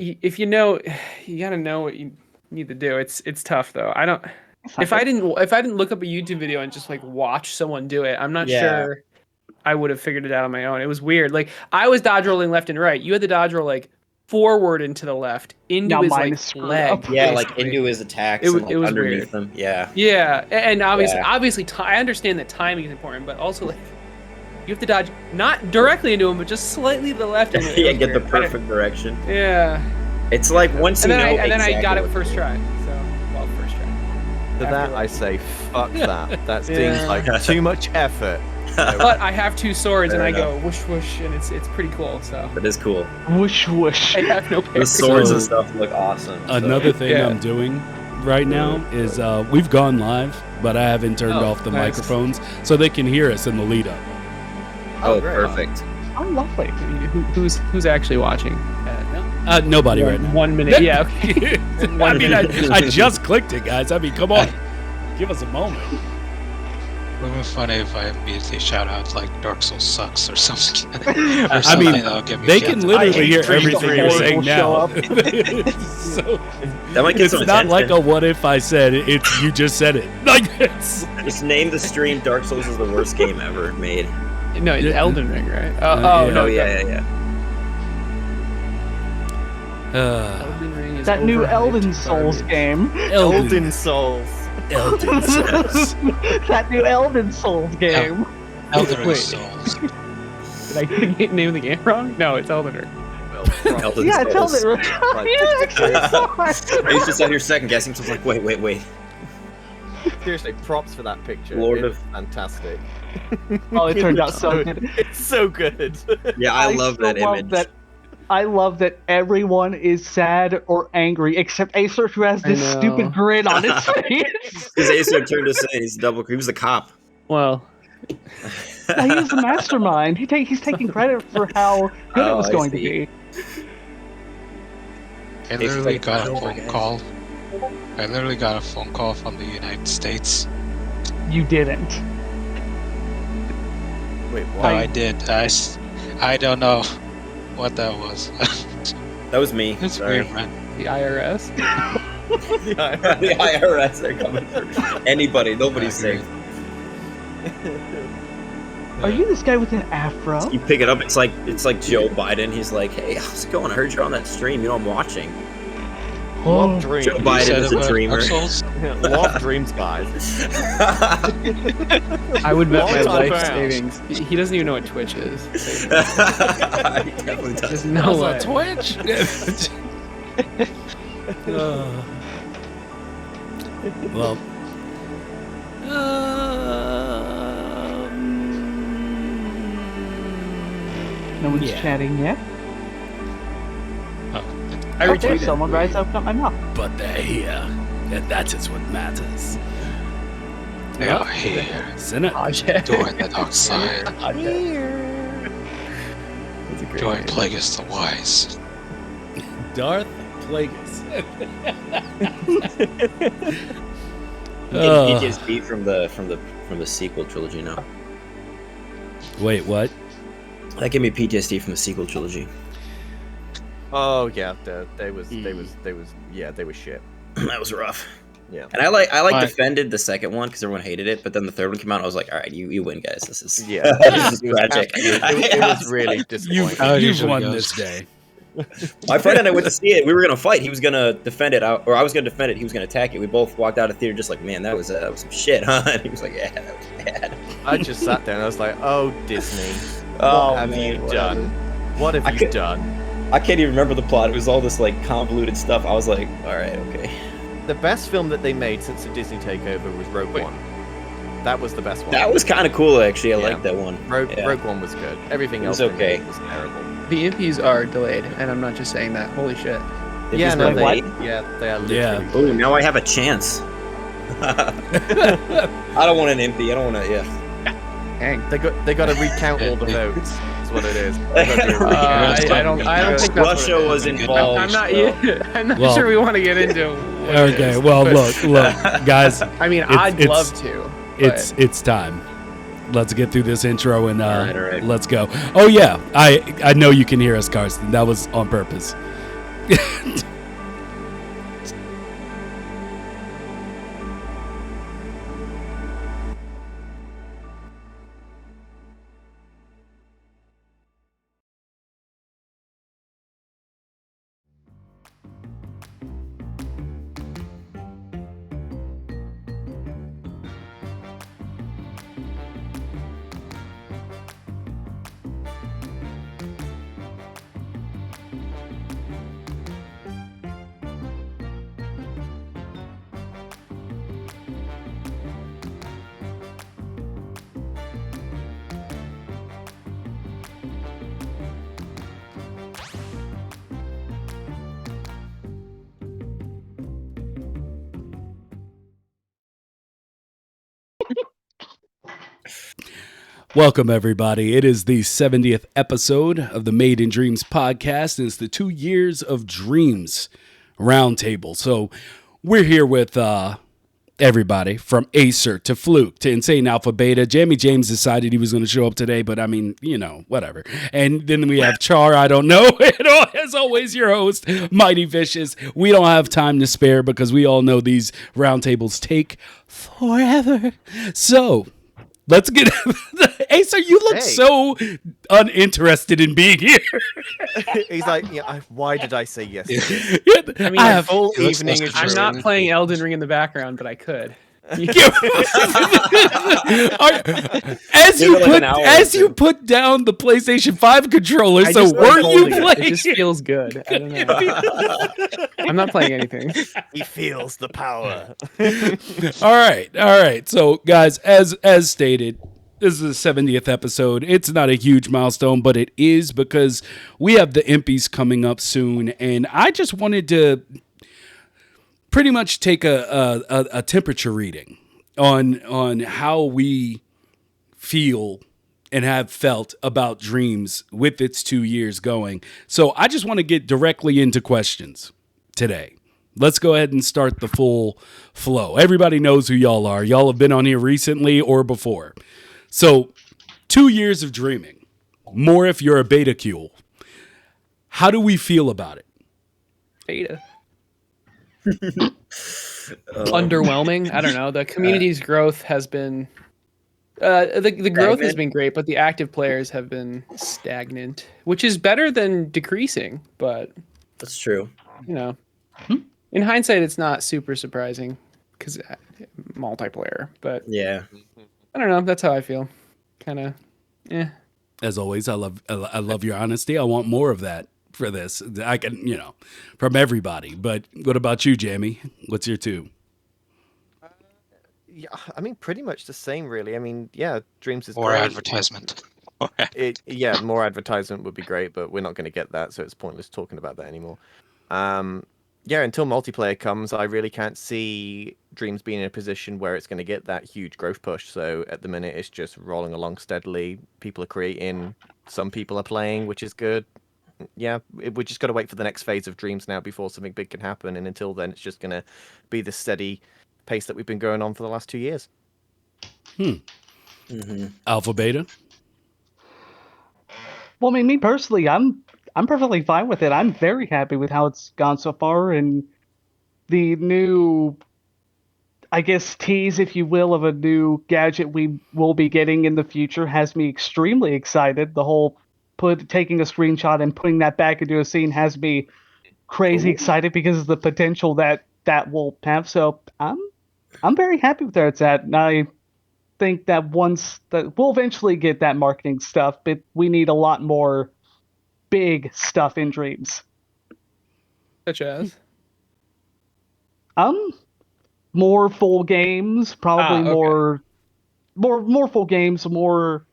if you know, you gotta know what you need to do. It's tough though. I don't. If I didn't look up a YouTube video and just like watch someone do it, I'm not sure I would have figured it out on my own. It was weird. Like I was dodge rolling left and right. You had the dodge roll like forward and to the left into Now his mine like is screwed leg. up. Yeah, like basically. into his attacks It and like was underneath weird. them. Yeah. Yeah, and obviously, Yeah. I understand that timing is important, but also like you have to dodge not directly into him, but just slightly to the left. And Yeah, get the perfect direction. Yeah. It's like once you And then know I got exactly it what first to do. try. So first try. To After, that, like- I say, fuck that. That seems Yeah. like too much effort. But I have two swords, and Fair I go whoosh whoosh, and it's pretty cool. So That is cool. Whoosh whoosh. I have no The parries. swords So- and stuff look awesome. so- Another thing Yeah. I'm doing right now is we've gone live, but I haven't turned off the nice. microphones so they can hear us in the lead up. Oh, great. perfect. Oh, lovely. Who's actually watching? Nobody right now. 1 minute. Yeah. Okay. I mean, I just clicked it, guys. I mean, come on. Give us a moment. It would be funny if I immediately shout out like Dark Souls sucks or something. I mean, they can literally hear everything you're saying now. So, That might get it's some not like attention. a what if I said it. It's you just said it. Like it's Just name the stream. Dark Souls is the worst game ever made. No, it's Elden Ring, right? yeah. No, Oh yeah. Elden Ring is That new overhyped Elden Souls garbage. game. Elden Souls. Elden Souls. That new Elden Souls game. Elden Ring Wait. Souls. Did I get the name of the game wrong? No, it's Elden Ring. Elden Yeah, it's Souls. Elden Ring. Yeah, actually, sorry. He's just out here second guessing. So it's like, wait. Seriously, props for that picture. Lord It's of- fantastic. Oh, it turned out so good. It's so good. Yeah, I love still that image. I love that everyone is sad or angry except Aecert, who has this I know. stupid grin on his face. Because Aecert turned to say he's double. He was the cop. Well, Yeah, he was the mastermind. He's taking credit for how good it Oh, was I going to see. be. I literally like got a over phone again. call. I literally got a phone call from the United States. You didn't. Wait, No, what? I did. I don't know what that was. That was me. It's Sorry. weird, man. the IRS. the IRS are coming for anybody. Nobody's I agree. safe. Are you this guy with an afro? You pick it up. It's like Joe Biden. He's like, "Hey, how's it going? I heard you're on that stream. You know I'm watching." Love dreams. Joe Biden Said is a about dreamer. Dark Souls? Love dreams, guys. I would bet my Long time life bounds. savings. He doesn't even know what Twitch is. He definitely does. There's no way. Twitch. Well. No one's Yeah. chatting yet. I Okay, retweeted. someone writes open up my mouth. But they're here, and that is what matters. They are here, Isn't Oh, yeah. doing the dark side. That's a great Doing name. Plagueis the Wise. Darth Plagueis. Getting PTSD from the sequel trilogy now. Wait, what? That gave me PTSD from the sequel trilogy. Oh yeah, they were shit. That was rough. Yeah. And I Why? defended the second one because everyone hated it, but then the third one came out. I was like, all right, you win, guys. This is Yeah. this is It was tragic. it was really You've, disappointing. How it you've usually won goes. this day. My friend and I went to see it. We were gonna fight. He was gonna defend it, or I was gonna defend it. He was gonna attack it. We both walked out of the theater just like, man, that was some shit, huh? And he was like, yeah, that was bad. I just sat there and I was like, oh Disney, Oh, what have man, you whatever. done? What have I you could- done? I can't even remember the plot. It was all this like convoluted stuff. I was like, all right, okay. The best film that they made since the Disney takeover was Rogue One. That was the best one. That was kind of cool, actually. I Yeah. liked that one. Rogue Yeah. One was good. Everything It else was they made okay. was terrible. The impies are delayed, and I'm not just saying that. Holy shit. It Yeah, was no, delayed. they are literally. Oh, now I have a chance. I don't want an MP. I don't want to. Yeah. Dang. They got to recount all the votes. That's what it is. They gotta do a recount. I don't think that's Russia what it was is. involved. I'm not. so- I'm not Well- sure we want to get into. what it Okay, is, well, but- look, guys, I mean, it's- I'd it's- love to. but- it's time. Let's get through this intro and All right. let's go. Oh yeah, I know you can hear us, Karsten. That was on purpose. Welcome, everybody. It is the 70th episode of the Made in Dreams podcast, and it's the 2 years of dreams roundtable. So we're here with everybody from Aecert to Fluke to Insane Alpha Beta. Jamie James decided he was going to show up today, but I mean, you know, whatever. And then we have Char, I don't know. And as always, your host, Mighty Vicious. We don't have time to spare because we all know these roundtables take forever. So let's get Acer, you look so uninterested in being here. He's like, yeah, why did I say yes? I mean, I have full evening. I'm not playing Elden Ring in the background, but I could. As you put down the PlayStation 5 controller, I so just weren't you holding it. playing? It just feels good. I don't know. I'm not playing anything. He feels the power. All right. So, guys, as stated, this is the 70th episode. It's not a huge milestone, but it is because we have the Impies coming up soon, and I just wanted to pretty much take a temperature reading on how we feel and have felt about Dreams with its 2 years going. So I just want to get directly into questions today. Let's go ahead and start the full flow. Everybody knows who y'all are. Y'all have been on here recently or before. So 2 years of dreaming, more if you're a beta-cule. How do we feel about it? Beta. Underwhelming. I don't know. The community's growth has been the growth has been great, but the active players have been stagnant, which is better than decreasing. But That's true. you know, in hindsight, it's not super surprising because multiplayer. But Yeah. I don't know. That's how I feel. Kind of. As always, I love your honesty. I want more of that for this. I can, from everybody. But what about you, Jamie? What's your two? Yeah, I mean, pretty much the same, really. I mean, yeah, Dreams is More great. advertisement. More advertisement would be great, but we're not going to get that, so it's pointless talking about that anymore. Until multiplayer comes, I really can't see Dreams being in a position where it's going to get that huge growth push. So at the minute, it's just rolling along steadily. People are creating, some people are playing, which is good. Yeah, we just got to wait for the next phase of Dreams now before something big can happen. And until then, it's just going to be the steady pace that we've been going on for the last 2 years. Alpha Beta? Well, I mean, me personally, I'm perfectly fine with it. I'm very happy with how it's gone so far, and the new, I guess, tease, if you will, of a new gadget we will be getting in the future has me extremely excited. The whole taking a screenshot and putting that back into a scene has me crazy excited because of the potential that will have. So I'm very happy with where it's at, and I think that once that we'll eventually get that marketing stuff, but we need a lot more big stuff in Dreams. Such as more full games, probably okay. more full games, more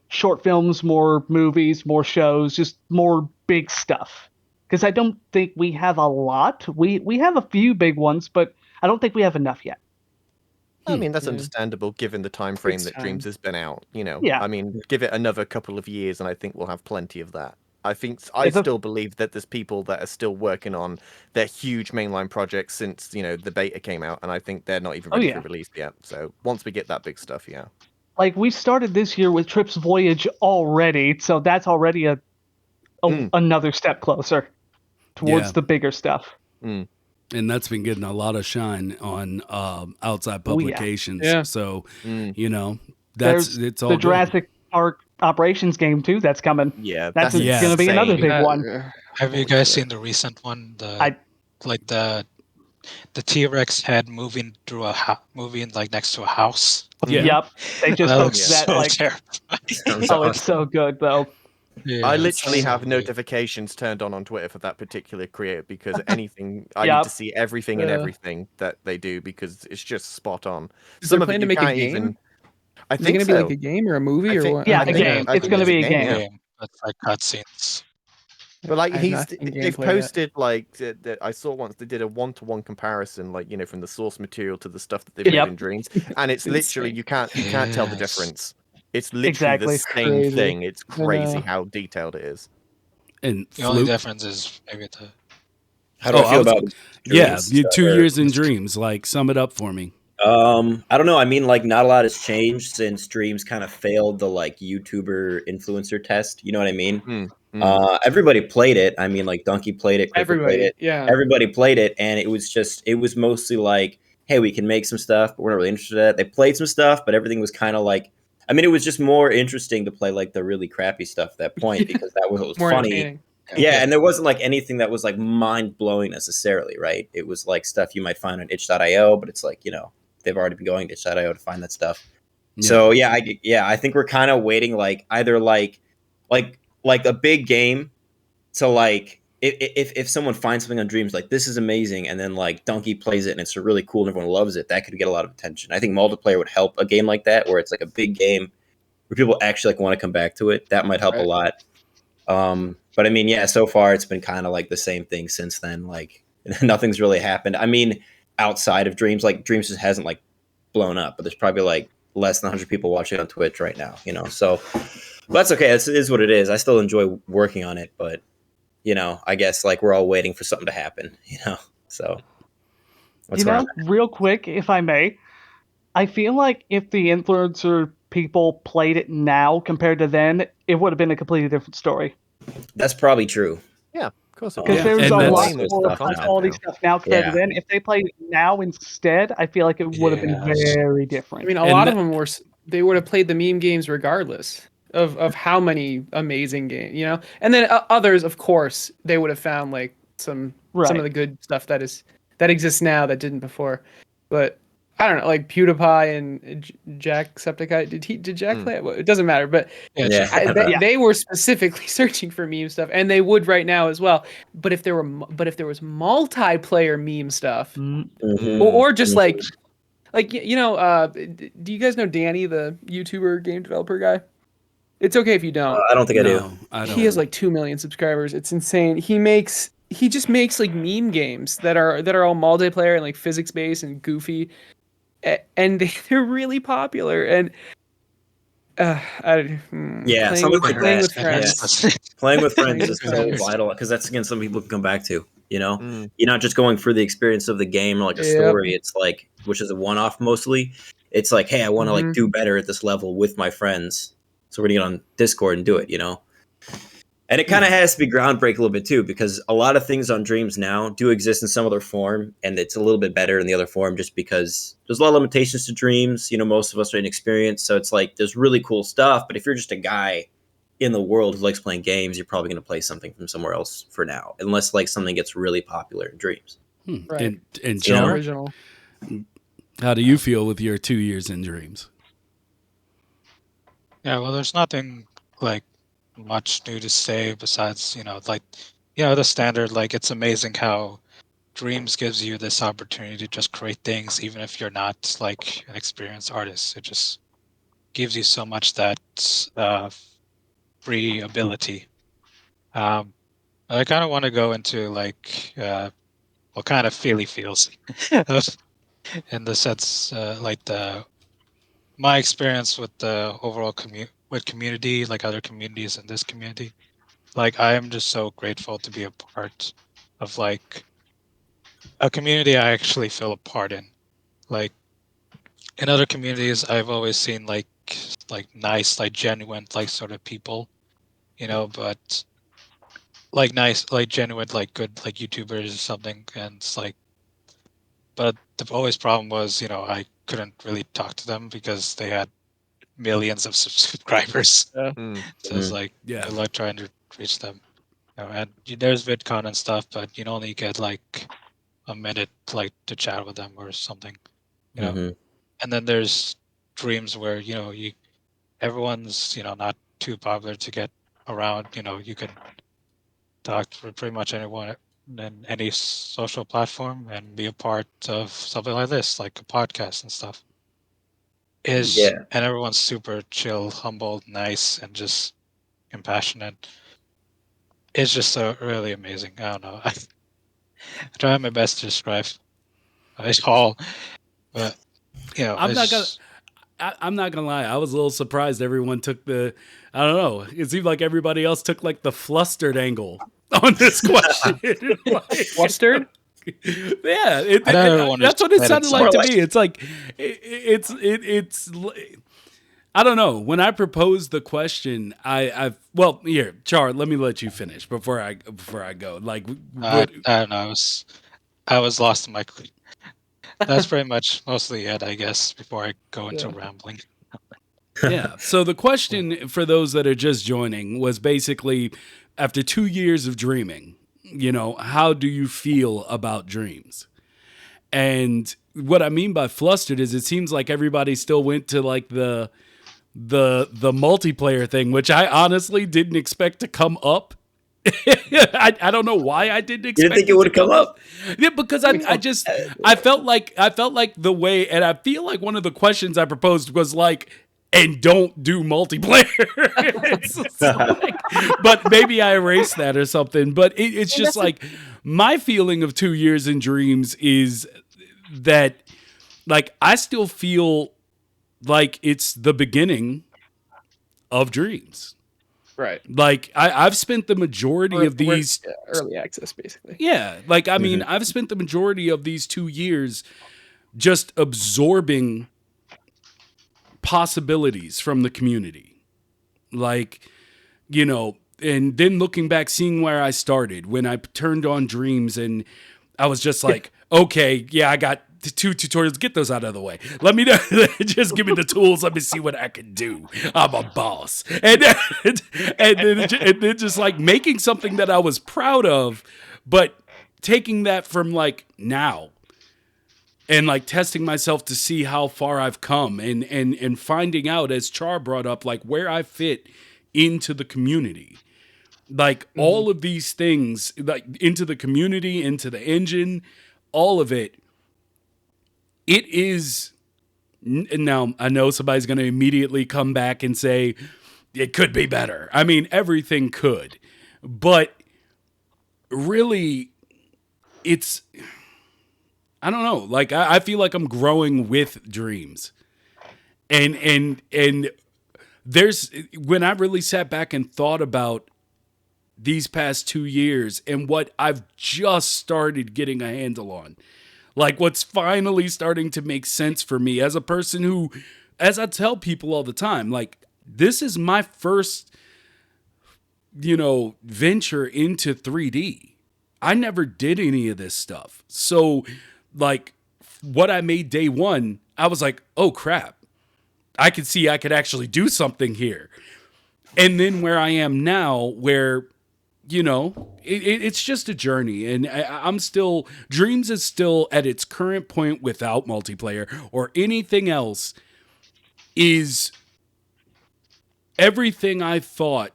short films, more movies, more shows, just more big stuff. Because I don't think we have a lot. We have a few big ones, but I don't think we have enough yet. I mean, that's understandable given the time frame that Dreams has been out. Yeah. I mean, give it another couple of years, and I think we'll have plenty of that. I still believe that there's people that are still working on their huge mainline projects since the beta came out, and I think they're not even ready for release yet. So once we get that big stuff, yeah. Like we started this year with Trip's Voyage already, so that's already another step closer. towards the bigger stuff. And that's been getting a lot of shine on outside publications. Yeah. So, you know, it's all the Jurassic Park Operations game too. That's coming. Yeah, that's going to be another big one. Have you guys seen the recent one? The T-Rex head moving through moving like next to a house. Yeah. Yep. They just that looks that so like terrifying. It's so good though. Yeah, I literally have notifications turned on Twitter for that particular creator because anything I need to see everything and everything that they do because it's just spot on. Some of it you can't even. I think it's going to be like a game or a movie or what? Yeah, a game. It's going to be a game. That's like cutscenes. But like they've posted like I saw once they did a 1-to-1 comparison, like from the source material to the stuff that they've made in Dreams, and it's literally you can't tell the difference. It's literally the same thing. It's crazy how detailed it is. And the only difference is maybe the. How do I feel about? Dreams? You 2 years in Dreams. Like, sum it up for me. I don't know. I mean, like, not a lot has changed since Dreams kind of failed the like YouTuber influencer test. You know what I mean? Everybody played it. I mean, like Donkey played it. Everybody played it. Yeah. Everybody played it, and it was mostly like, hey, we can make some stuff, but we're not really interested in it. They played some stuff, but everything was kind of like, I mean, it was just more interesting to play like the really crappy stuff at that point because that was what was funny. Yeah, and there wasn't like anything that was like mind blowing necessarily, right? It was like stuff you might find on itch.io, but it's like, they've already been going to itch.io to find that stuff. Yeah. So I think we're kind of waiting like either like a big game to like if someone finds something on Dreams like this is amazing and then like Donkey plays it and it's really cool and everyone loves it, that could get a lot of attention. I think multiplayer would help a game like that where it's like a big game where people actually like want to come back to it. That might help a lot. But I mean, yeah, so far it's been kind of like the same thing since then. Like nothing's really happened. I mean, outside of Dreams, like Dreams just hasn't like blown up, but there's probably like less than 100 people watching on Twitch right now, so that's okay. It is what it is. I still enjoy working on it, but I guess like we're all waiting for something to happen, so real quick, if I may, I feel like if the influencer people played it now compared to then, it would have been a completely different story. That's probably true. Yeah, of course. Because there's a lot more high-quality stuff now compared to then. If they played it now instead, I feel like it would have been very different. I mean, a lot of them they would have played the meme games regardless of how many amazing games, And then others, of course, they would have found like some of the good stuff that exists now that didn't before. But I don't know, like PewDiePie and Jacksepticeye. Did Jack play it? Well, it doesn't matter, but they were specifically searching for meme stuff, and they would right now as well. But if there was multiplayer meme stuff, or just like do you guys know Danny, the YouTuber game developer guy? It's okay if you don't. I don't think I do. He has like 2 million subscribers. It's insane. He just makes like meme games that are all multiplayer and like physics based and goofy. And they're really popular, and playing with friends. Playing with friends is so vital because that's again something people can come back to. You're not just going for the experience of the game or like a story. It's like, which is a one-off mostly. It's like, hey, I want to like do better at this level with my friends, so we're gonna get on Discord and do it. And it kind of has to be groundbreaking a little bit too, because a lot of things on Dreams now do exist in some other form, and it's a little bit better in the other form just because there's a lot of limitations to Dreams. Most of us are inexperienced, so it's like there's really cool stuff. But if you're just a guy in the world who likes playing games, you're probably going to play something from somewhere else for now, unless like something gets really popular in Dreams. Right. And John, original. How do you feel with your 2 years in Dreams? Yeah, well, there's nothing like much new to say besides the standard. Like, it's amazing how Dreams gives you this opportunity to just create things even if you're not like an experienced artist. It just gives you so much that free ability. I kind of want to go into like what kind of Feely feels in the sense my experience with the overall community, like other communities in this community. Like, I am just so grateful to be a part of like a community I actually feel a part in. Like, in other communities, I've always seen like nice, like genuine, like sort of people, but like nice, like genuine, like good, like YouTubers or something, and it's like, but the always problem was, I couldn't really talk to them because they had millions of subscribers. Yeah. So it's like, Yeah. good luck trying to reach them. And there's VidCon and stuff, but you only get like a minute, like to chat with them or something, And then there's dreams where everyone's not too popular to get around. You can talk to pretty much anyone in any social platform and be a part of something like this, like a podcast and stuff. And everyone's super chill, humble, nice, and just compassionate. It's just so really amazing. I don't know. I try my best to describe it all, but I'm not gonna lie. I was a little surprised everyone took the. I don't know. It seemed like everybody else took like the flustered angle on this question. Flustered? Yeah, that's what it sounded like to me. It's like it's. I don't know. When I proposed the question, well, here, Char, let me let you finish before I go. Like, I don't know. I was lost in my. That's pretty much mostly it, I guess. Before I go into rambling. Yeah. So the question for those that are just joining was basically, after 2 years of dreaming, how do you feel about dreams? And what I mean by flustered is it seems like everybody still went to like the multiplayer thing, which I honestly didn't expect to come up. I don't know why I didn't expect. You didn't think it would come up? Yeah, because I felt like the way, and I feel like one of the questions I proposed was like, and don't do multiplayer. But maybe I erased that or something. But it's just like my feeling of 2 years in dreams is that like I still feel like it's the beginning of dreams. Right. Like I've spent the majority of these early access, basically. Yeah. Like, I mean, I've spent the majority of these 2 years just absorbing possibilities from the community. Like, and then looking back, seeing where I started when I turned on dreams, and I was just like, okay, yeah, I got 2 tutorials. Get those out of the way. Let me just give me the tools. Let me see what I can do. I'm a boss. And then just like making something that I was proud of, but taking that from like now and like testing myself to see how far I've come and finding out, as Char brought up, like where I fit into the community. Like all of these things, like into the community, into the engine, all of it. It is, now I know somebody's going to immediately come back and say, it could be better. I mean, everything could. But really, it's, I don't know. Like, I feel like I'm growing with dreams. And there's, when I really sat back and thought about these past 2 years and what I've just started getting a handle on, like what's finally starting to make sense for me as a person who, as I tell people all the time, like this is my first, venture into 3D. I never did any of this stuff. So like what I made day one, I was like, oh crap, I could see I could actually do something here. And then where I am now, where it's just a journey, and I'm still, Dreams is still at its current point without multiplayer or anything else, is everything I thought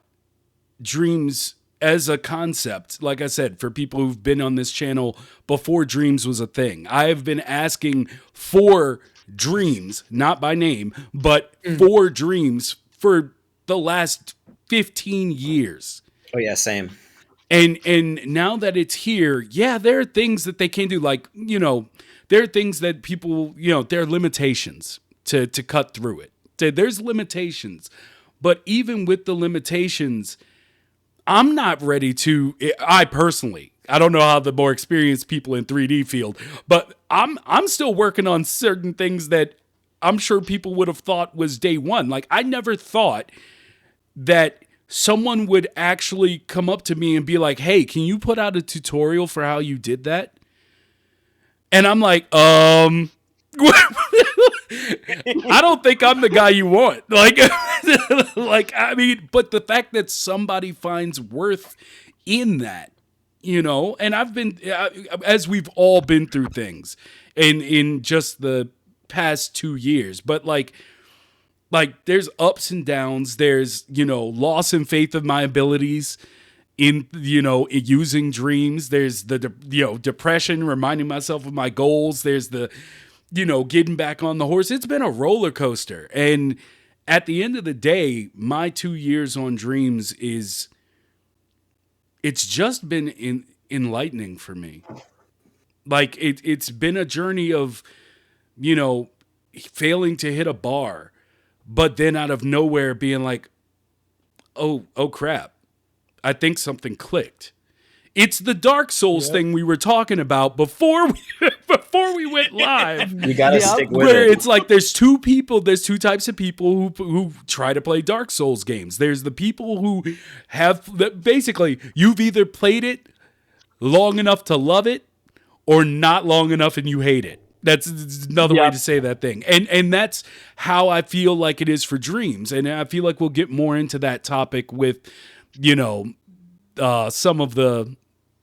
Dreams as a concept. Like I said, for people who've been on this channel before Dreams was a thing, I have been asking for Dreams, not by name, but for Dreams for the last 15 years. Oh yeah, same. And now that it's here, yeah, there are things that they can do. Like, there are things that people, there are limitations to cut through it. There's limitations. But even with the limitations, I'm not ready to, I personally, I don't know how the more experienced people in 3D field, but I'm still working on certain things that I'm sure people would have thought was day one. Like, I never thought that someone would actually come up to me and be like, "Hey, can you put out a tutorial for how you did that?" And I'm like, I don't think I'm the guy you want. Like, I mean, but the fact that somebody finds worth in that, and I've been, as we've all been through things in just the past 2 years, but like there's ups and downs. There's, loss in faith of my abilities in using dreams. There's the depression, reminding myself of my goals. There's the getting back on the horse. It's been a roller coaster, and at the end of the day, my 2 years on dreams it's just been enlightening for me. Like it's been a journey of failing to hit a bar, but then out of nowhere being like, oh crap, I think something clicked. It's the Dark Souls thing we were talking about before we went live. You gotta stick with where it. It's like there's two types of people who try to play Dark Souls games. There's the people who have basically, you've either played it long enough to love it or not long enough and you hate it. That's another way to say that thing. And that's how I feel like it is for dreams. And I feel like we'll get more into that topic with, some of the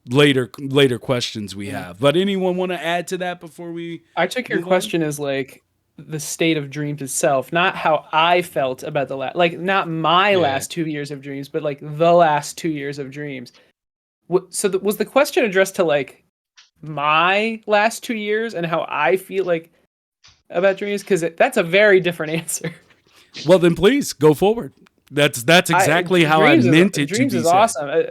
later questions we have. But anyone want to add to that before we I took your question as like the state of dreams itself, not how I felt about the not my last 2 years of dreams, but like the last 2 years of dreams. So was the question addressed to like my last 2 years and how I feel like about dreams? Because that's a very different answer. Well, then please go forward. That's exactly how I meant it to be. Dreams is awesome.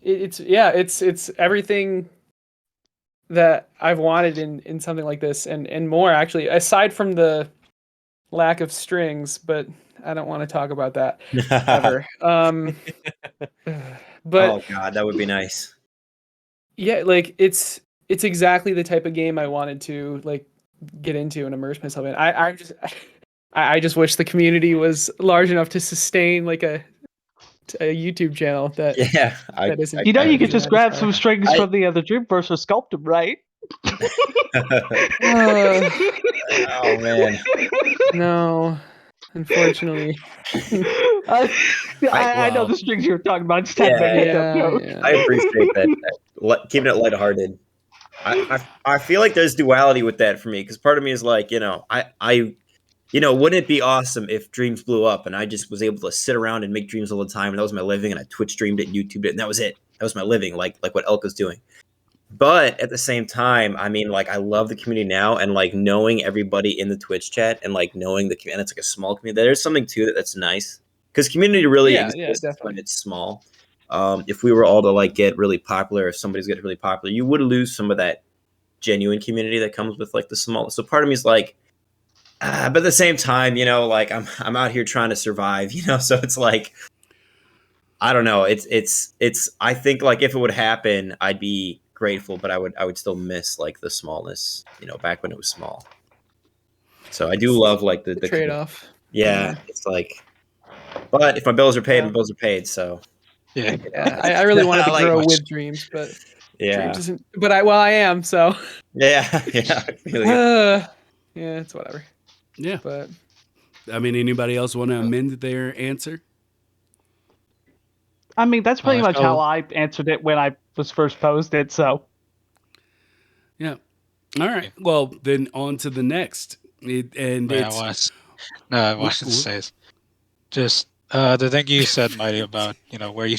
It's everything that I've wanted in something like this and more, actually, aside from the lack of strings, but I don't want to talk about that ever. But oh god, that would be nice. Yeah, like it's exactly the type of game I wanted to like get into and immerse myself in. I just wish the community was large enough to sustain like a YouTube channel that that isn't. You could just grab some strings from the other Dreamverse or sculpt them, right? Oh man, no, unfortunately. I know the strings you were talking about. Just had I appreciate that. Keeping it lighthearted. I feel like there's duality with that for me, because part of me is like, wouldn't it be awesome if dreams blew up and I just was able to sit around and make dreams all the time, and that was my living, and I Twitch streamed it and YouTubed it, and that was it. That was my living, like what Elka's doing. But at the same time, I mean, like, I love the community now, and like knowing everybody in the Twitch chat and like knowing the community, and it's like a small community. There's something to it that's nice, because community really exists when it's small. If we were all to like get really popular, if somebody's getting really popular, you would lose some of that genuine community that comes with like the small. So part of me is like, but at the same time, like I'm out here trying to survive, so it's like, I don't know. It's I think like if it would happen, I'd be grateful, but I would still miss like the smallness, back when it was small. So I do love like the trade-off. Yeah, it's like, but if my bills are paid, my bills are paid. So I really wanted to grow with dreams, but dreams isn't. But I am. So yeah. It's whatever. Yeah, but I mean, anybody else want to amend their answer? I mean, that's pretty much how I answered it when I was first posed it. So yeah. All right. Well, then on to the next. I wanted to say is just the thing you said, Mighty, about where you.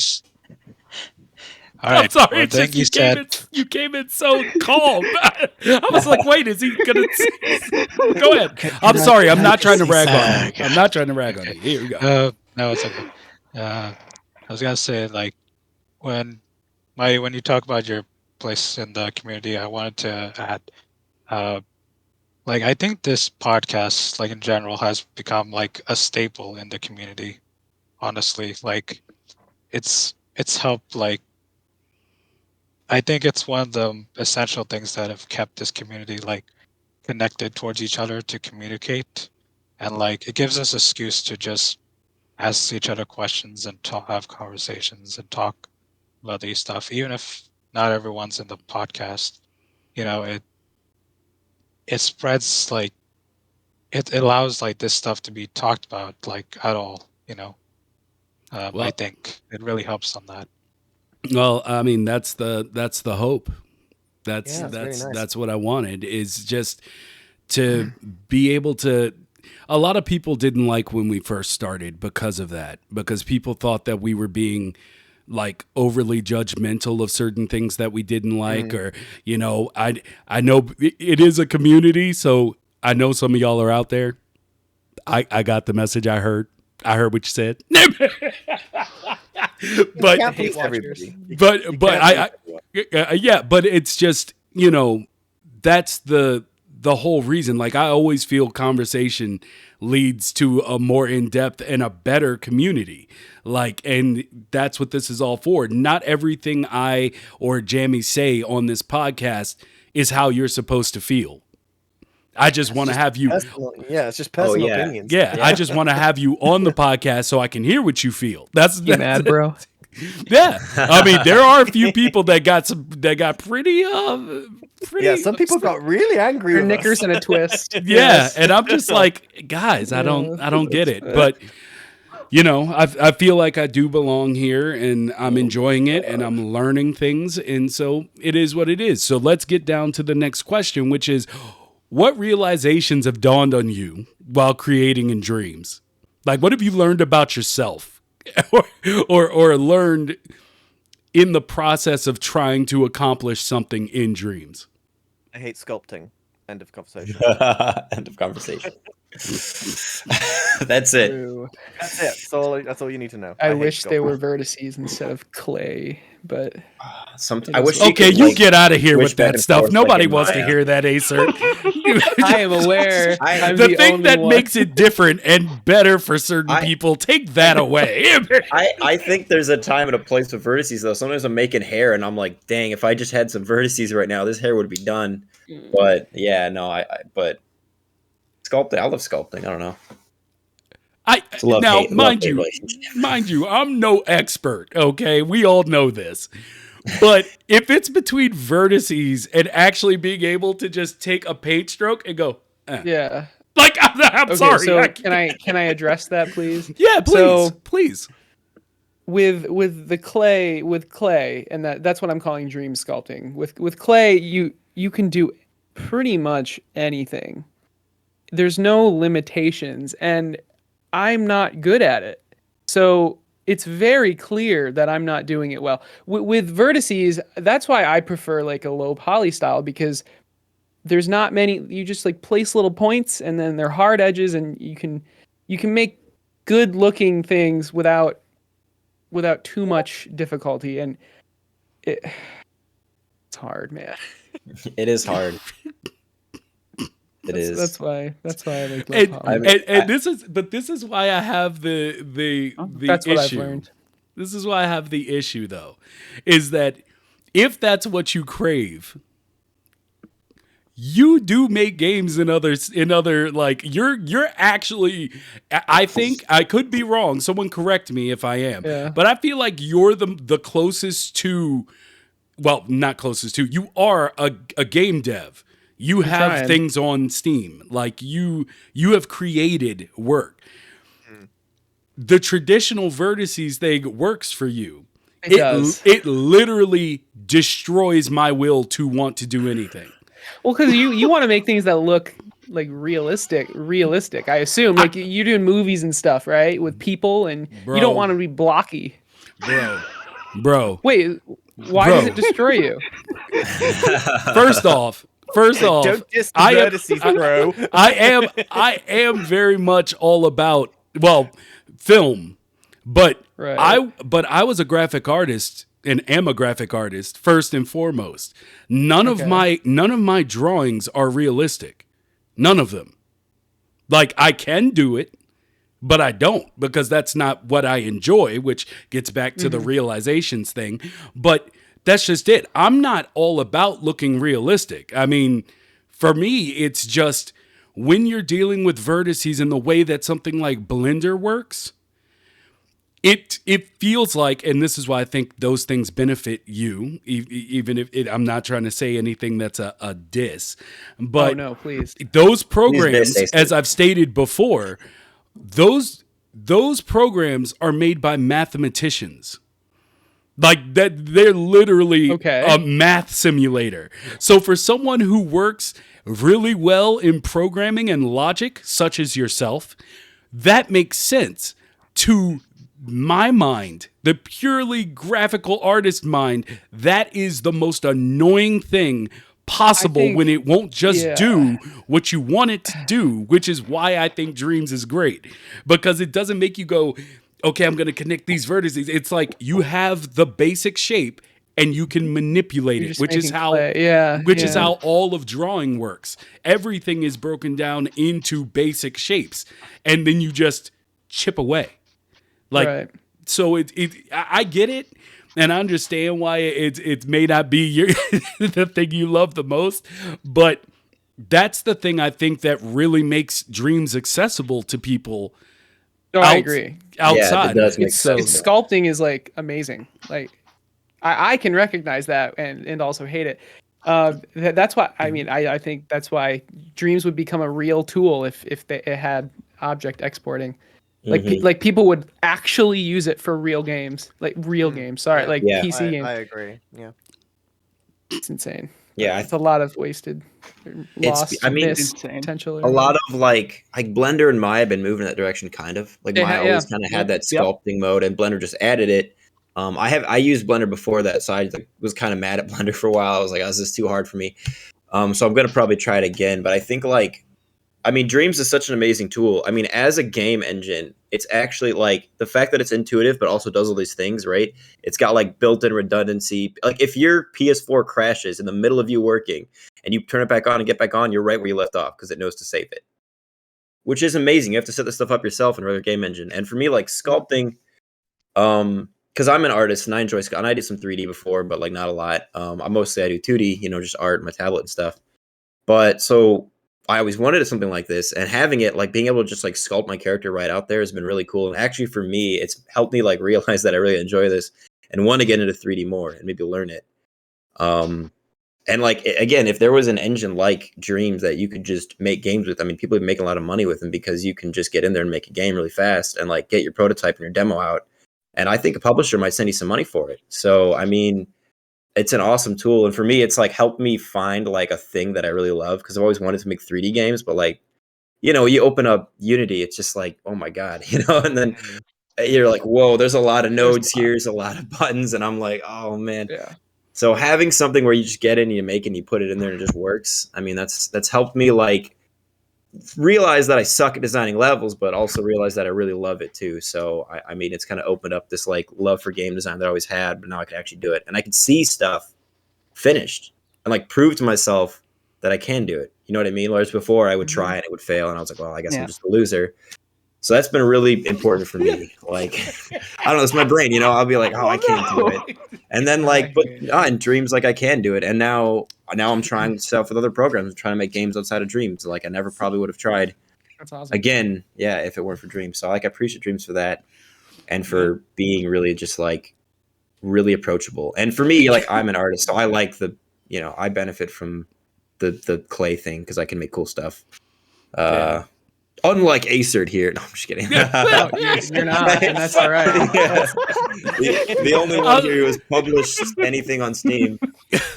All right. I'm sorry. You came in so calm. I was like, wait, is he gonna? Go ahead. I'm sorry. I'm not trying to rag on you. I'm not trying to rag on you. Here we go. No, it's okay. I was gonna say, like, when you talk about your place in the community, I wanted to add, like, I think this podcast, like in general, has become like a staple in the community. Honestly, like, it's helped. Like, I think it's one of the essential things that have kept this community like connected towards each other to communicate, and like it gives us an excuse to just ask each other questions and have conversations and talk about these stuff, even if not everyone's in the podcast. It spreads, like, it allows like this stuff to be talked about like at all. I think it really helps on that. Well, I mean, that's the hope. That's nice. That's what I wanted, is just to be able to. A lot of people didn't like when we first started because of that, because people thought that we were being like overly judgmental of certain things that we didn't like, or I know it is a community, so I know some of y'all are out there. I got the message. I heard what you said. But but it's just, that's the whole reason. Like, I always feel conversation leads to a more in-depth and a better community. Like, and that's what this is all for. Not everything I or Jamie say on this podcast is how you're supposed to feel. I just want to have you. It's just personal opinions. Yeah, I just want to have you on the podcast so I can hear what you feel. That's mad, bro. Yeah, I mean, there are a few people that got pretty. Yeah, some people got really angry. Their knickers in a twist. Yeah, yes. And I'm just like, guys, I don't get it. But I feel like I do belong here, and I'm enjoying it, and I'm learning things, and so it is what it is. So let's get down to the next question, which is, what realizations have dawned on you while creating in Dreams? Like, what have you learned about yourself, or learned in the process of trying to accomplish something in Dreams? I hate sculpting. End of conversation. End of conversation. That's it. That's it. That's all you need to know. I wish they were vertices instead of clay, but I wish. Okay, you get out of here with that stuff. Nobody wants to hear that, Aecert. I am aware. The thing that makes it different and better for certain people, take that away. I think there's a time and a place for vertices, though. Sometimes I'm making hair, and I'm like, dang, if I just had some vertices right now, this hair would be done. But yeah, no, but sculpting, I love sculpting. I don't know. Mind you, I'm no expert. Okay, we all know this. But if it's between vertices and actually being able to just take a paint stroke and go, yeah, like I'm sorry. So can I address that, please? Yeah, please. With clay, and that's what I'm calling dream sculpting. With clay, you can do pretty much anything. There's no limitations, and I'm not good at it. So it's very clear that I'm not doing it well. With vertices, that's why I prefer like a low poly style, because there's not many. You just like place little points, and then they're hard edges, and you can make good looking things without too much difficulty. And it's hard, man. It is hard. That's why I like and this is why I have the that's issue. What I've learned. This is why I have the issue, though, is that if that's what you crave, you do make games in other like you're actually, I think, I could be wrong. Someone correct me if I am. Yeah. But I feel like you're the closest to, well, not closest to, you are a game dev. You have things on Steam. Like you have created work. The traditional vertices thing works for you. It does. It literally destroys my will to want to do anything. Well, because you want to make things that look like realistic. I assume, like you're doing movies and stuff, right? With people, and you don't want to be blocky. Bro. Wait, why does it destroy you? First off, don't diss the vertices, bro. I am very much all about, well, film, but right. I was a graphic artist and am a graphic artist first and foremost. None of my drawings are realistic. None of them. Like, I can do it, but I don't, because that's not what I enjoy, which gets back to the realizations thing. But that's just it. I'm not all about looking realistic. I mean, for me, it's just when you're dealing with vertices in the way that something like Blender works, it feels like, and this is why I think those things benefit you, even if I'm not trying to say anything that's a diss, but no, please. Those programs, as I've stated before, those programs are made by mathematicians. Like that, they're literally a math simulator. So for someone who works really well in programming and logic, such as yourself, that makes sense. To my mind, the purely graphical artist mind, that is the most annoying thing possible when it won't just do what you want it to do, which is why I think Dreams is great, because it doesn't make you go, okay, I'm going to connect these vertices. It's like you have the basic shape and you can manipulate it, which is how is how all of drawing works. Everything is broken down into basic shapes, and then you just chip away. Like so, I get it, and I understand why it may not be the thing you love the most, but that's the thing I think that really makes Dreams accessible to people. I agree. Outside, sculpting is like amazing. Like I can recognize that and also hate it. That's why I think that's why Dreams would become a real tool if it had object exporting. Like people would actually use it for real games, like real games. Sorry, like PC games. I agree. Yeah, it's insane. Yeah, it's a lot of wasted, lost, missed potential. A lot of like Blender and Maya have been moving in that direction, kind of. Like Maya always kind of had that sculpting mode, and Blender just added it. I used Blender before that, so I was kind of mad at Blender for a while. I was like, oh, this is too hard for me. So I'm gonna probably try it again. But I think Dreams is such an amazing tool. I mean, as a game engine, it's actually like the fact that it's intuitive, but also does all these things, right? It's got like built-in redundancy. Like if your PS4 crashes in the middle of you working and you turn it back on and get back on, you're right where you left off because it knows to save it, which is amazing. You have to set this stuff up yourself in a regular game engine. And for me, like sculpting, because I'm an artist and I enjoy sculpting. And I did some 3D before, but like not a lot. I do 2D, just art, my tablet and stuff. But so I always wanted something like this, and having it, like being able to just like sculpt my character right out there has been really cool. And actually for me, it's helped me like realize that I really enjoy this and want to get into 3D more and maybe learn it. And like, again, if there was an engine like Dreams that you could just make games with, I mean, people would make a lot of money with them because you can just get in there and make a game really fast and like get your prototype and your demo out. And I think a publisher might send you some money for it. So, I mean, it's an awesome tool. And for me, it's like helped me find like a thing that I really love, because I've always wanted to make 3D games, but like, you open up Unity, it's just like, oh my God, and then you're like, whoa, there's a lot of nodes here, there's a lot of buttons. And I'm like, oh man. Yeah. So having something where you just get in, you make it and you put it in there and it just works. I mean, that's helped me like realize that I suck at designing levels, but also realize that I really love it too. So I mean, it's kind of opened up this like love for game design that I always had, but now I can actually do it, and I can see stuff finished and like prove to myself that I can do it. You know what I mean? Whereas before I would try and it would fail, and I was like, well, I guess I'm just a loser. So that's been really important for me. Like, I don't know, it's my brain, I'll be like, oh, I can't do it. And then like, but in Dreams, like I can do it. And now I'm trying stuff with other programs. I'm trying to make games outside of Dreams. Like I never probably would have tried. That's awesome. Again, if it weren't for Dreams. So like, I appreciate Dreams for that. And for being really just like really approachable. And for me, like I'm an artist, so I like I benefit from the clay thing because I can make cool stuff. Unlike Aecert here. No, I'm just kidding. No, you're not, and that's all right. The only one here who has published anything on Steam.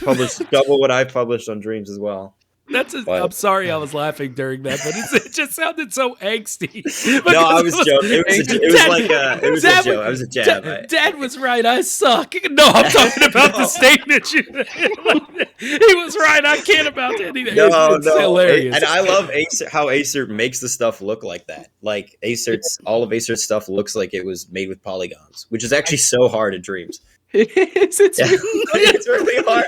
Published double what I published on Dreams as well. I'm sorry I was laughing during that, but it just sounded so angsty. No, I was joking. It was a joke. I was a jab. Dad was right. I suck. No, I'm talking about the statement. He was right. I can't about anything. It's hilarious. And I love how Aecert makes the stuff look like that. Like all of Aecert's stuff looks like it was made with polygons, which is actually so hard in Dreams. It is. It's really hard.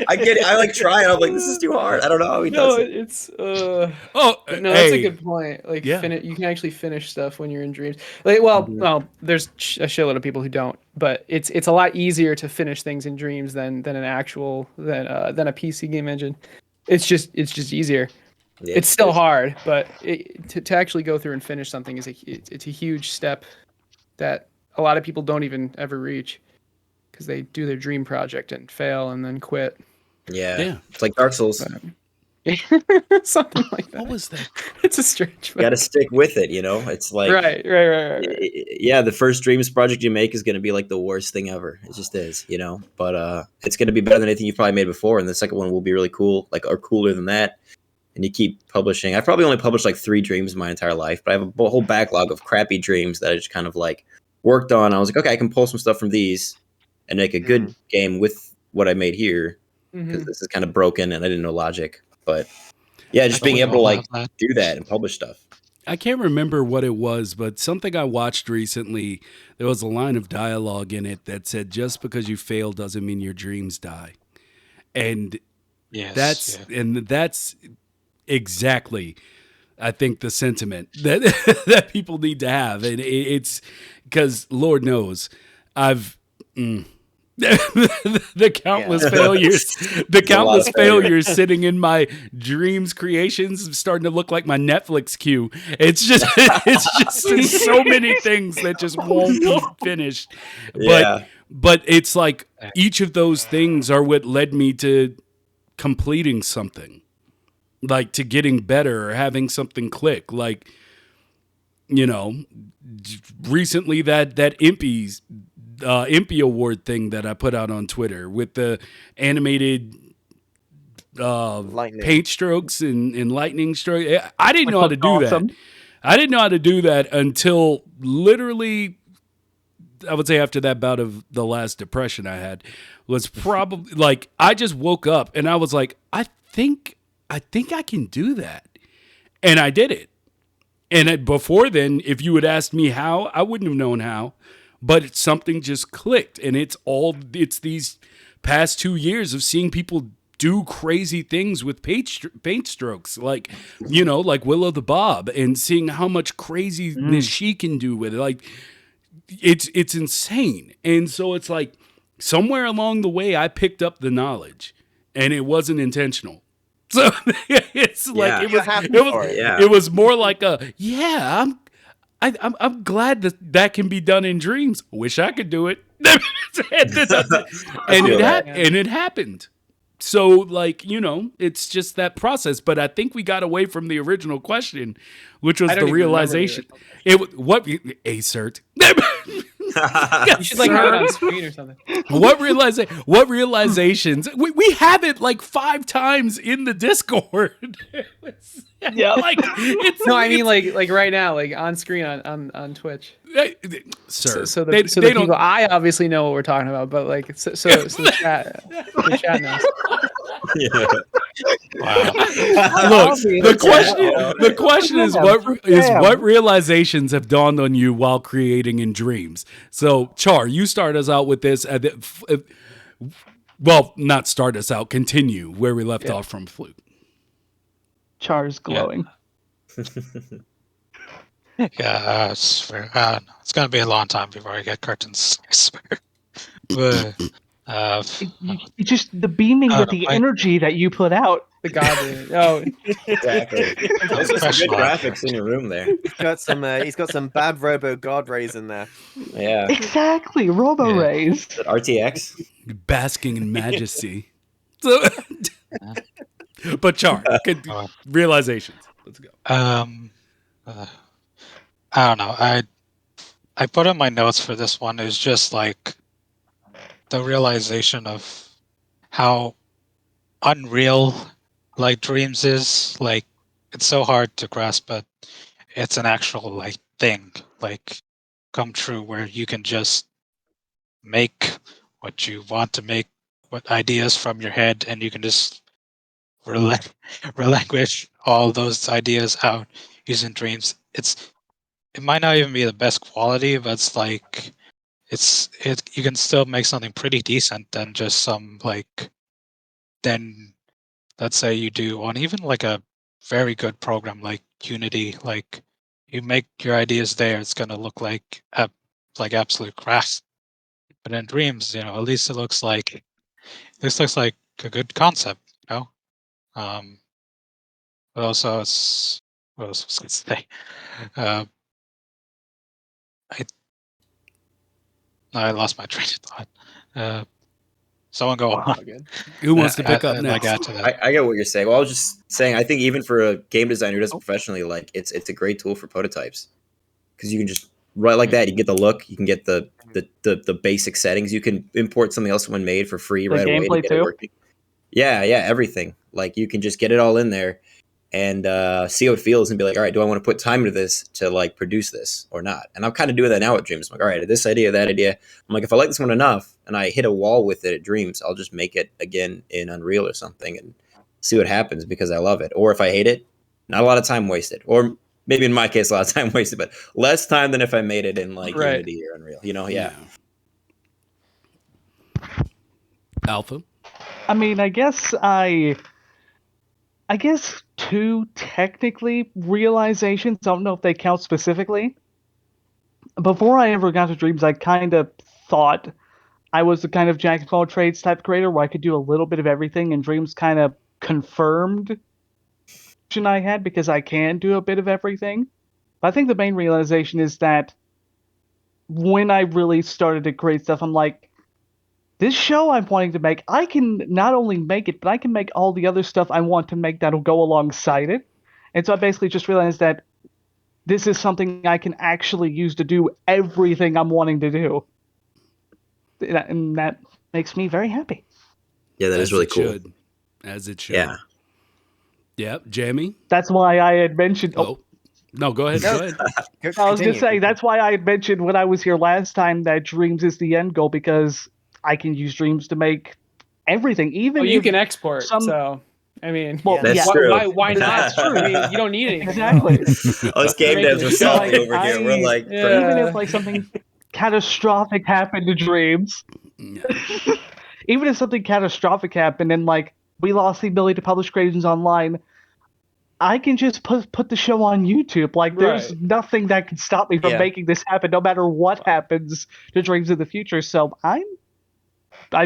I get it. I like try it. I'm like, this is too hard. I don't know how he does it. It's that's a good point. Like, you can actually finish stuff when you're in Dreams. Like, well, there's a shitload of people who don't, but it's a lot easier to finish things in Dreams than a PC game engine. It's just easier. Yeah, it's still hard, but to actually go through and finish something it's a huge step that a lot of people don't even ever reach because they do their dream project and fail and then quit. Yeah. It's like Dark Souls. Something like that. What was that? It's a strange. You got to stick with it, you know. It's like right. Yeah, the first dreams project you make is going to be like the worst thing ever. It just is, you know. But it's going to be better than anything you've probably made before, and the second one will be really cool, like or cooler than that. And you keep publishing. I've probably only published like 3 dreams in my entire life, but I have a whole backlog of crappy dreams that I just kind of like worked on. I was like, okay, I can pull some stuff from these and make a good game with what I made here, because this is kind of broken and I didn't know logic. But yeah, just being able to like do that and publish stuff. I can't remember what it was, but something I watched recently, there was a line of dialogue in it that said, just because you fail doesn't mean your dreams die. And that's exactly, I think, the sentiment that that people need to have. And it's because Lord knows I've the countless failures sitting in my dreams creations starting to look like my Netflix queue. It's just there's so many things that just won't be finished. But it's like each of those things are what led me to completing something, like to getting better or having something click. Like, you know, recently that Impy Award thing that I put out on Twitter with the animated paint strokes and lightning strokes. I didn't know how to do that. I didn't know how to do that until literally, I would say after that bout of the last depression I had, was probably like, I just woke up and I was like, I think I can do that. And I did it. And before then, if you had asked me how, I wouldn't have known how. But something just clicked. And it's these past 2 years of seeing people do crazy things with paint strokes, like, you know, like Willow the Bob, and seeing how much craziness she can do with it. Like, it's insane. And so it's like somewhere along the way, I picked up the knowledge, and it wasn't intentional. So it's like it was more like I'm glad that can be done in dreams. Wish I could do it. and it happened. So, like, you know, it's just that process. But I think we got away from the original question, which was the realization. What Aecert? You should like have it on screen or something. What realizations? We have it like 5 times in the Discord. Yeah, like I mean like right now, like on screen on Twitch. Sir, so the people, I obviously know what we're talking about, but like so the chat knows. Yeah. Wow. Look, the question is what realizations have dawned on you while creating in dreams? So, Char, you start us out with this. Well, not start us out. Continue where we left off from Fluke. Char's glowing. Yeah, I swear. It's gonna be a long time before I get curtains. I swear. But it's just the beaming with the energy that you put out. The god. Oh, Exactly. Those are some good graphics in your room there. He's got some bad Robo God rays in there. Yeah. Exactly, Robo rays. Is it RTX? Basking in majesty. So, but Char, realizations. Let's go. I don't know. I put in my notes for this one is just like the realization of how unreal like dreams is. Like, it's so hard to grasp, but it's an actual like thing, like come true, where you can just make what you want to make, what ideas from your head, and you can just relinquish all those ideas out using dreams. It might not even be the best quality, but it's like you can still make something pretty decent than just some like, then let's say you do on even like a very good program like Unity, like you make your ideas there, it's gonna look like absolute crap. But in dreams, you know, at least it looks like a good concept, you know. But also what else was I gonna say? I lost my train of thought. Someone go on. Who wants to pick up next? I get what you're saying. Well, I was just saying, I think even for a game designer who does it professionally, like it's a great tool for prototypes because you can just write like that. You get the look, you can get the basic settings. You can import something else someone made for free right away to get it working. Yeah, everything. Like you can just get it all in there and see how it feels and be like, all right, do I want to put time into this to like produce this or not? And I'm kind of doing that now at Dreams. I'm like, all right, this idea, that idea. I'm like, if I like this one enough and I hit a wall with it at Dreams, I'll just make it again in Unreal or something and see what happens because I love it. Or if I hate it, not a lot of time wasted. Or maybe in my case, a lot of time wasted, but less time than if I made it in like Unity or Unreal. You know, yeah. Alpha? I mean, I guess two technically realizations. I don't know if they count specifically. Before I ever got to Dreams, I kind of thought I was the kind of jack of all trades type creator where I could do a little bit of everything, and Dreams kind of confirmed the I had because I can do a bit of everything. But I think the main realization is that when I really started to create stuff, I'm like, this show I'm wanting to make, I can not only make it, but I can make all the other stuff I want to make that'll go alongside it. And so I basically just realized that this is something I can actually use to do everything I'm wanting to do. And that makes me very happy. Yeah, that is really cool. As it should. Yeah. Yep, Jamie? That's why I had mentioned... Oh. No, go ahead. I was going to say, that's why I had mentioned when I was here last time that Dreams is the end goal, because I can use Dreams to make everything. Even you can export, so... I mean, that's true. Why not? That's true. I mean, you don't need anything. Exactly. Us game devs are salty over here. We're like... Even if like something catastrophic happened to Dreams... even if something catastrophic happened and like we lost the ability to publish creations online, I can just put the show on YouTube. Like there's nothing that can stop me from making this happen, no matter what happens to Dreams in the future. So I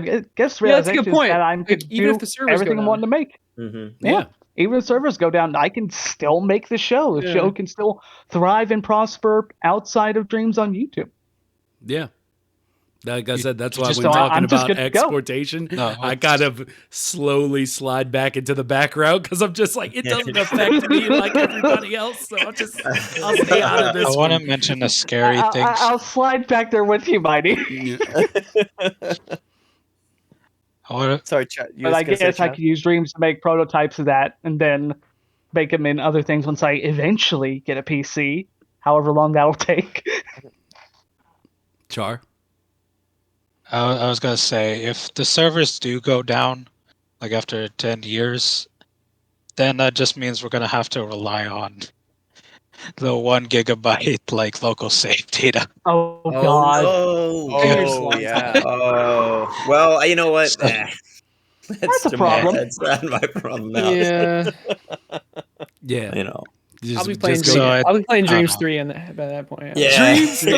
guess that's a good point. that I'm like, even if the servers everything I'm wanting to make. Mm-hmm. Yeah. Even if servers go down, I can still make the show. The show can still thrive and prosper outside of Dreams on YouTube. Yeah. Like I said, that's why when talking about exportation, I kind of slowly slide back into the background because I'm just like, it doesn't affect me like everybody else. So I'll stay out of this. I want to mention a scary thing. I'll slide back there with you, Mighty. Sorry, chat. But I guess I could use Dreams to make prototypes of that and then make them in other things once I eventually get a PC, however long that'll take. Char? I was going to say, if the servers do go down, like after 10 years, then that just means we're going to have to rely on the 1 gigabyte like local save data. Oh God! Oh, well, you know what? That's a problem. That's not my problem now. Yeah. You know. I'll be playing Dreams 3 by that point. Dreams 3.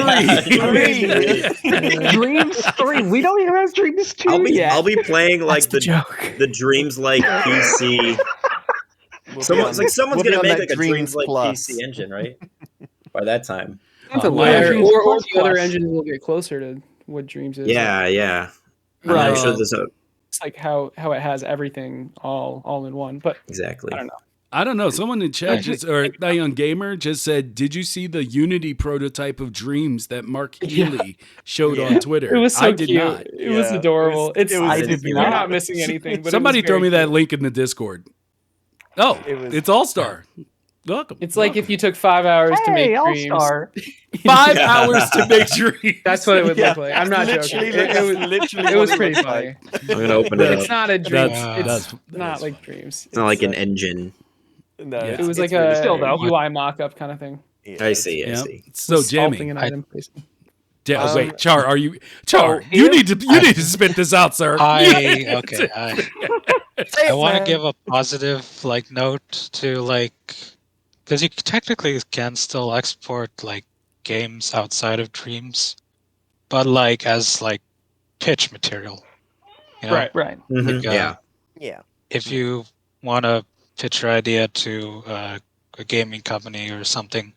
Dreams 3. We don't even have Dreams 2 yet. I'll be playing like the Dreams like PC. Someone's gonna make like a Dreams like PC engine, right? By that time. Or the other engines will get closer to what Dreams is. Yeah. Right. I'm sure there's it's like how it has everything all in one. But exactly. I don't know. Someone in chat that young gamer just said, "Did you see the Unity prototype of Dreams that Mark Healy showed on Twitter?" It was so cute. Not. It was adorable. You're not missing anything. But somebody throw me that link in the Discord. Oh, it's All-Star. Welcome. It's like if you took 5 hours to make Dreams. All-Star. 5 hours to make Dreams. That's what it would look like. I'm not joking. It was pretty funny. I'm gonna open it up. It's not a Dream. It's not like Dreams. It's not like an engine. No, it was like a UI mock-up kind of thing. I see. So, Jamie. Wait, Char, are you? Char, you need to spit this out, sir. I want to give a positive note to because you technically can still export games outside of Dreams, but as pitch material. You know? Right. Mm-hmm. If you want to pitch your idea to a gaming company or something,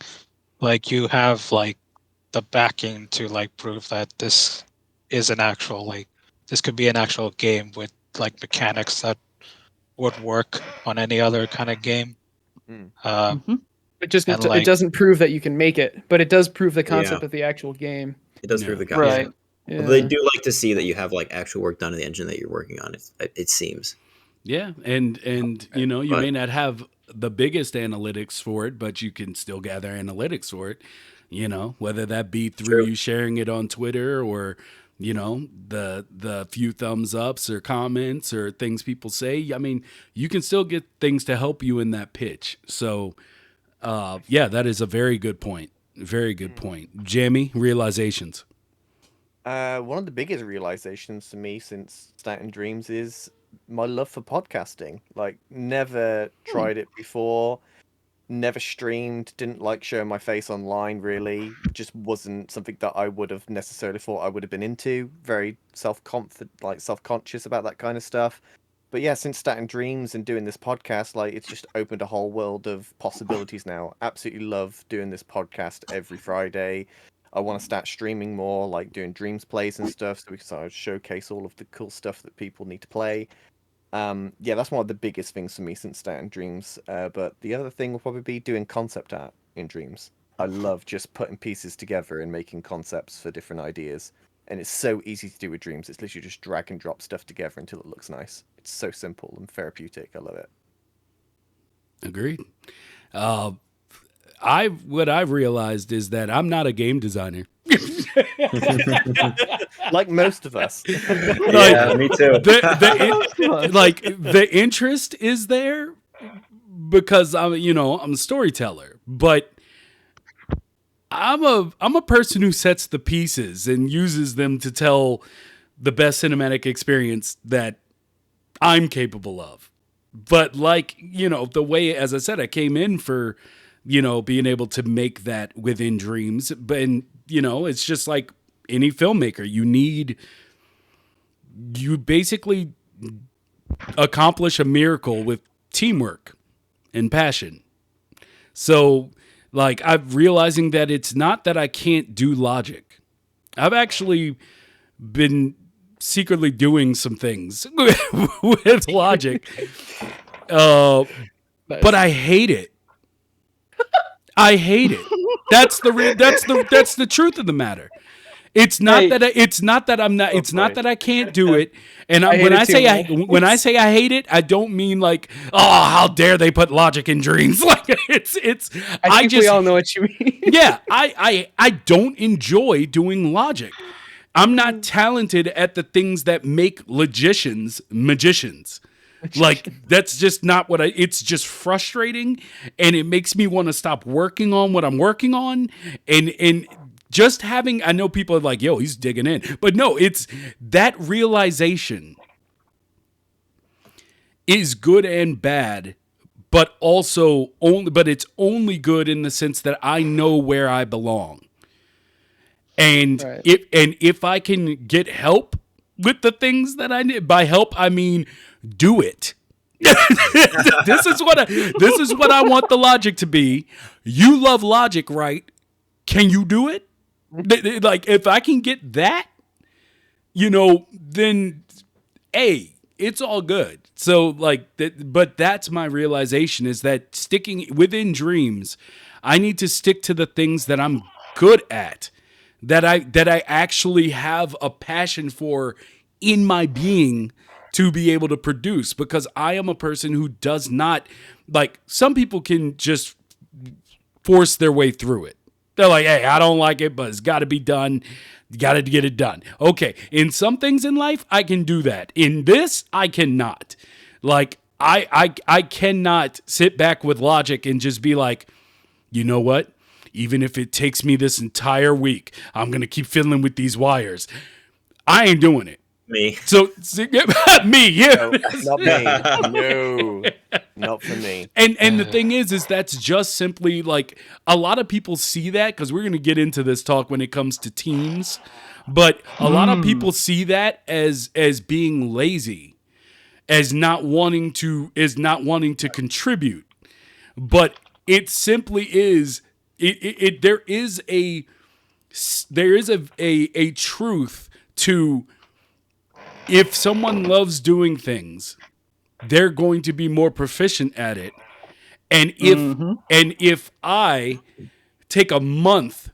you have the backing to prove that this is an actual like this could be an actual game with like mechanics that would work on any other kind of game. It just it doesn't prove that you can make it, but it does prove the concept of the actual game. It does prove the concept. Right. Yeah. Although they do like to see that you have like actual work done in the engine that you're working on. It seems. Yeah, and you know, you may not have the biggest analytics for it, but you can still gather analytics for it. You know, whether that be through you sharing it on Twitter or, you know, the few thumbs ups or comments or things people say. I mean, you can still get things to help you in that pitch. So, yeah, that is a very good point. Very good point. Jamie, realizations. One of the biggest realizations to me since starting Dreams is my love for podcasting. Like, never tried it before, never streamed, didn't like showing my face online, really. Just wasn't something that I would have necessarily thought I would have been into. Very self-conscious about that kind of stuff. But yeah, since starting Dreams and doing this podcast, like, it's just opened a whole world of possibilities now. Absolutely love doing this podcast every Friday. I want to start streaming more, like doing Dreams plays and stuff, so we can sort of showcase all of the cool stuff that people need to play. Yeah, that's one of the biggest things for me since starting Dreams. But the other thing will probably be doing concept art in Dreams. I love just putting pieces together and making concepts for different ideas. And it's so easy to do with Dreams. It's literally just drag and drop stuff together until it looks nice. It's so simple and therapeutic. I love it. Agreed. What I've realized is that I'm not a game designer. Like most of us. Yeah, me too. The interest is there because I'm a storyteller, but I'm a person who sets the pieces and uses them to tell the best cinematic experience that I'm capable of. But the way, as I said, I came in for being able to make that within Dreams. But, it's just like any filmmaker. You basically accomplish a miracle with teamwork and passion. So, I'm realizing that it's not that I can't do logic. I've actually been secretly doing some things with logic. Nice. But I hate it. I hate it. That's the truth of the matter. It's not that I can't do it. And when I say I hate it, I don't mean like, oh, how dare they put logic in Dreams? Like I think we all know what you mean. Yeah, I don't enjoy doing logic. I'm not talented at the things that make magicians. Like, that's just not it's just frustrating, and it makes me want to stop working on what I'm working on. And just having, I know people are like, yo, he's digging in. But no, it's that realization is good and bad, but it's only good in the sense that I know where I belong. And right. if I can get help with the things that I need, by help I mean do it. This is what I want the logic to be. You love logic, right? Can you do it? Like, if I can get that, then it's all good. So but that's my realization, is that sticking within Dreams, I need to stick to the things that I'm good at, that I actually have a passion for in my being to be able to produce, because I am a person who does not, some people can just force their way through it. They're like, hey, I don't like it, but it's got to be done. You got to get it done. Okay, in some things in life, I can do that. In this, I cannot. I cannot sit back with logic and just be like, you know what? Even if it takes me this entire week, I'm going to keep fiddling with these wires. I ain't doing it. Me. So me, yeah. No, not me. No, not for me. And the thing is that's just simply a lot of people see that, because we're going to get into this talk when it comes to teams, but a lot of people see that as being lazy, as not wanting to contribute. But it simply is. There is a truth to, if someone loves doing things, they're going to be more proficient at it. And if I take a month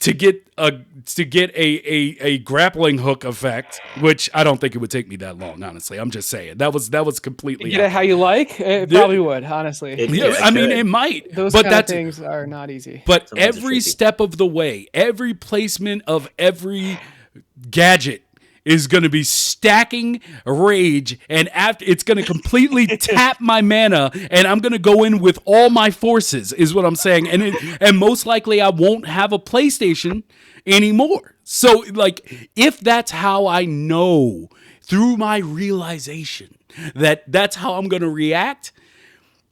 to get a grappling hook effect, which I don't think it would take me that long, honestly. I'm just saying that was completely. You get it how you like. It probably would, honestly. I mean, it might. Those but kind of things are not easy. But sometimes every step of the way, every placement of every gadget is going to be stacking rage, and after it's going to completely tap my mana, and I'm going to go in with all my forces, is what I'm saying. And most likely I won't have a PlayStation anymore. So, like, if that's how I know through my realization that that's how I'm going to react,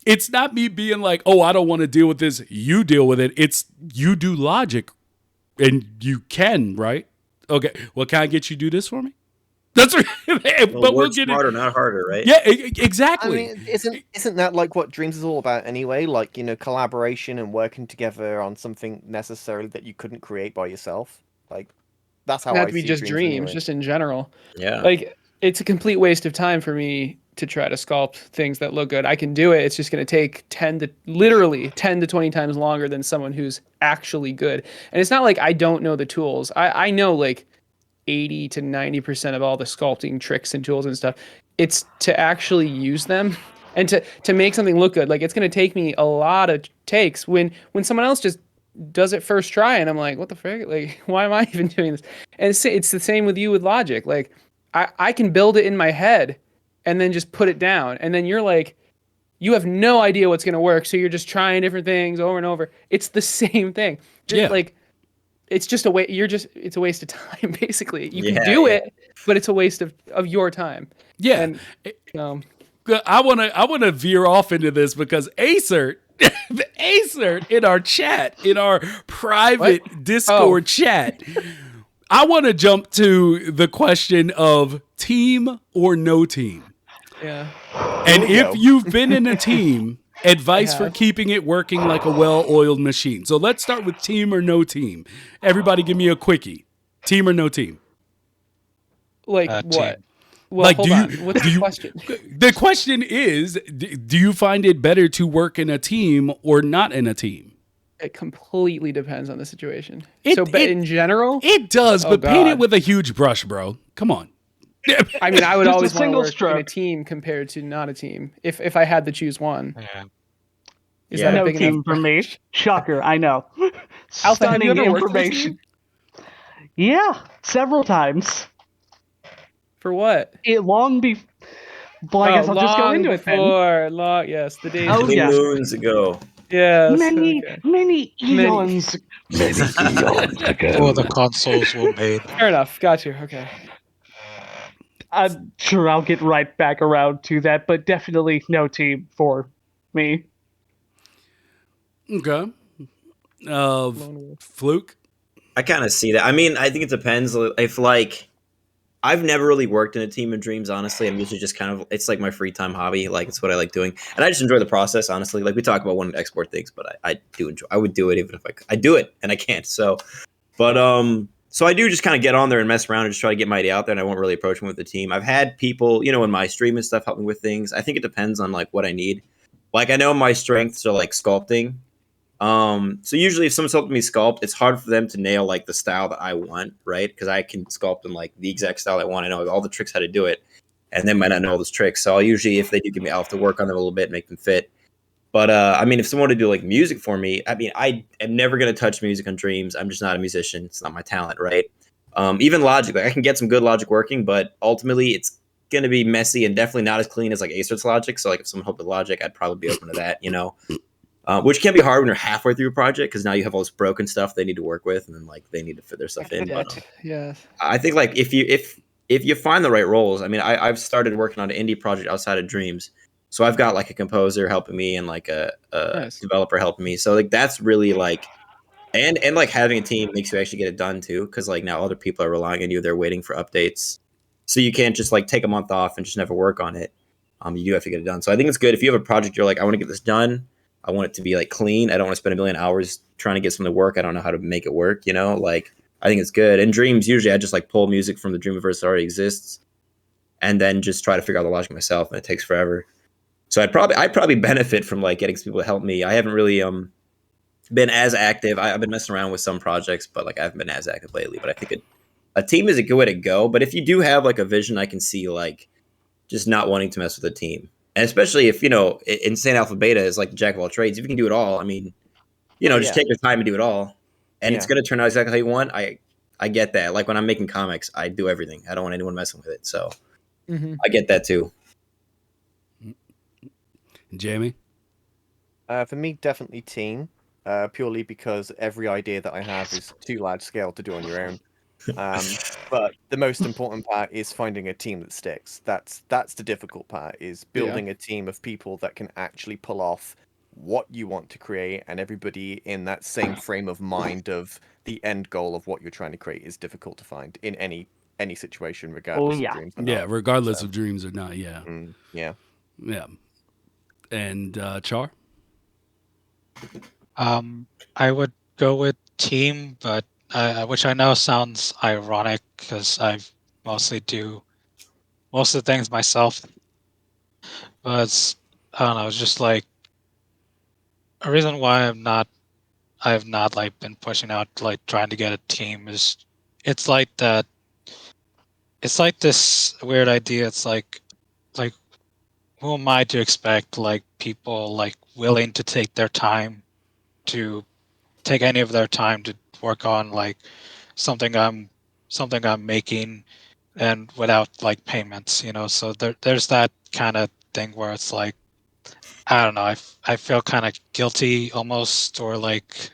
it's not me being like, oh, I don't want to deal with this. You deal with it. It's you do logic, and you can, right? Okay, well, can I get you to do this for me? That's right. But we'll get smarter, not harder, right? Yeah, exactly. I mean, isn't that like what Dreams is all about anyway? Like, collaboration and working together on something necessarily that you couldn't create by yourself. Like, that's how not I to be see just dreams anyway. just in general. Yeah, like it's a complete waste of time for me to try to sculpt things that look good. I can do it. It's just going to take 10 to 20 times longer than someone who's actually good. And it's not like I don't know the tools. I know like 80 to 90% of all the sculpting tricks and tools and stuff. It's to actually use them and to make something look good. Like, it's going to take me a lot of takes when someone else just does it first try, and I'm like, what the frick? Like, why am I even doing this? And it's the same with you with logic. Like, I can build it in my head and then just put it down. And then you're like, you have no idea what's going to work. So you're just trying different things over and over. It's the same thing. Like, it's just it's a waste of time, basically. You can do it, but it's a waste of your time. Yeah. And, I want to veer off into this because Aecert in our chat, in our private Discord chat, I want to jump to the question of team or no team. Yeah. And if you've been in a team, advice for keeping it working like a well-oiled machine. So let's start with team or no team. Everybody give me a quickie. Team or no team? Like what? Team. Well, like, hold on. What's the question? The question is, do you find it better to work in a team or not in a team? It completely depends on the situation. But in general? It does, but paint it with a huge brush, bro. Come on. I mean, I would always want to work stroke in a team compared to not a team. If I had to choose one. Yeah. Is that a no big team enough? for me. Shocker, I know. Alpha, have you Stunning ever worked in a information. Yeah, several times. For what? It long before. Well, I guess I'll just go into it then. Yes, the days. Oh, yeah. moons ago. Yes. Many eons. Many eons ago. Before the consoles were made. Fair enough. Got you. Okay. I'm sure I'll get right back around to that, but definitely no team for me. Okay. Fluke? I kind of see that. I mean, I think it depends. If, like, I've never really worked in a team of dreams, honestly. I'm usually just kind of, it's like my free time hobby. Like, it's what I like doing. And I just enjoy the process, honestly. Like, we talk about wanting to export things, but I do enjoy, I would do it even if I do it, and I can't. So, but, so I do just kind of get on there and mess around and just try to get my idea out there, and I won't really approach them with the team. I've had people, in my stream and stuff help me with things. I think it depends on, like, what I need. Like, I know my strengths are, like, sculpting. So usually if someone's helping me sculpt, it's hard for them to nail like the style that I want, right? Because I can sculpt in like the exact style I want. I know all the tricks how to do it, and they might not know all those tricks. So I'll usually, if they do give me, I'll have to work on them a little bit, make them fit. But I mean, if someone to do like music for me, I mean, I am never gonna touch music on Dreams. I'm just not a musician. It's not my talent, right? Even Logic, like I can get some good Logic working, but ultimately it's gonna be messy and definitely not as clean as like Acert's Logic. So like if someone helped with Logic, I'd probably be open to that, which can be hard when you're halfway through a project because now you have all this broken stuff they need to work with, and then like they need to fit their stuff in. But I think like if you find the right roles, I mean, I've started working on an indie project outside of Dreams, so I've got like a composer helping me and like a developer helping me. So like that's really like, and like having a team makes you actually get it done too, because like now other people are relying on you, they're waiting for updates, so you can't just like take a month off and just never work on it. You do have to get it done. So I think it's good if you have a project you're like, I want to get this done. I want it to be like clean. I don't want to spend a million hours trying to get something to work. I don't know how to make it work. Like I think it's good. In Dreams, usually I just like pull music from the Dreamiverse that already exists, and then just try to figure out the logic myself, and it takes forever. So I'd probably benefit from like getting some people to help me. I haven't really been as active. I've been messing around with some projects, but like I haven't been as active lately. But I think a team is a good way to go. But if you do have like a vision, I can see like just not wanting to mess with a team. And especially if, Insane Alpha Beta is like the jack of all trades. If you can do it all, I mean, just take your time and do it all. And it's going to turn out exactly how you want. I get that. Like when I'm making comics, I do everything. I don't want anyone messing with it. So I get that too. Jamie? For me, definitely team. Purely because every idea that I have is too large scale to do on your own. But the most important part is finding a team that sticks. That's the difficult part, is building a team of people that can actually pull off what you want to create, and everybody in that same frame of mind of the end goal of what you're trying to create is difficult to find in any situation, regardless of dreams or not. Regardless of dreams or not. Yeah. Yeah. And Char? I would go with team, but which I know sounds ironic because I mostly do most of the things myself. But I don't know. It's just like a reason why I have not like been pushing out like trying to get a team is it's like that. It's like this weird idea. It's like who am I to expect like people like willing to take their time to take any of their time to work on like something I'm making, and without like payments, so there's that kind of thing where it's like, I don't know, I feel kind of guilty almost, or like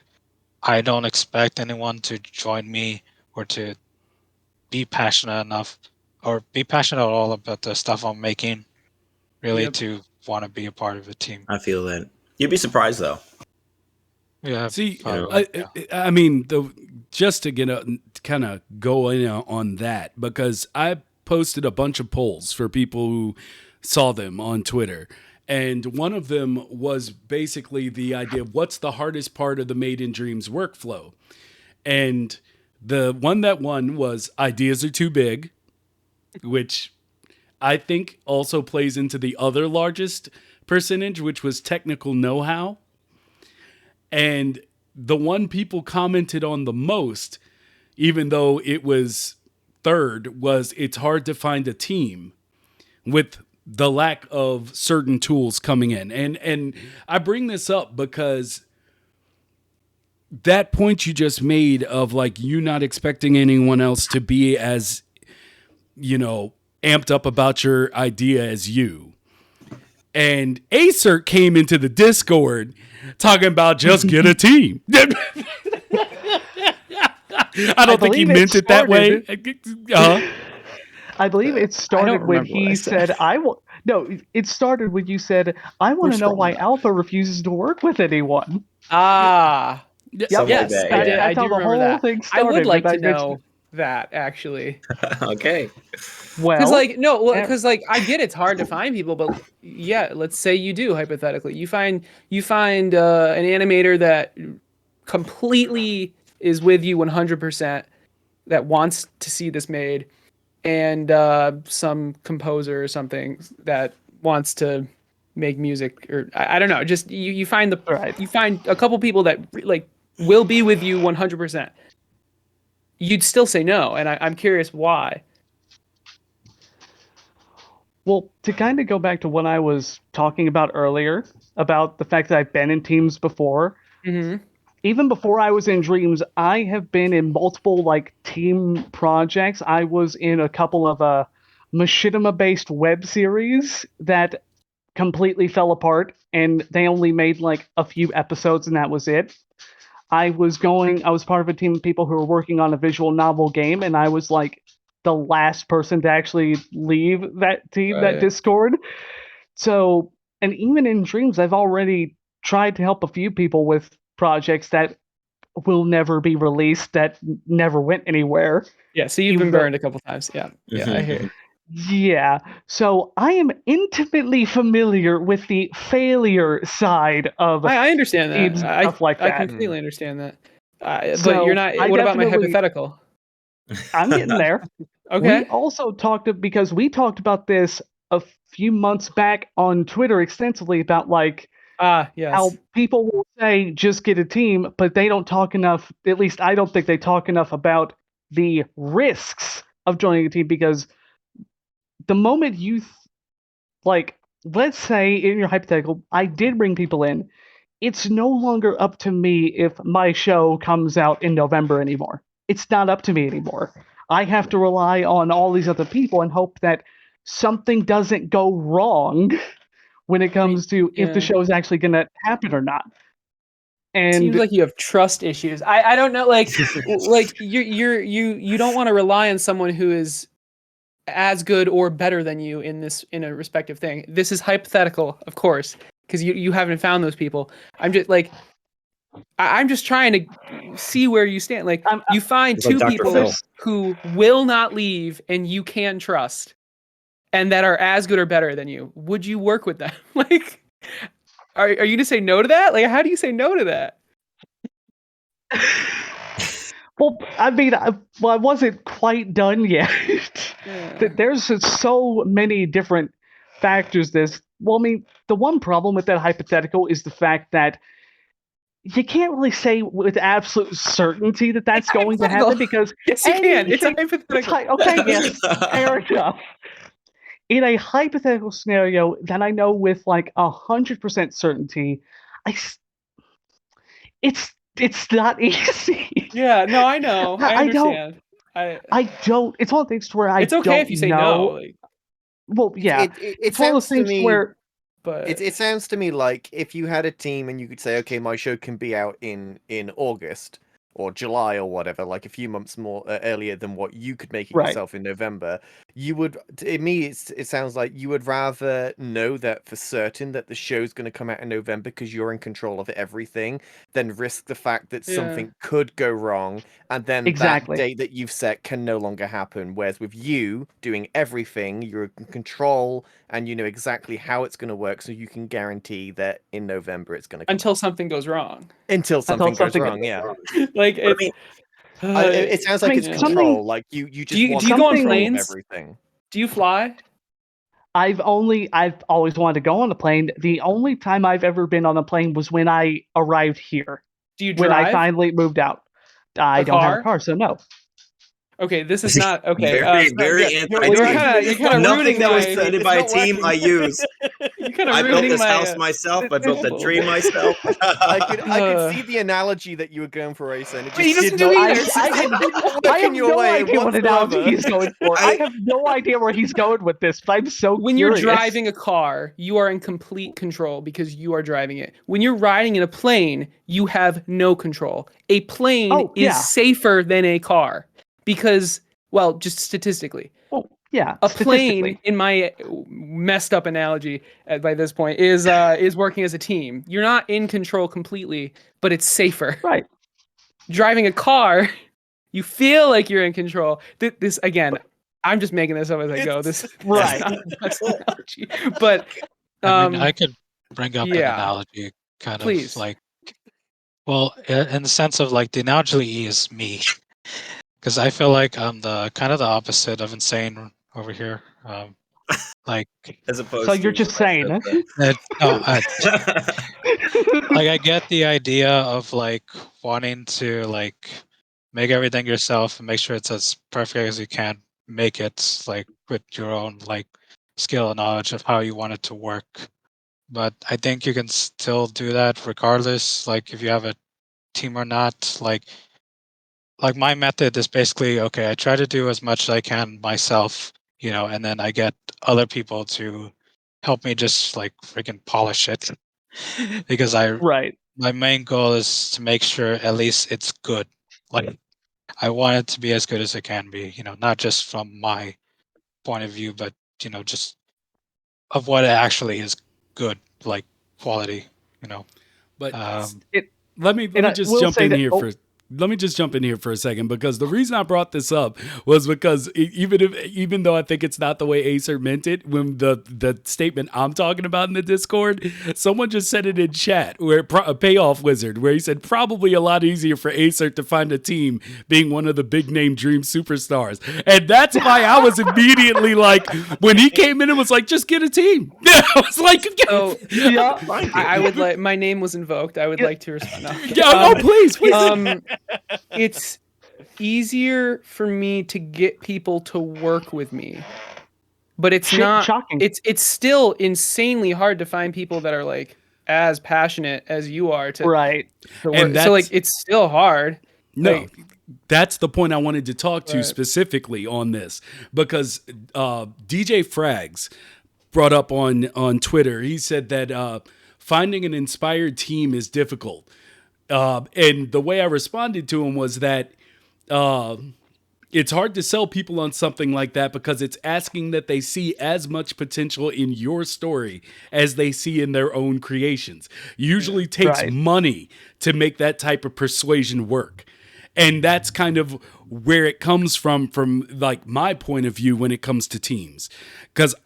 I don't expect anyone to join me or to be passionate enough or be passionate at all about the stuff I'm making really to want to be a part of a team. I feel that. You'd be surprised though. Yeah. See, I mean, just to get kind of go in on that, because I posted a bunch of polls for people who saw them on Twitter. And one of them was basically the idea of what's the hardest part of the Made in Dreams workflow. And the one that won was ideas are too big, which I think also plays into the other largest percentage, which was technical know-how. And the one people commented on the most, even though it was third, was it's hard to find a team with the lack of certain tools coming in. And I bring this up because that point you just made of like you not expecting anyone else to be as, amped up about your idea as you. And Aecert came into the Discord talking about just get a team. I don't think he meant it that way. I believe it started when he said, it started when you said, I want to know why Alpha refuses to work with anyone. Ah. Yes, I do remember that. Thing I would like to know that, actually. Okay. Well, because I get it's hard to find people, but yeah, let's say you do, hypothetically. You find an animator that completely is with you 100%, that wants to see this made, and some composer or something that wants to make music, or I don't know, just you find you find a couple people that like will be with you 100%. You'd still say no, and I'm curious why. Well, to kind of go back to what I was talking about earlier, about the fact that I've been in teams before, even before I was in Dreams, I have been in multiple like team projects. I was in a couple of machinima-based web series that completely fell apart, and they only made like a few episodes, and that was it. I was part of a team of people who were working on a visual novel game, and I was like the last person to actually leave that team, that Discord. So, and even in Dreams, I've already tried to help a few people with projects that will never be released, that never went anywhere. Yeah, so you've been burned a couple times. Yeah, I hear. Yeah, so I am intimately familiar with the failure side of I understand that. stuff like that. I completely understand that. But you're not. What about my hypothetical? I'm getting there. Okay. We also because we talked about this a few months back on Twitter extensively about yes. how people will say just get a team, but they don't talk enough. At least I don't think they talk enough about the risks of joining a team, because the moment you let's say in your hypothetical, I did bring people in. It's no longer up to me if my show comes out in November anymore. It's not up to me anymore. I have to rely on all these other people and hope that something doesn't go wrong when it comes to if the show is actually going to happen or not. And seems like you have trust issues. I don't know, like you don't want to rely on someone who is as good or better than you in a respective thing. This is hypothetical, of course, because you haven't found those people. I'm just trying to see where you stand. Like, you find two people who will not leave and you can trust, and that are as good or better than you. Would you work with them? Like, are you gonna say no to that? Like, how do you say no to that? Well, I mean, I wasn't quite done yet. There's so many different factors. Well, I mean, the one problem with that hypothetical is the fact that you can't really say with absolute certainty that that's going to happen, because yes, you can. It's a hypothetical. Okay, yes, fair enough. In a hypothetical scenario that I know with 100% certainty, it's not easy. Yeah, no, I know. I understand. I don't. It's one of the things where I. It's okay don't if you say know. no. Like, well, yeah. It one of those things where. But it sounds to me like if you had a team and you could say, okay, my show can be out in August or July or whatever, like a few months more earlier than what you could make it yourself in November, you would. To me, it sounds like you would rather know that for certain that the show's going to come out in November because you're in control of everything, than risk the fact that something could go wrong and then that date that you've set can no longer happen. Whereas with you doing everything, you're in control and you know exactly how it's going to work, so you can guarantee that in November it's going to come until something goes wrong. Until something goes wrong, yeah. Like, it sounds like it's control. Like you just do you go on planes? Everything. Do you fly? I've always wanted to go on a plane. The only time I've ever been on a plane was when I arrived here. Do you drive? When I finally moved out. I don't have a car, so no. Okay, this is not okay. Very anti-team. You're kind of nothing that was created by a team I use. I built this house myself. I built the tree myself. I could see the analogy that you were going for, Aecert. But he doesn't do either. I have no idea what analogy he's going for. I have no idea where he's going with this, but I'm so When curious. You're driving a car, you are in complete control because you are driving it. When you're riding in a plane, you have no control. A plane is safer than a car. Because, well, just statistically. Oh, yeah. A plane, in my messed up analogy by this point, is working as a team. You're not in control completely, but it's safer. Right. Driving a car, you feel like you're in control. This again, I'm just making this up as I go. This right. That's not analogy. But I could bring up an analogy, kind of like, well, in the sense of like the analogy is me. Because I feel like I'm the kind of the opposite of insane over here. Like, as opposed so you're just saying, like I get the idea of like wanting to like make everything yourself and make sure it's as perfect as you can make it, like with your own like skill and knowledge of how you want it to work. But I think you can still do that regardless, like if you have a team or not. Like my method is basically, okay, I try to do as much as I can myself, you know, and then I get other people to help me just like freaking polish it. Because my main goal is to make sure at least it's good. Like I want it to be as good as it can be, you know, not just from my point of view, but you know, just of what actually is good, like quality, you know. But let me just jump in here let me just jump in here for a second, because the reason I brought this up was because even though I think it's not the way Aecert meant it, when the statement I'm talking about in the Discord, someone just said it in chat, where a payoff wizard, where he said probably a lot easier for Aecert to find a team being one of the big name Dream superstars, and that's why I was immediately like, when he came in and was like, just get a team. I was like, I would like, my name was invoked. I would like to respond. No. Please. It's easier for me to get people to work with me, but it's not shocking. It's still insanely hard to find people that are like as passionate as you are to work. And so like it's still hard. No, that's the point I wanted to talk to specifically on this, because DJ Frags brought up on Twitter. He said that finding an inspired team is difficult. And the way I responded to him was that it's hard to sell people on something like that, because it's asking that they see as much potential in your story as they see in their own creations. Usually takes money to make that type of persuasion work. And that's kind of where it comes from like my point of view when it comes to teams. Because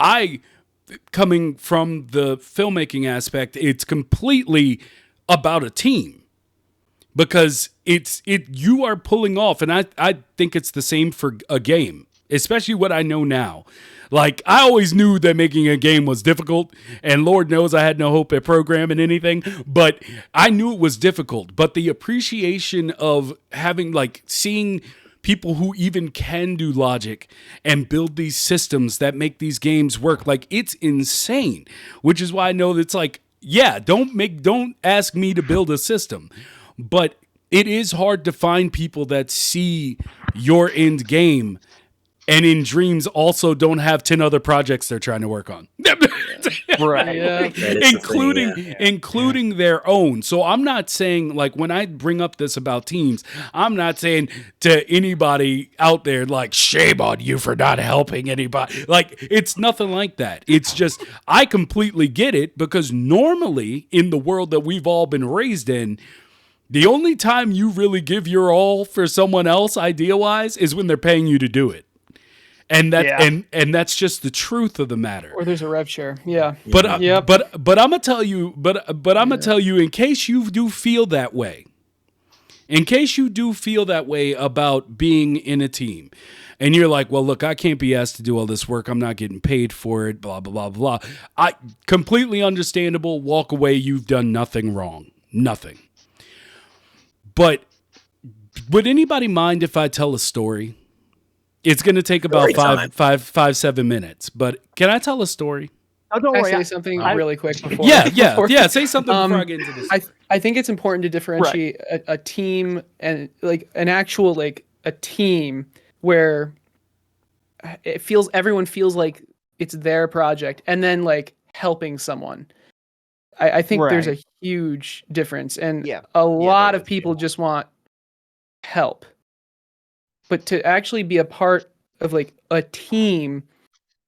coming from the filmmaking aspect, it's completely about a team. Because you are pulling off, and I think it's the same for a game, especially what I know now. Like, I always knew that making a game was difficult, and Lord knows I had no hope at programming anything, but I knew it was difficult. But the appreciation of having, like, seeing people who even can do logic and build these systems that make these games work, like, it's insane. Which is why I know that it's like, yeah, don't ask me to build a system. But it is hard to find people that see your end game and in Dreams also don't have 10 other projects they're trying to work on. Right. Yeah. Including their own. So I'm not saying, like, when I bring up this about teams, I'm not saying to anybody out there, like, shame on you for not helping anybody. Like, it's nothing like that. It's just, I completely get it, because normally in the world that we've all been raised in, the only time you really give your all for someone else, idea-wise, is when they're paying you to do it. And that's just the truth of the matter. Or there's a rev share. Yeah. But I'm gonna tell you, I'm gonna tell you, in case you do feel that way, about being in a team, and you're like, well, look, I can't be asked to do all this work. I'm not getting paid for it. Blah blah blah blah. I completely understandable. Walk away. You've done nothing wrong. Nothing. But would anybody mind if I tell a story? It's going to take about 7 minutes. But can I tell a story? Oh, don't worry. Can I say something really quick before? Yeah. Say something before I get into this. I think it's important to differentiate a team and like an actual, like, a team where everyone feels like it's their project, and then like helping someone. I think there's a huge difference, and a lot of people just want help. But to actually be a part of like a team,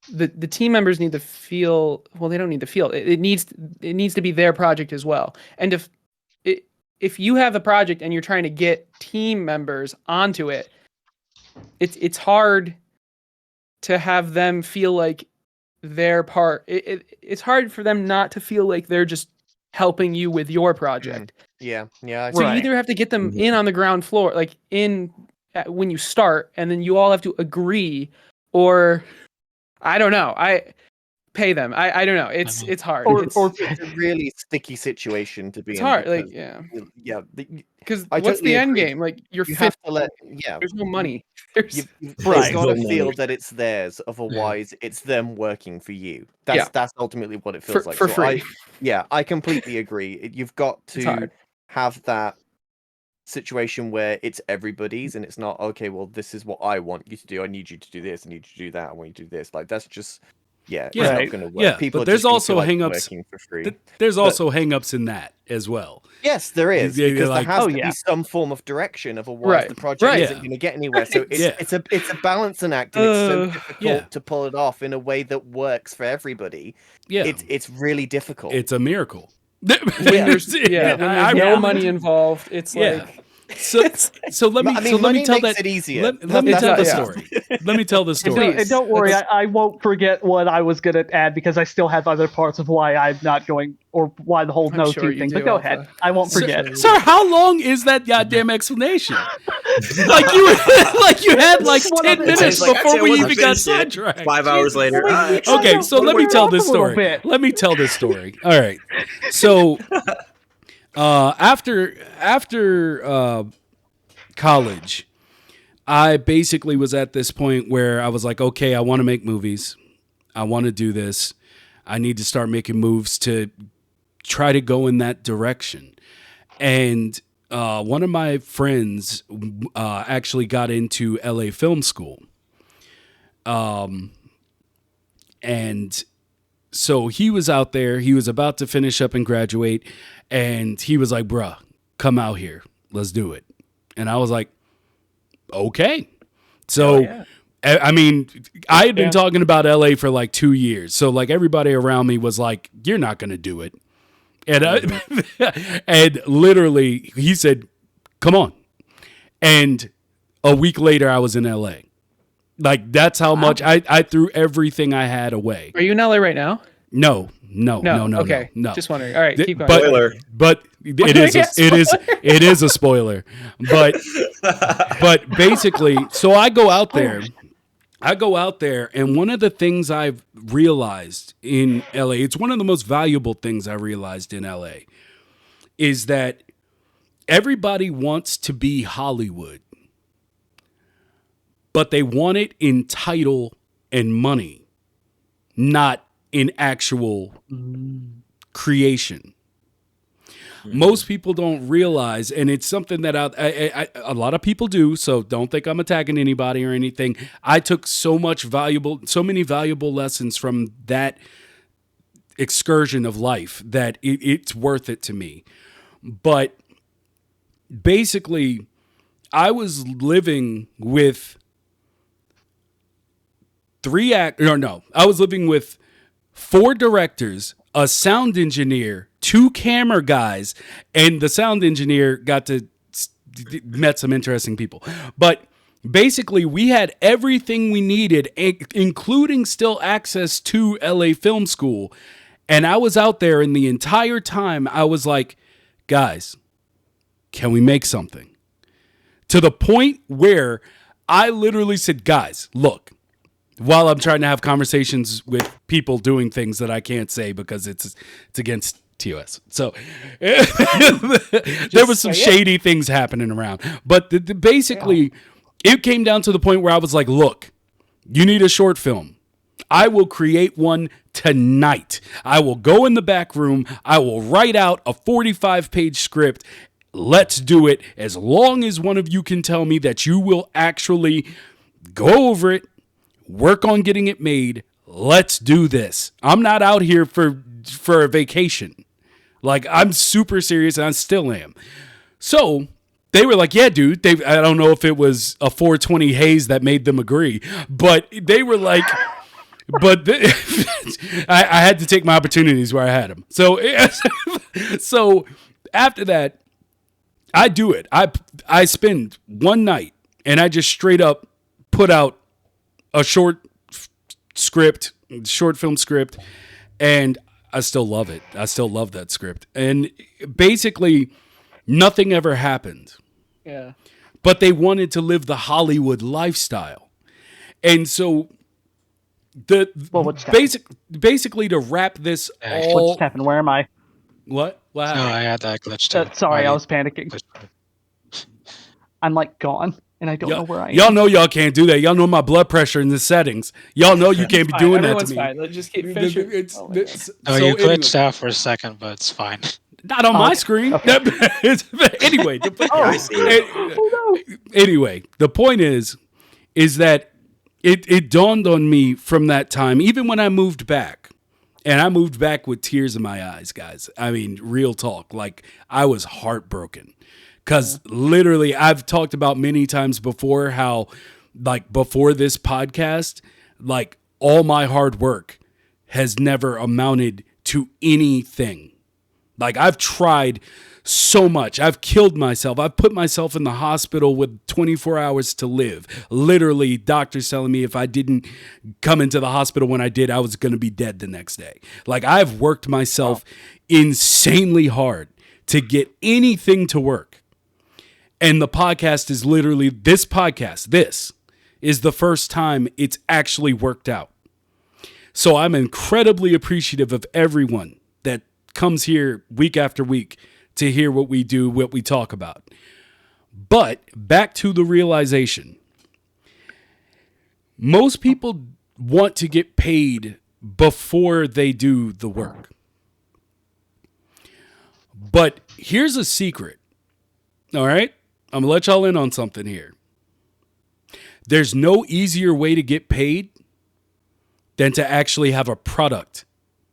the team members need to feel, well, they don't need to feel, it needs to be their project as well. And if you have a project and you're trying to get team members onto it, it's hard to have them feel like their part. It's hard for them not to feel like they're just helping you with your project. Yeah. So you either have to get them in on the ground floor, like when you start, and then you all have to agree, or I don't know. I pay them. I don't know. It's hard. It's a really sticky situation to be in. It's hard. Because what's the end game? Like you have to let. Yeah. There's no money. You've got to feel that it's theirs. Otherwise, it's them working for you. That's ultimately what it feels like. For free. I completely agree. You've got to have that situation where it's everybody's, and it's not, okay, well, this is what I want you to do. I need you to do this. I need you to do that. I want you to do this. Like, that's just, it's not going to work. Yeah, people but there's also hang-ups for free. There's also hang-ups in that as well. Yes, there is, because there has to be some form of direction. Otherwise, the project isn't going to get anywhere. So it's a balancing act, and it's so difficult to pull it off in a way that works for everybody. Yeah, it's really difficult. It's a miracle. When there's no money involved, it's like So let me tell that. It easier. Let me tell the story. Let me tell the story. And don't worry, I won't forget what I was going to add because I still have other parts of why I'm not going or why the whole no to thing. But go ahead, I won't forget. Sir, how long is that goddamn explanation? like you had 10 minutes before we even got sidetracked. 5 hours later. Okay, so let me tell this story. Let me tell this story. All right. So after college, I basically was at this point where I was like, okay, I want to make movies. I want to do this. I need to start making moves to try to go in that direction. And one of my friends actually got into LA Film School. And so he was out there. He was about to finish up and graduate. And he was like, bruh, come out here. Let's do it. And I was like, okay. So, I mean, I had been talking about LA for like 2 years. So like everybody around me was like, you're not going to do it. And and literally he said, come on. And a week later I was in LA. Like that's how much I threw everything I had away. Are you in LA right now? No. Okay. No. Just wondering. All right, keep going. But it is a spoiler. But basically, so I go out there, and one of the things I've realized in LA, it's one of the most valuable things I realized in LA, is that everybody wants to be Hollywood, but they want it in title and money, not in actual creation. Most people don't realize, and it's something that a lot of people do, so don't think I'm attacking anybody or anything. I took so many valuable lessons from that excursion of life that it's worth it to me. But basically, I was living with I was living with 4 directors, a sound engineer, 2 camera guys, and the sound engineer met some interesting people. But basically, we had everything we needed, including still access to LA Film School. And I was out there, and the entire time I was like, guys, can we make something? To the point where I literally said, guys, look, while I'm trying to have conversations with people doing things that I can't say because it's against TOS. So there was some shady things happening around. But basically, it came down to the point where I was like, look, you need a short film. I will create one tonight. I will go in the back room. I will write out a 45-page script. Let's do it. As long as one of you can tell me that you will actually go over it, work on getting it made. Let's do this. I'm not out here for a vacation. Like, I'm super serious, and I still am. So they were like, yeah, dude. I don't know if it was a 420 haze that made them agree, but they were like, I had to take my opportunities where I had them. So after that, I do it. I spend one night, and I just straight up put out a short film script, and I still love it. I still love that script. And basically, nothing ever happened. Yeah. But they wanted to live the Hollywood lifestyle. And so basically to wrap this all... What's happened? Where am I? What? What happened? No, I had that glitch too. Sorry, I was panicking. I'm like gone. And I don't know where I am. Y'all know y'all can't do that. Y'all know my blood pressure in the settings. Y'all know you can't be doing that to me. Fine. Let's just keep finishing. You glitched out for a second, but it's fine. Not on my screen. Okay. Anyway, anyway, the point is that it dawned on me from that time, even when I moved back, and I moved back with tears in my eyes, guys. I mean, real talk. Like, I was heartbroken. Because literally, I've talked about many times before how, like, before this podcast, like, all my hard work has never amounted to anything. Like, I've tried so much. I've killed myself. I've put myself in the hospital with 24 hours to live. Literally, doctors telling me if I didn't come into the hospital when I did, I was going to be dead the next day. Like, I've worked myself insanely hard to get anything to work. And the podcast is literally, this is the first time it's actually worked out. So I'm incredibly appreciative of everyone that comes here week after week to hear what we do, what we talk about. But back to the realization. Most people want to get paid before they do the work. But here's a secret. All right? I'm going to let y'all in on something here. There's no easier way to get paid than to actually have a product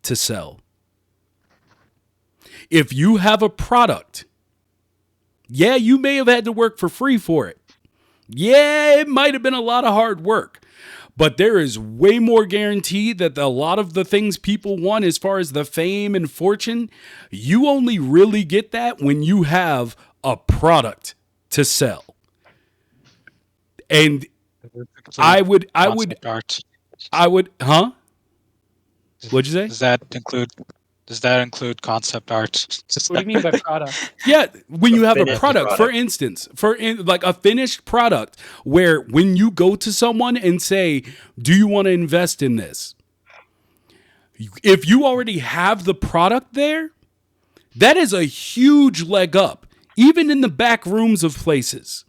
to sell. If you have a product, yeah, you may have had to work for free for it. Yeah, it might have been a lot of hard work. But there is way more guarantee that a lot of the things people want as far as the fame and fortune, you only really get that when you have a product to sell. And I would, What'd you say? Does that include concept art? What do you mean by product? Yeah, when you have a product, for instance, like a finished product where when you go to someone and say, do you want to invest in this? If you already have the product there, that is a huge leg up, even in the back rooms of places.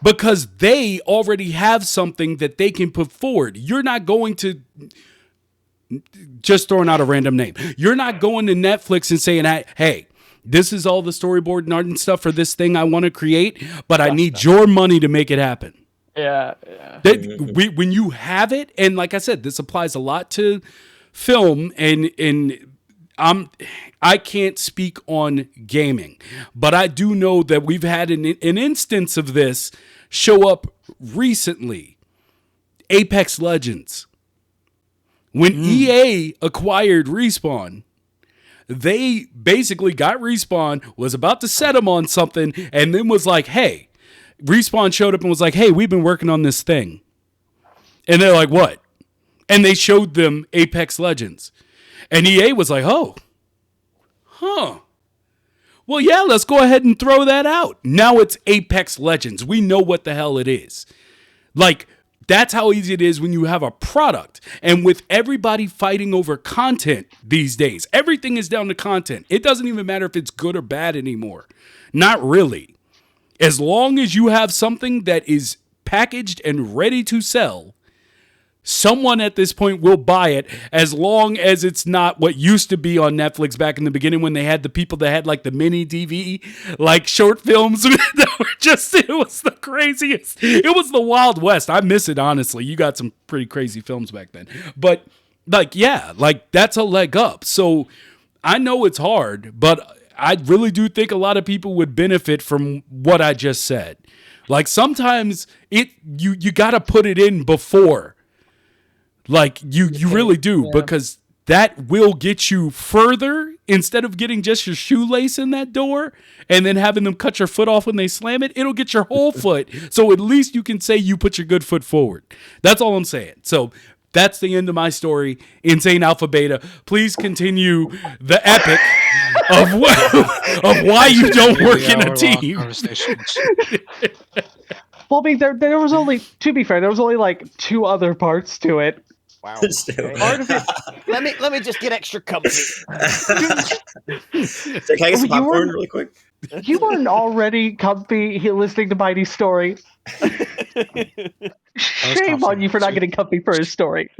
Because they already have something that they can put forward. You're not going to, just throwing out a random name, you're not going to Netflix and saying, hey, this is all the storyboard and art and stuff for this thing I want to create, but I need your money to make it happen. Yeah. When you have it, and like I said, this applies a lot to film, and I can't speak on gaming, but I do know that we've had an instance of this show up recently. Apex Legends. When EA acquired Respawn, they basically got Respawn, was about to set them on something, and then was like, hey, Respawn showed up and was like, hey, we've been working on this thing. And they're like, what? And they showed them Apex Legends. And EA was like, oh, well, yeah, let's go ahead and throw that out. Now it's Apex Legends. We know what the hell it is. Like, that's how easy it is when you have a product. And with everybody fighting over content these days, everything is down to content. It doesn't even matter if it's good or bad anymore. Not really. As long as you have something that is packaged and ready to sell, someone at this point will buy it, as long as it's not what used to be on Netflix back in the beginning when they had the people that had like the mini DV, like short films that were just, it was the craziest. It was the Wild West. I miss it, honestly. You got some pretty crazy films back then. But like, yeah, like that's a leg up. So I know it's hard, but I really do think a lot of people would benefit from what I just said. Like sometimes you got to put it in before. Like you really do, because that will get you further instead of getting just your shoelace in that door and then having them cut your foot off when they slam it. It'll get your whole foot. So at least you can say you put your good foot forward. That's all I'm saying. So that's the end of my story. Insane Alpha Beta. Please continue the epic of why you don't work in a team. Well, I mean, there was only, to be fair, there was only like 2 other parts to it. Wow. Part of it. Let me just get extra comfy. So can I get some popcorn really quick? You weren't already comfy listening to Mighty's story. Shame on you for not getting comfy for his story.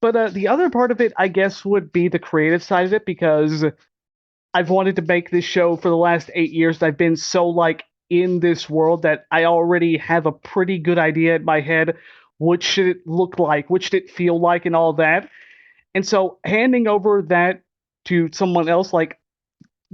But the other part of it, I guess, would be the creative side of it, because I've wanted to make this show for the last 8 years, and I've been so, like, in this world that I already have a pretty good idea in my head. What should it look like? What should it feel like? And all that. And so handing over that to someone else, like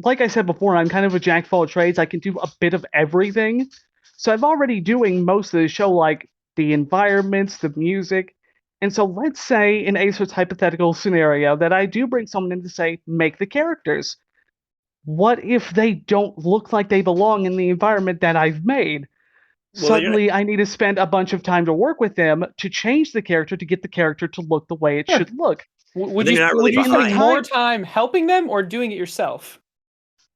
I said before, I'm kind of a jack of all trades. I can do a bit of everything. So I'm already doing most of the show, like the environments, the music, And so let's say in Acert's hypothetical scenario that I do bring someone in to say, make the characters. What if they don't look like they belong in the environment that I've made? Well, Suddenly, I need to spend a bunch of time to work with them to change the character to get the character to look the way it should look. Would then you, you're not would really you spend behind. more time helping them or doing it yourself?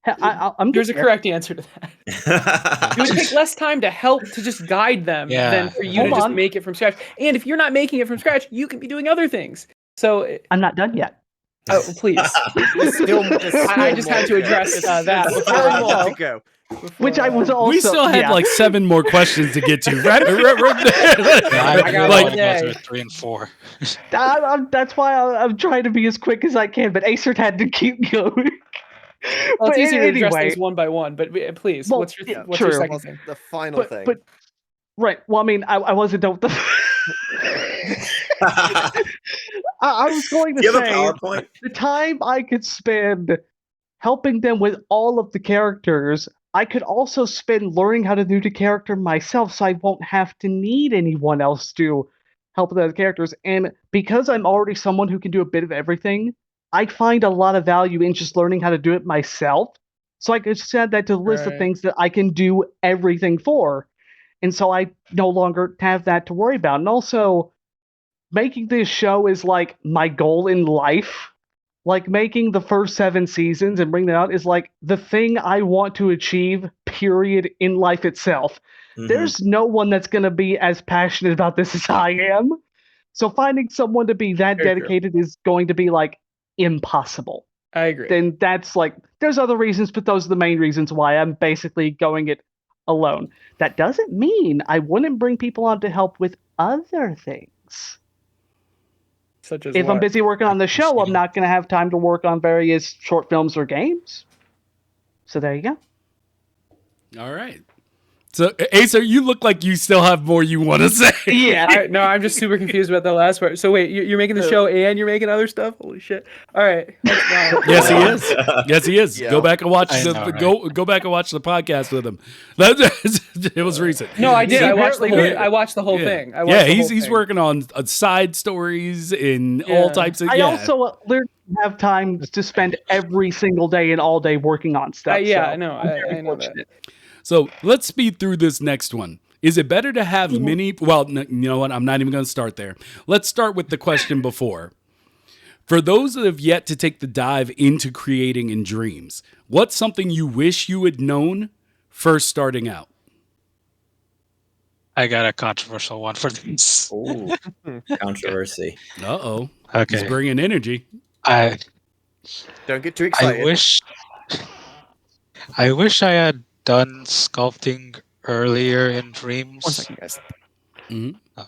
I'm There's a there. correct answer to that. It would take less time to help to just guide them than for you to just make it from scratch. And if you're not making it from scratch, you can be doing other things. So I'm not done yet. Oh, please. I just had to address that before to go. Which I was also. We still had like 7 more questions to get to. Right? I got like go through 3 and 4. That's why I'm trying to be as quick as I can, but Aecert had to keep going. Well, it's easier to address anyway, things one by one, but please, well, what's your true. second thing? The final thing. But right. Well, I mean, I wasn't done with the. I was going to Do you have a say PowerPoint? the time I could spend helping them with all of the characters, I could also spend learning how to do the character myself, so I won't have to need anyone else to help with the characters. And because I'm already someone who can do a bit of everything, I find a lot of value in just learning how to do it myself. So I could just add that to the list of things that I can do everything for. And so I no longer have that to worry about. And also, making this show is like my goal in life. Like making the first 7 seasons and bringing it out is like the thing I want to achieve, period, in life itself. Mhm. There's no one that's going to be as passionate about this as I am. So finding someone to be that Very dedicated is going to be like impossible. I agree. Then that's like, there's other reasons, but those are the main reasons why I'm basically going it alone. That doesn't mean I wouldn't bring people on to help with other things. Such as If what? I'm busy working on the show, I'm not going to have time to work on various short films or games. So there you go. All right. So, Acer, you look like you still have more you want to say. Yeah. No, I'm just super confused about the last part. So wait, you're making the show and you're making other stuff? Holy shit! All right. Yes, he is. Yes, he is. Yeah. Go back and watch Go back and watch the podcast with him. It was recent. No, I did. I watched the whole. Apparently- I watched the whole Yeah. thing. I watched the whole He's thing. working on side stories and all types of. I also literally have time to spend every single day and all day working on stuff. Yeah, so I know. I'm very I know that. fortunate. So let's speed through this next one. Is it better to have many? Well, you know what? I'm not even going to start there. Let's start with the question before. For those that have yet to take the dive into creating in dreams, what's something you wish you had known first starting out? I got a controversial one for this. Ooh, controversy. Uh-oh. Okay. He's bringing energy. I Don't get too excited. I wish I had done sculpting earlier in dreams. 1 second, guys. Mm-hmm.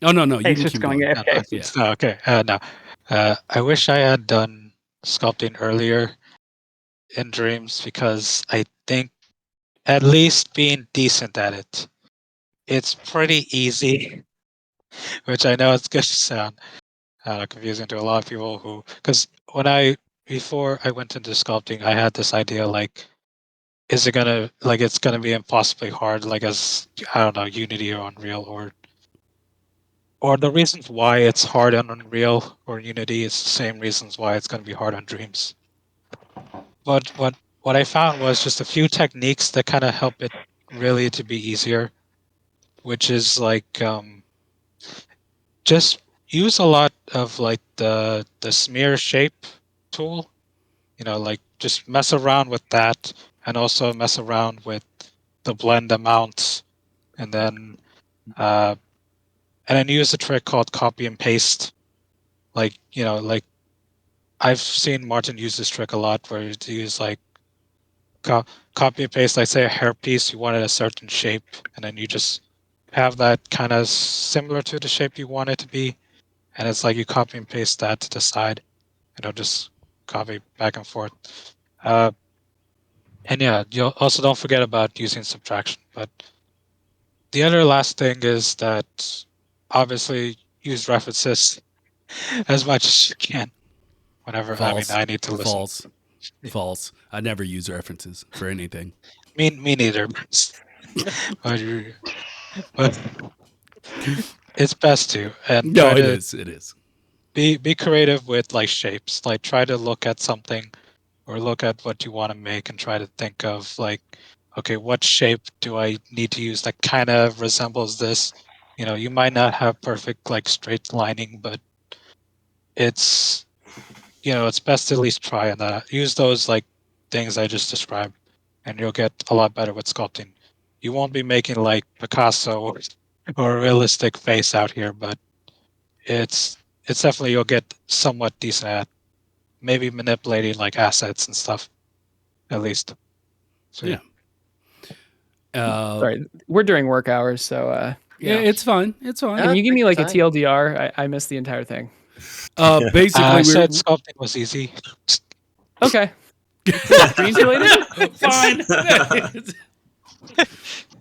Oh, no. You Hey, can it's just keep going going. AFK. Yeah. Okay. No. I wish I had done sculpting earlier in dreams because I think at least being decent at it, it's pretty easy. Which I know it's going to sound confusing to a lot of people who, because before I went into sculpting, I had this idea like, is it gonna it's gonna be impossibly hard, like as I don't know, Unity or Unreal, or the reasons why it's hard on Unreal or Unity is the same reasons why it's gonna be hard on Dreams. But what I found was just a few techniques that kind of help it really to be easier, which is like just use a lot of like the smear shape tool, like just mess around with that. And also mess around with the blend amounts, and then use a trick called copy and paste. Like I've seen Martin use this trick a lot, where you use like copy and paste. Like say a hairpiece, you wanted a certain shape, and then you just have that kind of similar to the shape you want it to be, and it's like you copy and paste that to the side, just copy back and forth. And yeah, you also don't forget about using subtraction. But the other last thing is that obviously use references as much as you can. Whenever False. I need to listen. False. I never use references for anything. Me neither. but It's best to. And No, it is. It is. Be creative with like shapes. Like try to look at something or look at what you want to make and try to think of like, okay, what shape do I need to use that kind of resembles this? You know, you might not have perfect like straight lining, but it's, you know, it's best to at least try and use those like things I just described, and you'll get a lot better with sculpting. You won't be making like Picasso or a realistic face out here, but it's definitely you'll get somewhat decent at maybe manipulating like assets and stuff, at least. So, Yeah. Sorry, we're during work hours, so yeah, it's fine. It's fine. Can you give me like a TLDR? I missed the entire thing. Basically, I said sculpting was easy. Okay. Dreams related? Fine.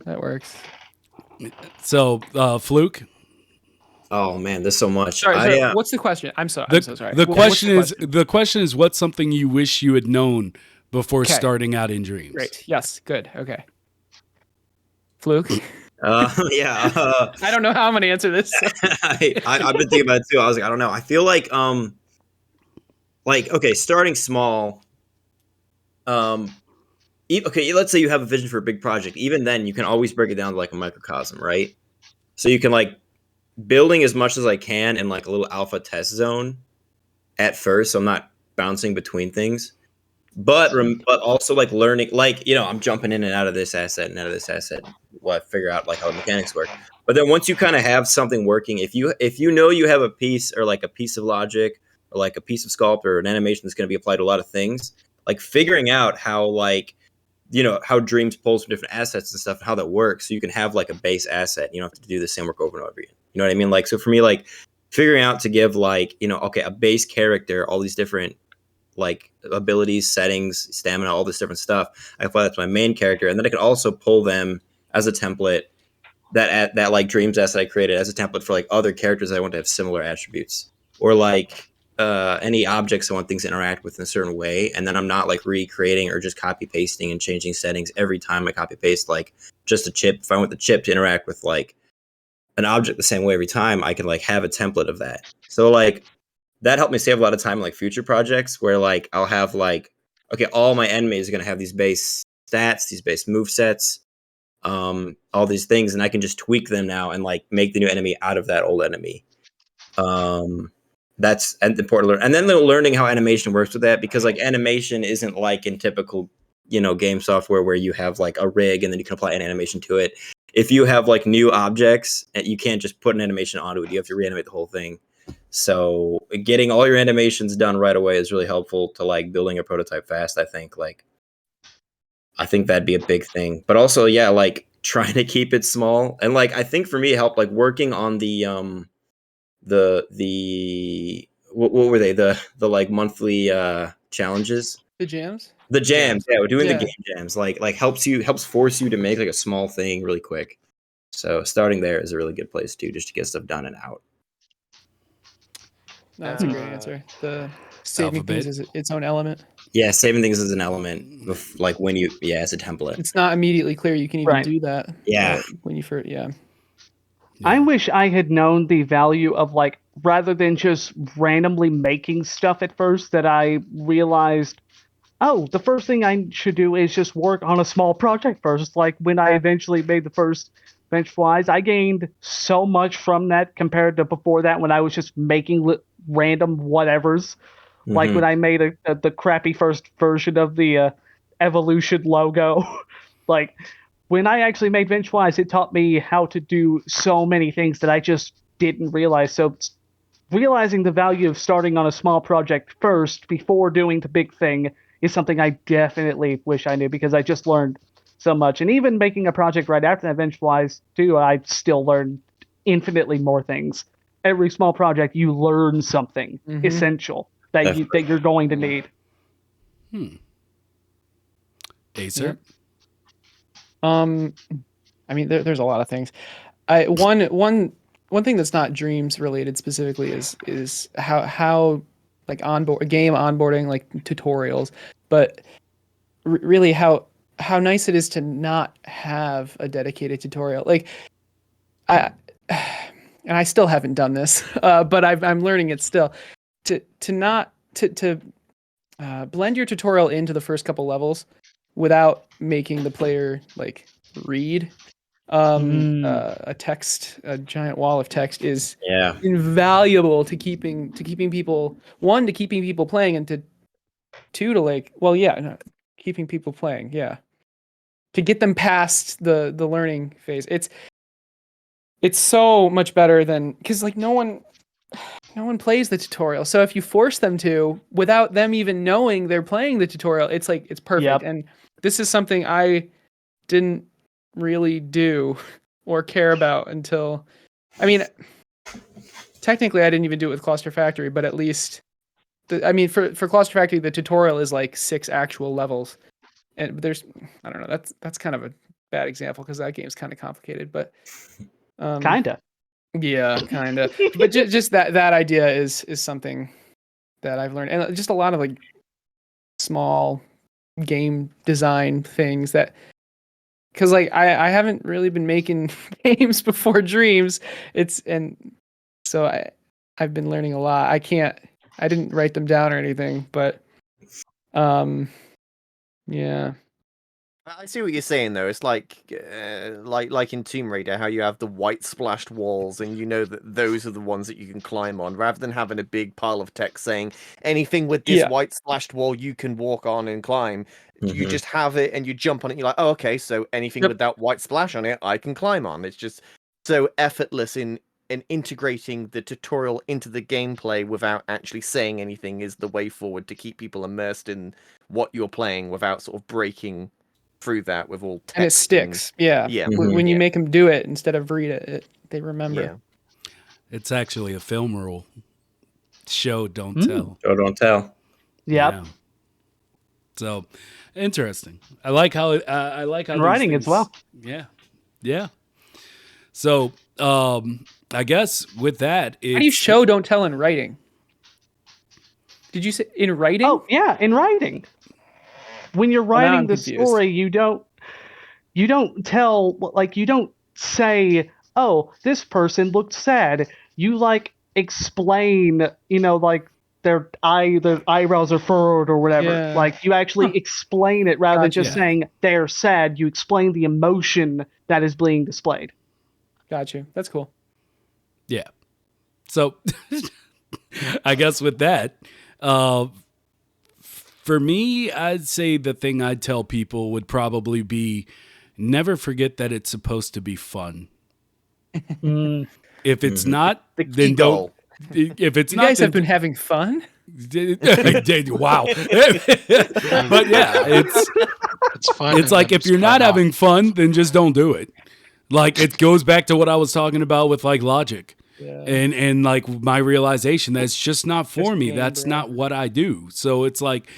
That works. So, Fluke. Oh man, there's so much. Sorry, what's the question? I'm so sorry. The question is what's something you wish you had known before starting out in Dreams? Great. Yes. Good. Okay. Fluke. Yeah. I don't know how I'm gonna answer this. I've been thinking about it too. I was like, I don't know. I feel like okay, starting small. Okay, let's say you have a vision for a big project. Even then, you can always break it down to like a microcosm, right? So you can like building as much as I can in like a little alpha test zone at first. So I'm not bouncing between things, but also like learning, like, you know, I'm jumping in and out of this asset and out of this asset. Well, I figure out like how the mechanics work. But then once you kind of have something working, if you know you have a piece or like a piece of logic or like a piece of sculpt or an animation that's going to be applied to a lot of things, like figuring out how like, you know, how Dreams pulls from different assets and stuff, and how that works. So you can have like a base asset. You don't have to do the same work over and over again. You know what I mean? Like, so for me, like figuring out to give like, you know, okay, a base character, all these different like abilities, settings, stamina, all this different stuff. I apply that to my main character. And then I can also pull them as a template, that like Dreams asset I created as a template for like other characters I want to have similar attributes, or like any objects I want things to interact with in a certain way. And then I'm not like recreating or just copy pasting and changing settings every time I copy paste like just a chip. If I want the chip to interact with like an object the same way every time, I can like have a template of that. So like that helped me save a lot of time in like future projects where like I'll have like, okay, all my enemies are going to have these base stats, these base move sets, all these things, and I can just tweak them now and like make the new enemy out of that old enemy. That's important to learn. And then learning how animation works with that, because like animation isn't like in typical, you know, game software where you have like a rig and then you can apply an animation to it. If you have like new objects, you can't just put an animation onto it. You have to reanimate the whole thing. So getting all your animations done right away is really helpful to like building a prototype fast. I think that'd be a big thing. But also, yeah, like trying to keep it small. And like I think for me it helped like working on the what were they, the like monthly challenges, The jams, yeah, we're doing the game jams, like helps force you to make like a small thing really quick. So starting there is a really good place too, just to get stuff done and out. That's a great answer. The saving things is its own element. Yeah, saving things is an element of, like when you as a template. It's not immediately clear you can even do that. Yeah. When you first I wish I had known the value of like, rather than just randomly making stuff at first, that I realized, oh, the first thing I should do is just work on a small project first. Like when I eventually made the first Benchwise, I gained so much from that compared to before that when I was just making random whatevers. Mm-hmm. Like when I made the crappy first version of the Evolution logo. Like when I actually made Benchwise, it taught me how to do so many things that I just didn't realize. So realizing the value of starting on a small project first before doing the big thing is something I definitely wish I knew, because I just learned so much. And even making a project right after that, Benchwise too, I still learned infinitely more things. Every small project, you learn something essential that you're going to need. Aecert? I mean, there's a lot of things. One thing that's not Dreams related specifically is how like game onboarding, like tutorials, but really how nice it is to not have a dedicated tutorial. Like and I still haven't done this, but I'm learning it still. To blend your tutorial into the first couple levels without making the player like read a giant wall of text is invaluable to keeping people playing, and to keeping people playing, to get them past the learning phase. It's so much better than, because like no one plays the tutorial, so if you force them to without them even knowing they're playing the tutorial, it's like it's perfect. And this is something I didn't really do or care about until, I mean, technically I didn't even do it with Cluster Factory, but at least for Cluster Factory the tutorial is like 6 actual levels, and there's, I don't know, that's kind of a bad example because that game's kind of complicated, but kinda. Yeah, kinda. But just that idea is something that I've learned, and just a lot of like small game design things that, because like I haven't really been making games before Dreams. So I've been learning a lot. I didn't write them down or anything, but yeah. I see what you're saying though. It's like in Tomb Raider, how you have the white splashed walls, and you know that those are the ones that you can climb on, rather than having a big pile of text saying anything with this white splashed wall you can walk on and climb. You just have it and you jump on it. And you're like, oh, okay, so anything with that white splash on it, I can climb on. It's just so effortless in integrating the tutorial into the gameplay without actually saying anything is the way forward to keep people immersed in what you're playing without sort of breaking through that with all text. And it sticks. When you make them do it instead of read it, they remember. Yeah. It's actually a film rule. Show, don't tell. Show, don't tell. Yep. Yeah. So interesting. I like how and writing as well. Yeah. So I guess with that, how do you show, don't tell in writing? Did you say in writing? Oh yeah, in writing. When you're writing the story, you don't tell, like, you don't say, oh, this person looked sad. You like explain, like their eyebrows are furrowed or whatever. Yeah. Like you actually explain it rather than just saying they're sad. You explain the emotion that is being displayed. Got you. That's cool. Yeah. So I guess with that, for me, I'd say the thing I'd tell people would probably be never forget that it's supposed to be fun. If it's not, then don't. If it's you not, guys have been having fun. Wow. But yeah, it's fun. It's like if you're not having fun, then just don't do it. Like it goes back to what I was talking about with like Logic. Yeah. And like my realization that it's just not for me. That's not what I do. So it's like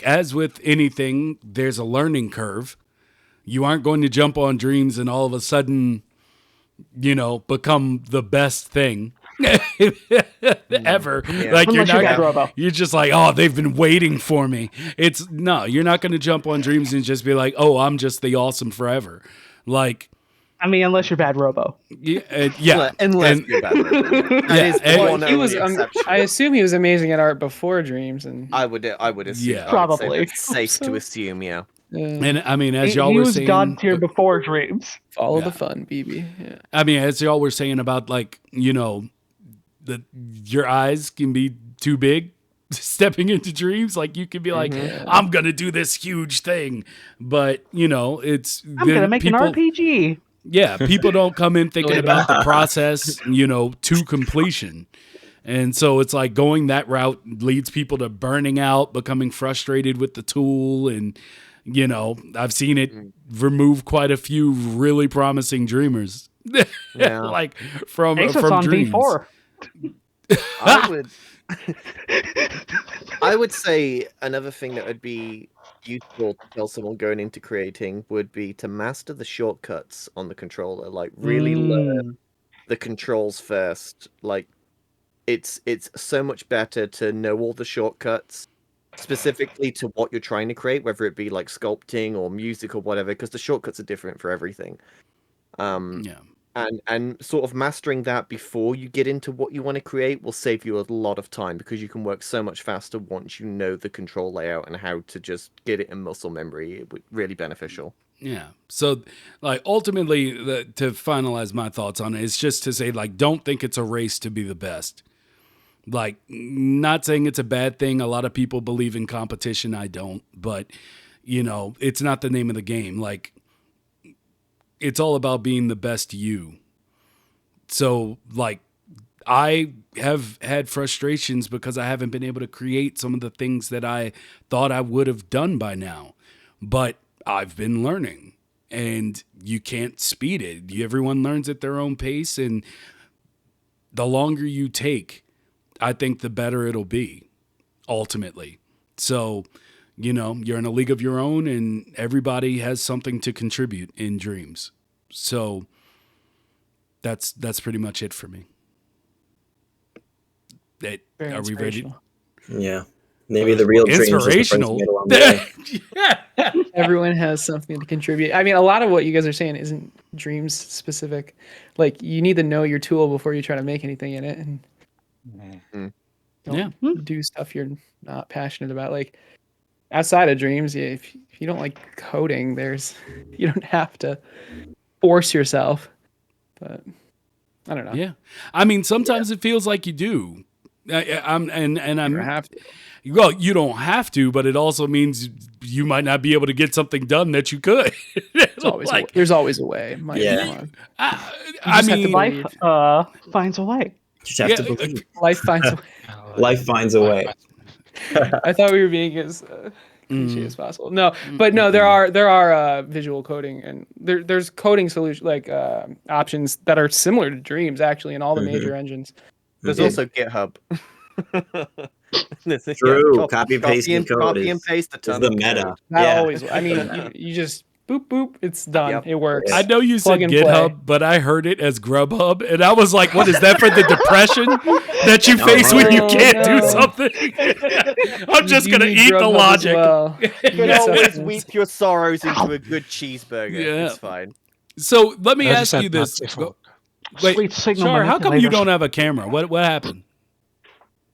as with anything, there's a learning curve. You aren't going to jump on Dreams and all of a sudden, become the best thing ever. Yeah. Like you're just like, oh, they've been waiting for me. You're not going to jump on Dreams and just be like, oh, I'm just the awesome forever. Like, I mean, unless you're Bad Robo. Yeah. Unless you're Bad Robo. I assume he was amazing at art before Dreams, and I would assume. Yeah. Probably. It's safe to assume, yeah. And I mean, as y'all were saying, he was God tier before Dreams. Follow the fun, BB. Yeah. I mean, as y'all were saying about like, that your eyes can be too big stepping into Dreams. Like you could be like, I'm going to do this huge thing. But, I'm going to make an RPG. Yeah, people don't come in thinking about the process, to completion. And so it's like going that route leads people to burning out, becoming frustrated with the tool. And, I've seen it remove quite a few really promising dreamers. Yeah. Like from on Dreams. V4. I would say another thing that would be useful to tell someone going into creating would be to master the shortcuts on the controller. Like really learn the controls first. Like it's so much better to know all the shortcuts specifically to what you're trying to create, whether it be like sculpting or music or whatever, because the shortcuts are different for everything. And sort of mastering that before you get into what you want to create will save you a lot of time, because you can work so much faster once you know the control layout and how to just get it in muscle memory. It would really beneficial. Yeah. So, like, ultimately, to finalize my thoughts on it, it's just to say, like, don't think it's a race to be the best. Like, not saying it's a bad thing. A lot of people believe in competition. I don't. But, you know, it's not the name of the game. Like, it's all about being the best you. So, like, I have had frustrations because I haven't been able to create some of the things that I thought I would have done by now. But I've been learning, and you can't speed it. Everyone learns at their own pace, and the longer you take, I think the better it'll be, ultimately. So, you know, you're in a league of your own, and everybody has something to contribute in Dreams. So that's pretty much it for me. Are we ready? Yeah. Maybe the real Dreams inspirational. Everyone has something to contribute. I mean, a lot of what you guys are saying isn't Dreams specific. Like, you need to know your tool before you try to make anything in it, and don't do stuff you're not passionate about. Like, outside of Dreams, if you don't like coding, you don't have to force yourself. But I don't know. Yeah, I mean, sometimes it feels like you do. I'm have to. Well, you don't have to, but it also means you might not be able to get something done that you could. There's always a way. I mean, life finds a way. You just have to believe. Life finds a way. Life finds a way. I thought we were being as cliche as possible. No, but no, there are visual coding, and there's coding solution options that are similar to Dreams actually in all the major engines. There's also GitHub. True. Copy paste and code. Copy and paste a ton. The meta. Not always. I mean, you just boop boop. It's done. Yep. It works. I know you said GitHub, but I heard it as Grubhub, and I was like, "What is that for the depression that you face when you can't do something?" I'm just gonna eat the logic. Well. You can always weep your sorrows into a good cheeseburger. Yeah. It's fine. So let me ask you this. Wait, Char, how come you don't have a camera? What happened?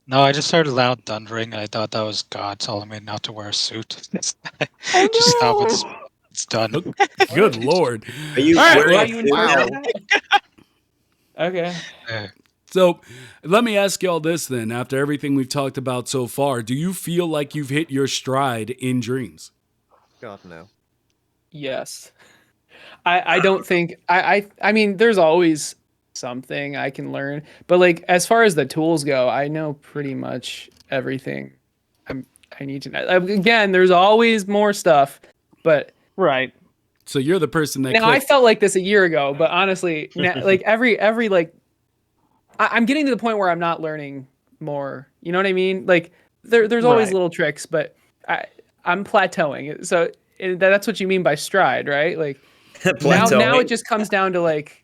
No, I just heard loud thundering. I thought that was God telling me not to wear a suit. Just stop. It's done. Good Lord. Are you wearing Okay. So let me ask y'all this then. After everything we've talked about so far, do you feel like you've hit your stride in Dreams? God, no. Yes. I don't think... I mean, there's always something I can learn, but like as far as the tools go, I know pretty much everything I need to know. Again, there's always more stuff, but right. So you're the person that I felt like this a year ago, but honestly, like every like I'm getting to the point where I'm not learning more. You know what I mean? Like there's always little tricks, but I'm plateauing. So that's what you mean by stride, right? Like now it just comes down to like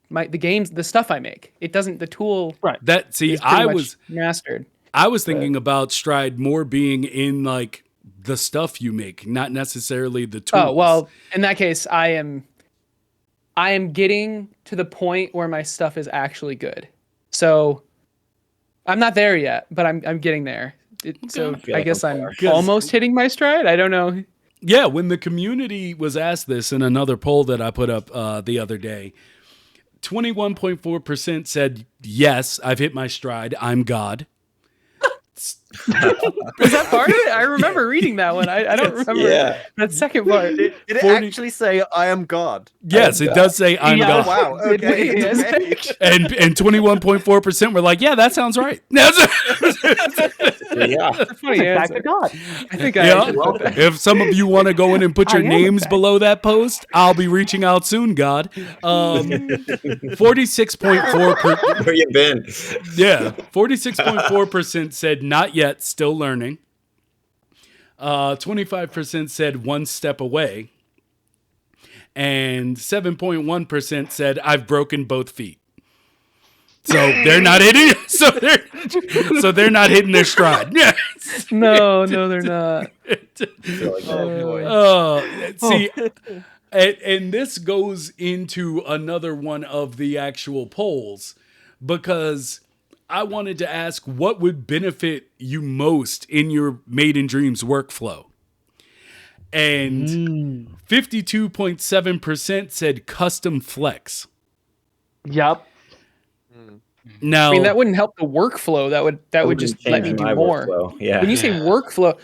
the stuff I make. It doesn't the tool. Right. I was mastered. I was thinking about stride more being in like the stuff you make, not necessarily the tools. Oh, well, in that case, I am getting to the point where my stuff is actually good. So I'm not there yet, but I'm getting there. I guess I'm almost hitting my stride. I don't know. Yeah, when the community was asked this in another poll that I put up the other day, 21.4% said, yes, I've hit my stride. I'm God. Is that part of it? I remember reading that one. I don't remember that second part. Did it actually say, I am God? Yes, it does say, I'm God. Wow, okay. And 21.4% were like, yeah, that sounds right. Yeah. Funny back to God. I think if some of you want to go in and put your names below that post, I'll be reaching out soon, God. 46.4%. Where you been? Yeah. 46.4% said not yet, still learning. 25% said one step away. And 7.1% said I've broken both feet. So they're not hitting. So they're not hitting their stride. No, they're not. See, And this goes into another one of the actual polls, because I wanted to ask what would benefit you most in your Made in Dreams workflow. And 52.7% said custom flex. Yep. Now, I mean, that wouldn't help the workflow. That would just let me do more. Workflow. Yeah. When you say workflow,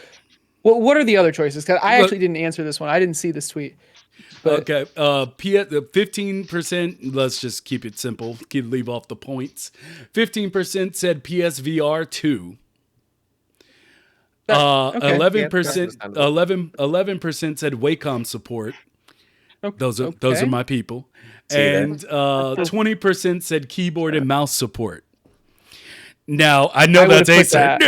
well, what are the other choices? Because I actually didn't answer this one. I didn't see this tweet. But okay, 15%. Let's just keep it simple. Leave off the points. 15% said PSVR 2. 11% 11% said Wacom support. Those are my people. And 20% said keyboard and mouse support. Now I know that's Aecert.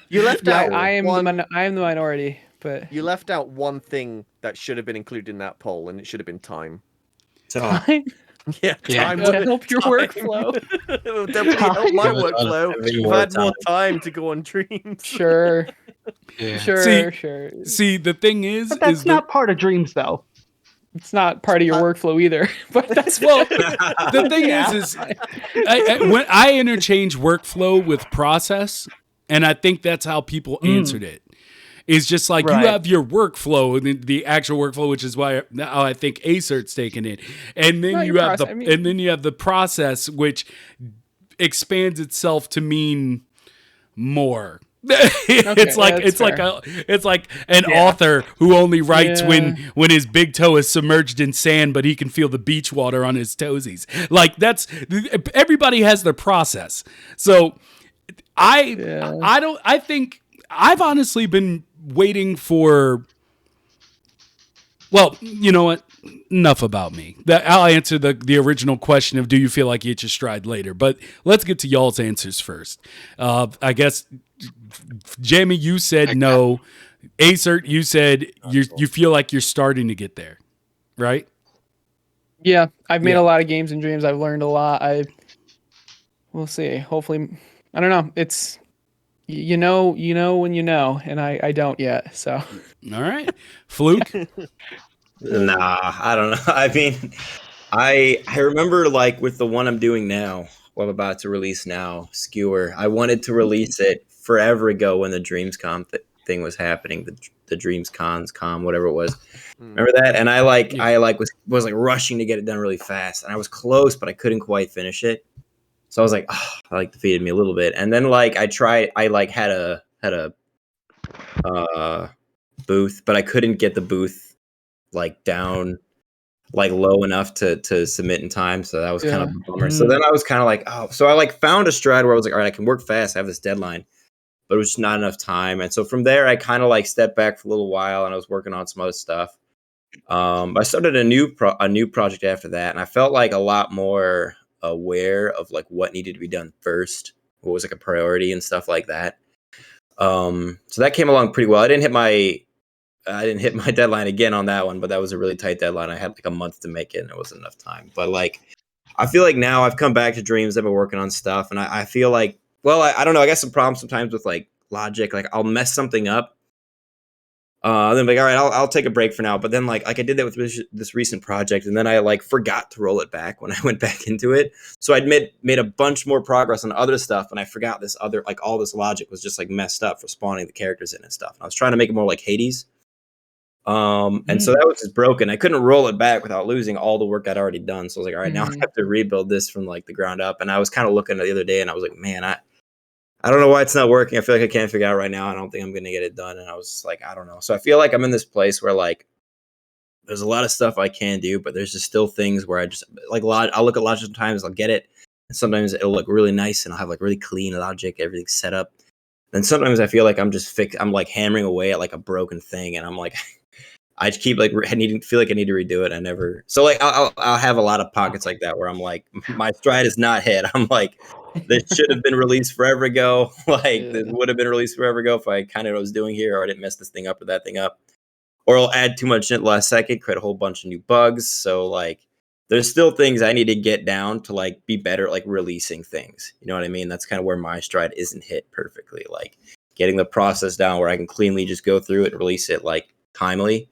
You left out. I am the minority, but you left out one thing that should have been included in that poll, and it should have been time. Time. Time to help your workflow. It will definitely help my workflow. I've had more time to go on Dreams. Sure. Yeah. Sure. See, the thing is, but that's not part of Dreams, though. It's not part of your workflow either. But that's the thing is when I interchange workflow with process, and I think that's how people answered it. It's just like you have your workflow, the actual workflow, which is why now I think Acert's taking it, and then you have the process, which expands itself to mean more. It's like an author who only writes when his big toe is submerged in sand, but he can feel the beach water on his toesies. Like everybody has their process. So I think I've honestly been waiting for. Well, you know what? Enough about me. I'll answer the original question of do you feel like you hit your stride later, but let's get to y'all's answers first. I guess. Jamie, you said no. Aecert, you said you feel like you're starting to get there, right? Yeah, I've made a lot of games and Dreams. I've learned a lot. We'll see. Hopefully, I don't know. It's you know when you know, and I don't yet. So, all right, Fluke. Nah, I don't know. I mean, I remember like with the one I'm doing now, what I'm about to release now, Skewer. I wanted to release it forever ago when the DreamsCon thing was happening, the DreamsCon, whatever it was. Remember that? And I was like rushing to get it done really fast, and I was close, but I couldn't quite finish it. So I was like, I defeated me a little bit. And then like I had a booth, but I couldn't get the booth like down like low enough to submit in time. So that was kind of a bummer. So then I was kind of like, so I like found a stride where I was like, all right, I can work fast. I have this deadline. But it was just not enough time. And so from there, I kind of like stepped back for a little while and I was working on some other stuff. I started a new project after that. And I felt like a lot more aware of like what needed to be done first, what was like a priority and stuff like that. So that came along pretty well. I didn't hit my deadline again on that one, but that was a really tight deadline. I had like a month to make it and it wasn't enough time. But like, I feel like now I've come back to Dreams. I've been working on stuff and I feel like, well, I don't know. I got some problems sometimes with like logic. Like I'll mess something up. Then I'm like, all right, I'll take a break for now. But then like I did that with this recent project, and then I like forgot to roll it back when I went back into it. So I'd made a bunch more progress on other stuff, and I forgot this other like all this logic was just like messed up for spawning the characters in and stuff. And I was trying to make it more like Hades. And so that was just broken. I couldn't roll it back without losing all the work I'd already done. So I was like, all right, now I have to rebuild this from like the ground up. And I was kind of looking at it the other day, and I was like, man, I don't know why it's not working. I feel like I can't figure it out right now. I don't think I'm going to get it done. And I was like, I don't know. So I feel like I'm in this place where like, there's a lot of stuff I can do, but there's just still things where I just like I'll look at logic sometimes, I'll get it. And sometimes it'll look really nice and I'll have like really clean logic, everything's set up. And sometimes I feel like I'm like hammering away at like a broken thing. And I'm like, I just keep like feel like I need to redo it. I never. So like I'll have a lot of pockets like that where I'm like, my stride is not hit. I'm like, this should have been released forever ago. Like this would have been released forever ago if I kind of what I was doing here, or I didn't mess this thing up or that thing up, or I'll add too much in last second, create a whole bunch of new bugs. So like, there's still things I need to get down to like be better at like releasing things. You know what I mean? That's kind of where my stride isn't hit perfectly. Like getting the process down where I can cleanly just go through it and release it like timely.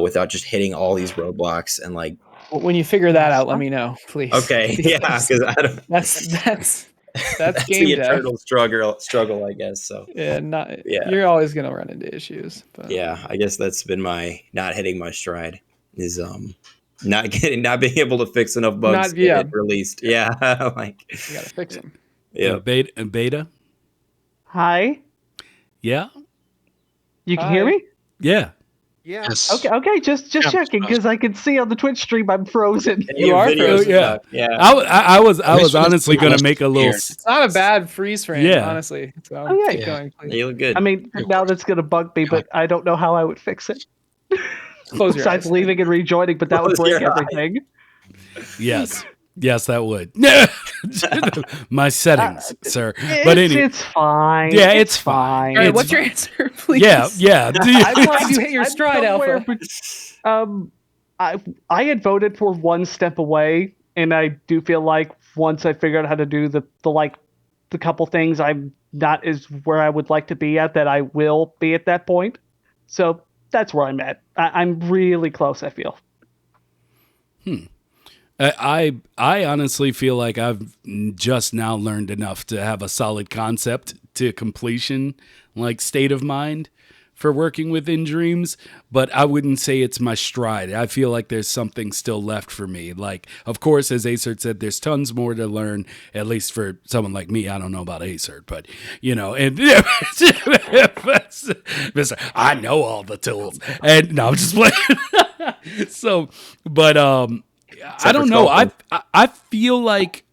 without just hitting all these roadblocks and like. When you figure that out, let me know, please. Okay, yeah, because I don't. That's That's game the dev. eternal struggle, I guess. So Yeah, you're always gonna run into issues. But. Yeah, I guess that's been my not hitting my stride is not being able to fix enough bugs to get it released. Yeah, like you gotta fix them. Yeah, beta. Hi. Yeah. You can hear me? Yeah. Yes. Okay, just checking because I can see on the Twitch stream I'm frozen. You are frozen. Yeah. I was honestly gonna make a little. It's not a bad freeze frame, honestly. So keep going, please. You look good. I mean, now that's gonna bug me, but I don't know how I would fix it. Close your Besides eyes. leaving and rejoining, but that would break everything. Yes, that would. My settings, sir. But it's fine. Yeah, it's fine. All right, what's your answer, please? Yeah. I'm glad you hit your stride, Alpha. I had voted for One Step Away, and I do feel like once I figure out how to do the couple things, I'm not as where I would like to be at, that I will be at that point. So that's where I'm at. I'm really close, I feel. I honestly feel like I've just now learned enough to have a solid concept to completion, like state of mind for working within dreams, but I wouldn't say it's my stride. I feel like there's something still left for me. Like, of course, as Aecert said, there's tons more to learn, at least for someone like me. I don't know about Aecert, but, and I know all the tools. And no, I'm just playing. So, but I don't know. I feel like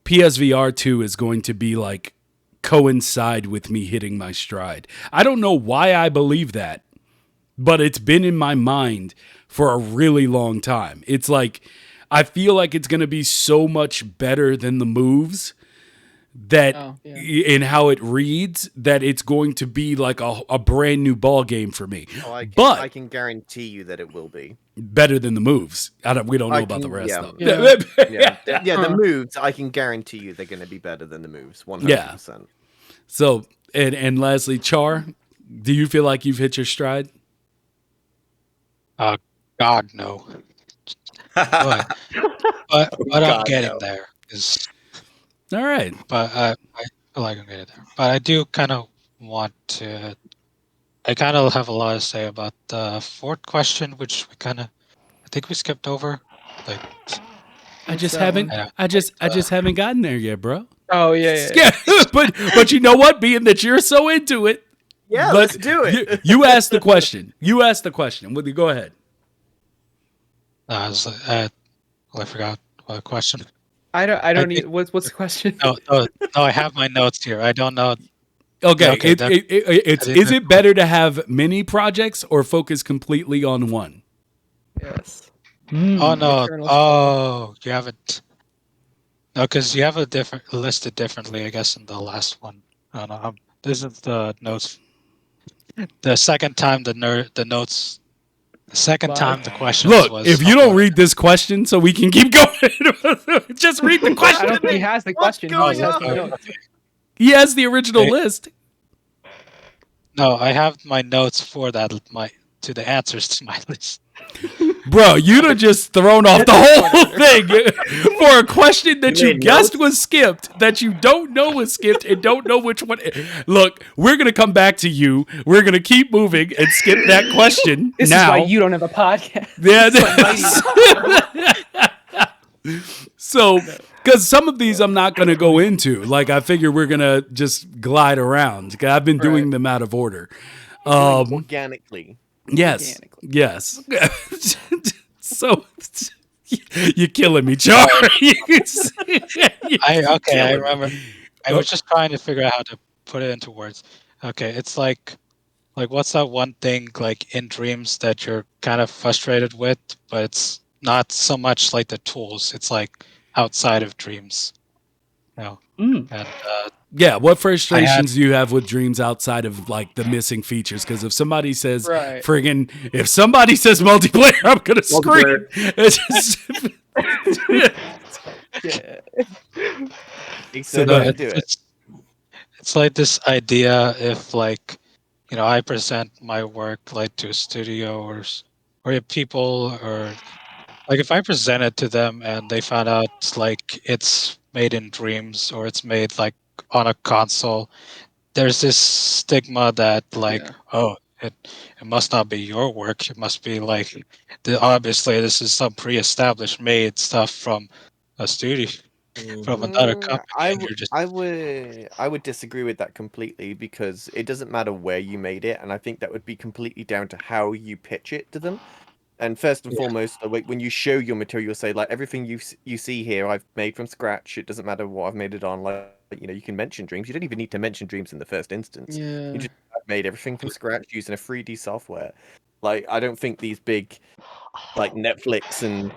PSVR 2 is going to be like coincide with me hitting my stride. I don't know why I believe that, but it's been in my mind for a really long time. It's like I feel like it's going to be so much better than the moves that in how it reads, that it's going to be like a brand new ball game for me. But I can guarantee you that it will be better than the moves. We don't know about the rest though. The moves, I can guarantee you they're going to be better than the moves. 100%. Yeah. So and lastly, Char, do you feel like you've hit your stride? God no. but I'm getting there. All right. But I feel like I'm getting there. But I do kind of want to. I kind of have a lot to say about the fourth question, which I think we skipped over. Like, I just haven't gotten there yet, bro. Oh yeah. But you know what? Being that you're so into it, let's do it. You asked the question. Go ahead. I forgot what the question. I don't need. What's the question? No, I have my notes here. I don't know. Okay, is it better to have many projects or focus completely on one? Yes. Oh no! Oh, you haven't. No, because you have a different listed differently, I guess, in the last one. Oh no, this is the notes. The second time the notes. The second time the question was. Look, if you don't read this question, so we can keep going, just read the question. I don't think he has the question. He has the original list. No, I have my notes for that. To the answers to my list. Bro, you'd have just thrown off the whole thing for a question that you guessed was skipped, that you don't know was skipped, and don't know which one. Look, we're going to come back to you. We're going to keep moving and skip that question. This is why you don't have a podcast. Yeah. So, because some of these I'm not going to go into. Like, I figure we're going to just glide around. Because I've been doing them out of order. Organically. Yes. So you're killing me, Char. I remember. I was just trying to figure out how to put it into words. Okay, it's like what's that one thing like in dreams that you're kind of frustrated with, but it's not so much like the tools. It's like outside of dreams. And what frustrations do you have with dreams outside of like the missing features? Because if somebody says if somebody says multiplayer, I'm gonna scream. It's like this idea if like I present my work like to a studio or people, or like if I present it to them and they found out like it's made in Dreams or it's made like on a console, there's this stigma that like, oh, it must not be your work. It must be like, obviously this is some pre-established made stuff from a studio, from another company, and you're just. I would disagree with that completely, because it doesn't matter where you made it, and I think that would be completely down to how you pitch it to them. And first and foremost, like when you show your material, say like everything you see here, I've made from scratch. It doesn't matter what I've made it on. Like you can mention Dreams. You don't even need to mention Dreams in the first instance. You just I've made everything from scratch using a 3D software. Like I don't think these big like Netflix and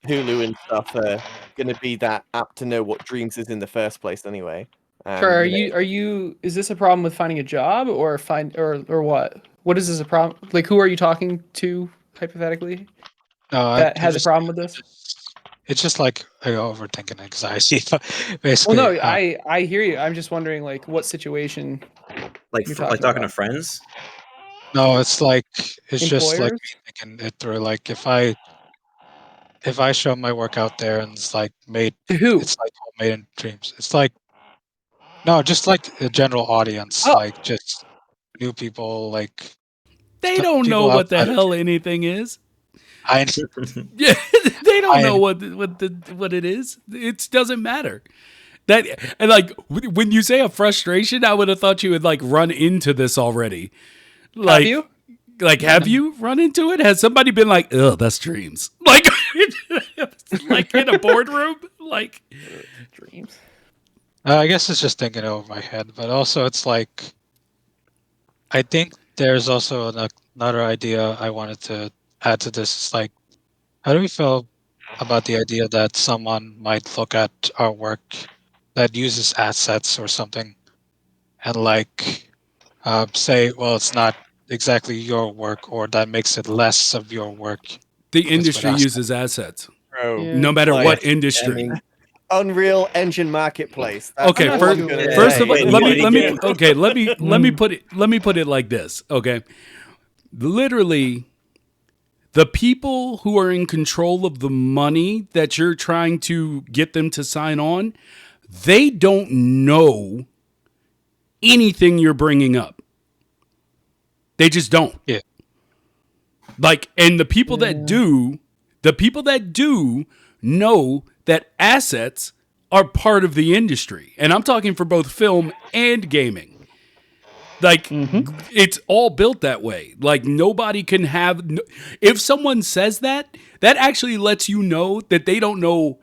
Hulu and stuff are going to be that apt to know what Dreams is in the first place anyway. Sure. Are you? Is this a problem with finding a job, or or what? What is this a problem? Like, who are you talking to hypothetically? That has a problem with this? It's just like overthinking anxiety, basically. Well, no, I hear you. I'm just wondering, like, what situation? Like talking to friends? No, it's like Employers? just like me thinking it through. Like if I show my work out there and it's like made to who? It's like made in Dreams. It's like no, just like a general audience, like just new people. Like they don't know what the hell anything is. Yeah, they don't know what it is. It doesn't matter. That and like when you say a frustration, I would have thought you would like run into this already. Like, have you? Like, have you run into it? Has somebody been like, "Oh, that's Dreams"? Like, like in a boardroom, like Dreams. I guess it's just thinking over my head, but also it's like I think there's also another idea I wanted to add to this. It's like, how do we feel about the idea that someone might look at our work that uses assets or something and like say, well, it's not exactly your work, or that makes it less of your work? The industry uses assets. Bro, no matter what industry. I mean, Unreal Engine Marketplace. Okay, first of all, let me put it like this. Okay, literally, the people who are in control of the money that you're trying to get them to sign on, they don't know anything you're bringing up. They just don't. Yeah. Like, and the people that do know that assets are part of the industry. And I'm talking for both film and gaming. Like, it's all built that way. Like, nobody can have... If someone says that, that actually lets you know that they don't know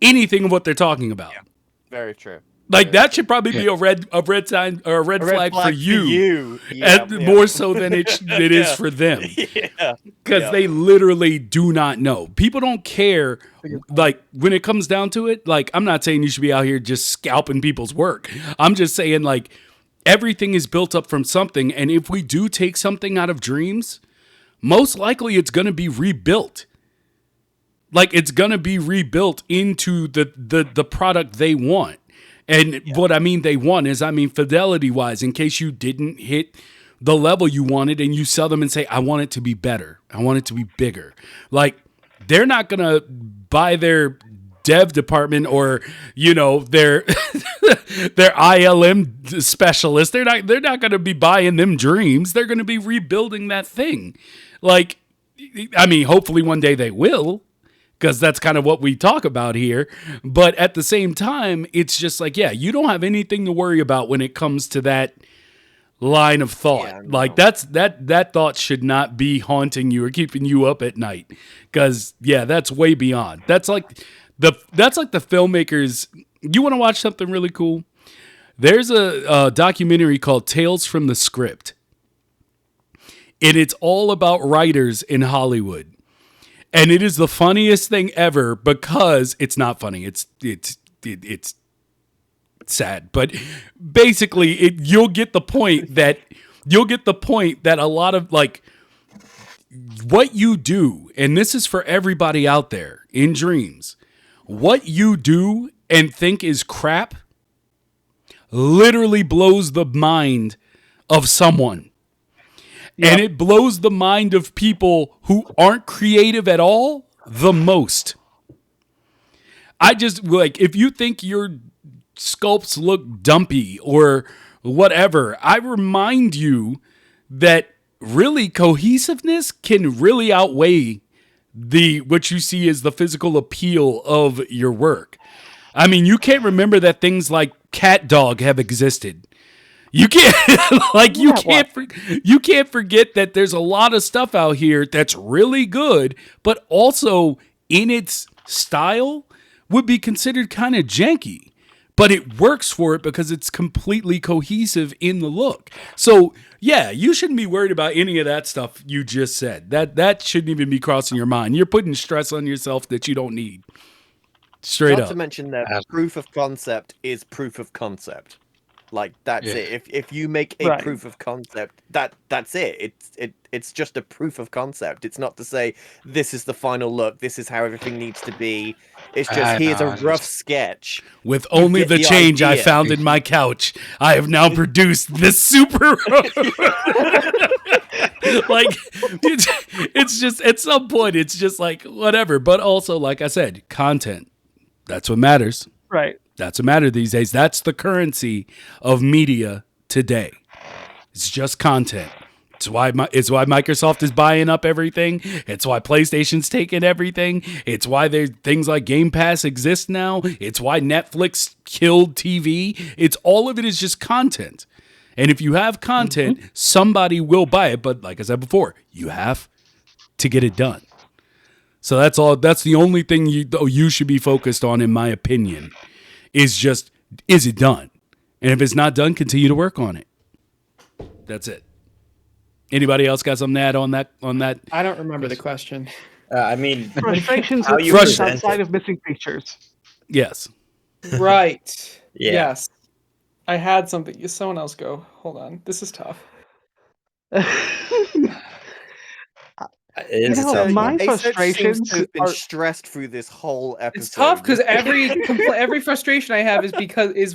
anything of what they're talking about. Yeah. Very true. Like, that should probably be a red sign or a red flag for you. More so than it is for them. Because they literally do not know. People don't care. Like, when it comes down to it, like, I'm not saying you should be out here just scalping people's work. I'm just saying, like, everything is built up from something. And if we do take something out of Dreams, most likely it's going to be rebuilt. Like, it's going to be rebuilt into the product they want. And what I mean they want is, I mean, fidelity-wise, in case you didn't hit the level you wanted and you sell them and say, I want it to be better. I want it to be bigger. Like, they're not going to buy their dev department or, you know, their ILM specialist. They're not going to be buying them Dreams. They're going to be rebuilding that thing. Like, I mean, hopefully one day they will, because that's kind of what we talk about here. But at the same time, it's just like, yeah, you don't have anything to worry about when it comes to that line of thought. Yeah, no. Like, that thought should not be haunting you or keeping you up at night. Because, yeah, that's way beyond. That's like the filmmakers. You want to watch something really cool? There's a documentary called Tales from the Script. And it's all about writers in Hollywood. And it is the funniest thing ever, because it's not funny. It's sad, but basically you'll get the point that a lot of, like, what you do, and this is for everybody out there in Dreams, what you do and think is crap literally blows the mind of someone. Yep. And it blows the mind of people who aren't creative at all the most. I just, like, if you think your sculpts look dumpy or whatever, I remind you that really cohesiveness can really outweigh what you see as the physical appeal of your work. I mean, you can't remember that things like cat dog have existed. You can't you can't forget that there's a lot of stuff out here that's really good, but also in its style would be considered kind of janky. But it works for it because it's completely cohesive in the look. So, yeah, you shouldn't be worried about any of that stuff you just said. That shouldn't even be crossing your mind. You're putting stress on yourself that you don't need. Straight up. Not to mention that proof of concept is proof of concept. Like, that's it. If you make a proof of concept, that's it. It's just a proof of concept. It's not to say this is the final look, this is how everything needs to be. It's just here's a rough sketch. With only the change I found in my couch, I have now produced this super. Like, it's just at some point it's just like whatever. But also, like I said, content. That's what matters. Right. That's what matters these days. That's the currency of media today. It's just content. It's why Microsoft is buying up everything. It's why PlayStation's taking everything. It's why there's things like Game Pass exist now. It's why Netflix killed TV. It's all of it is just content. And if you have content, somebody will buy it. But like I said before, you have to get it done. So that's all. That's the only thing you should be focused on, in my opinion. Is it done? And if it's not done, continue to work on it. That's it. Anybody else got something to add on that? I don't remember the question. I mean, frustrations outside of missing features. Yes. Right. Yeah. Yes. I had something. Someone else go. Hold on. This is tough. My frustrations have been stressed through this whole episode. It's tough because every frustration I have is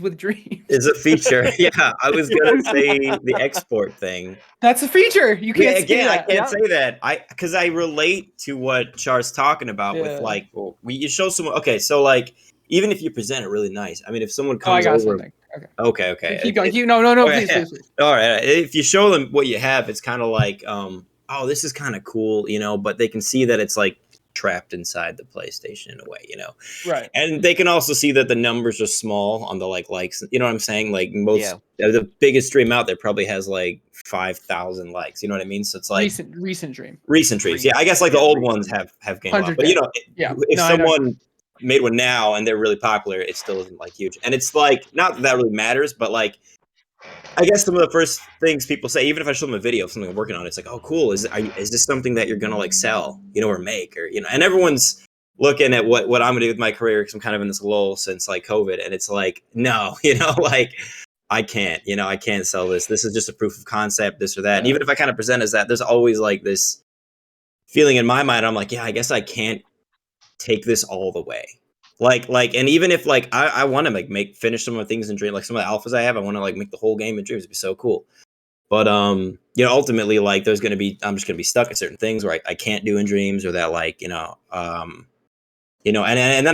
with dreams. Is a feature. Yeah, I was gonna say the export thing. That's a feature. You can't say that. I can't say that. Because I relate to what Char's talking about with like, you show someone. Okay, so like, even if you present it really nice, I mean, if someone comes over. Something. Okay. Keep going. No, please. All right. If you show them what you have, it's kind of like, oh, this is kind of cool, but they can see that it's like trapped inside the PlayStation in a way, Right. And they can also see that the numbers are small on the likes. You know what I'm saying? Like the biggest stream out there probably has like 5,000 likes. You know what I mean? So it's like recent dream. Recent dreams. Yeah, I guess like the old ones have gained off. But if someone made one now and they're really popular, it still isn't like huge. And it's like, not that really matters, but like, I guess some of the first things people say, even if I show them a video of something I'm working on, it's like, oh, cool. Is this something that you're going to like sell, or make, or, and everyone's looking at what I'm going to do with my career because I'm kind of in this lull since like COVID. And it's like, no, like I can't, I can't sell this. This is just a proof of concept, this or that. And even if I kind of present as that, there's always like this feeling in my mind. I'm like, yeah, I guess I can't take this all the way. Like, and even if like I want to finish some of the things in Dream, like some of the alphas I have, I want to like make the whole game in Dreams. It'd be so cool. But ultimately, like I'm just gonna be stuck at certain things where I can't do in Dreams, or that like and then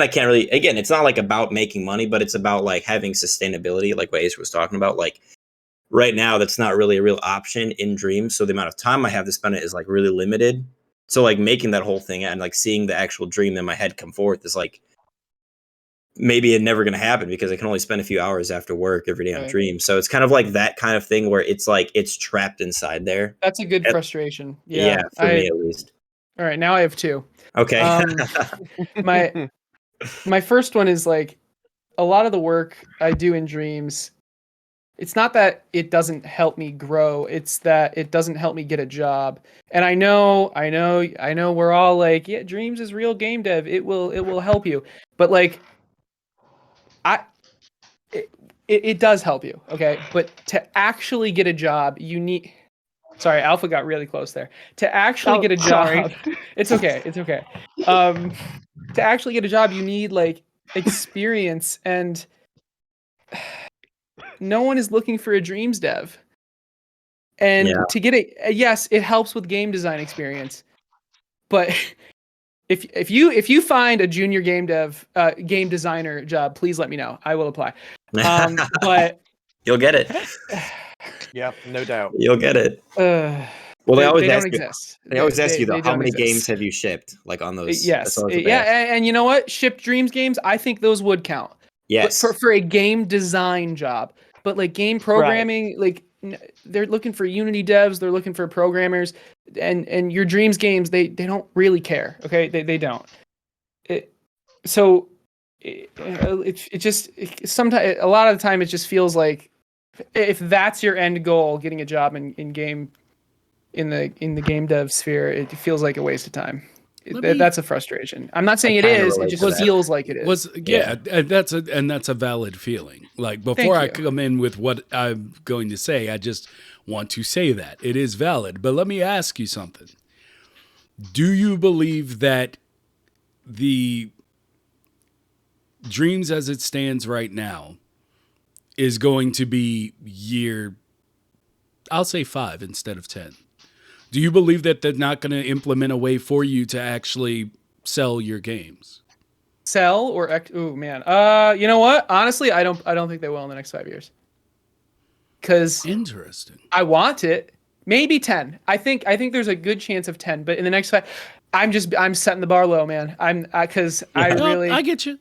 I can't really. Again, it's not like about making money, but it's about like having sustainability, like what Aecert was talking about. Like right now, that's not really a real option in Dreams. So the amount of time I have to spend it is like really limited. So like making that whole thing and like seeing the actual dream in my head come forth is like, maybe it's never going to happen because I can only spend a few hours after work every day on Dream. So it's kind of like that kind of thing where it's like it's trapped inside there. That's a good frustration. Yeah, for me at least. All right, now I have two. Okay. My first one is like a lot of the work I do in Dreams. It's not that it doesn't help me grow. It's that it doesn't help me get a job. And I know we're all like, yeah, Dreams is real game dev. It will help you. But like, it does help you, okay? But to actually get a job, you need. Sorry, Alpha got really close there. To actually get a job, it's okay. To actually get a job, you need like experience, and no one is looking for a Dreams dev. And to get it, yes, it helps with game design experience. But if you find a junior game designer job, please let me know. I will apply. But you'll get it. Yeah, no doubt. You'll get it. Well, they always don't exist. They always ask you though, how many games have you shipped? Like on those? Yes, and you know what? Shipped Dreams games. I think those would count. Yes, but for a game design job, but like game programming, like they're looking for Unity devs, they're looking for programmers, and your Dreams games, they don't really care. Okay, they don't. Sometimes a lot of the time it just feels like if that's your end goal, getting a job in the game dev sphere, it feels like a waste of time. That's a frustration. I'm not saying it is. It just feels like it is. That's a valid feeling. Like before I come in with what I'm going to say, I just want to say that it is valid. But let me ask you something. Do you believe that the Dreams as it stands right now is going to be I'll say 5 instead of 10? Do you believe that they're not going to implement a way for you to actually sell your games? Sell or oh man, you know what? Honestly, I don't think they will in the next 5 years. Because interesting. I want it. Maybe 10. I think there's a good chance of 10. But in the next 5, I'm setting the bar low, man. I get you.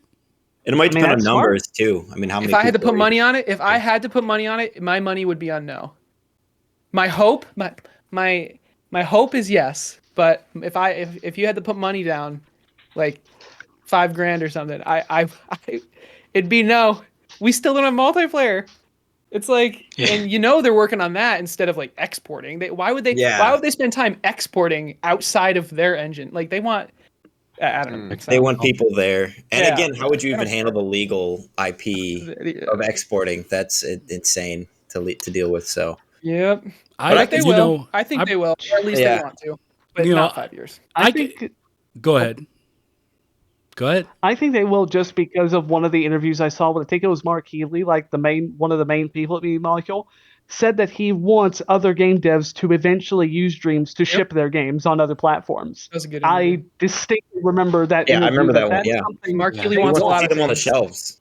It might depend on numbers too. I mean, how many? If I had to put money on it, my money would be on no. My hope, my hope is yes, but if you had to put money down, like $5,000 or something, it'd be no. We still don't have multiplayer. It's like, and they're working on that instead of like exporting. Why would they spend time exporting outside of their engine? Like they want, I don't know. They want people there. And again, how would you even handle the legal IP of exporting? That's insane to deal with. So. Yep. I think they will. Or at least they want to. But not 5 years. Go ahead. I think they will, just because of one of the interviews I saw. I think it was Mark Healy, like one of the main people at Media Molecule, said that he wants other game devs to eventually use Dreams to ship their games on other platforms. That was a good interview. I distinctly remember that. Yeah, I remember that one. Yeah, Mark Healy wants a lot of them on the shelves.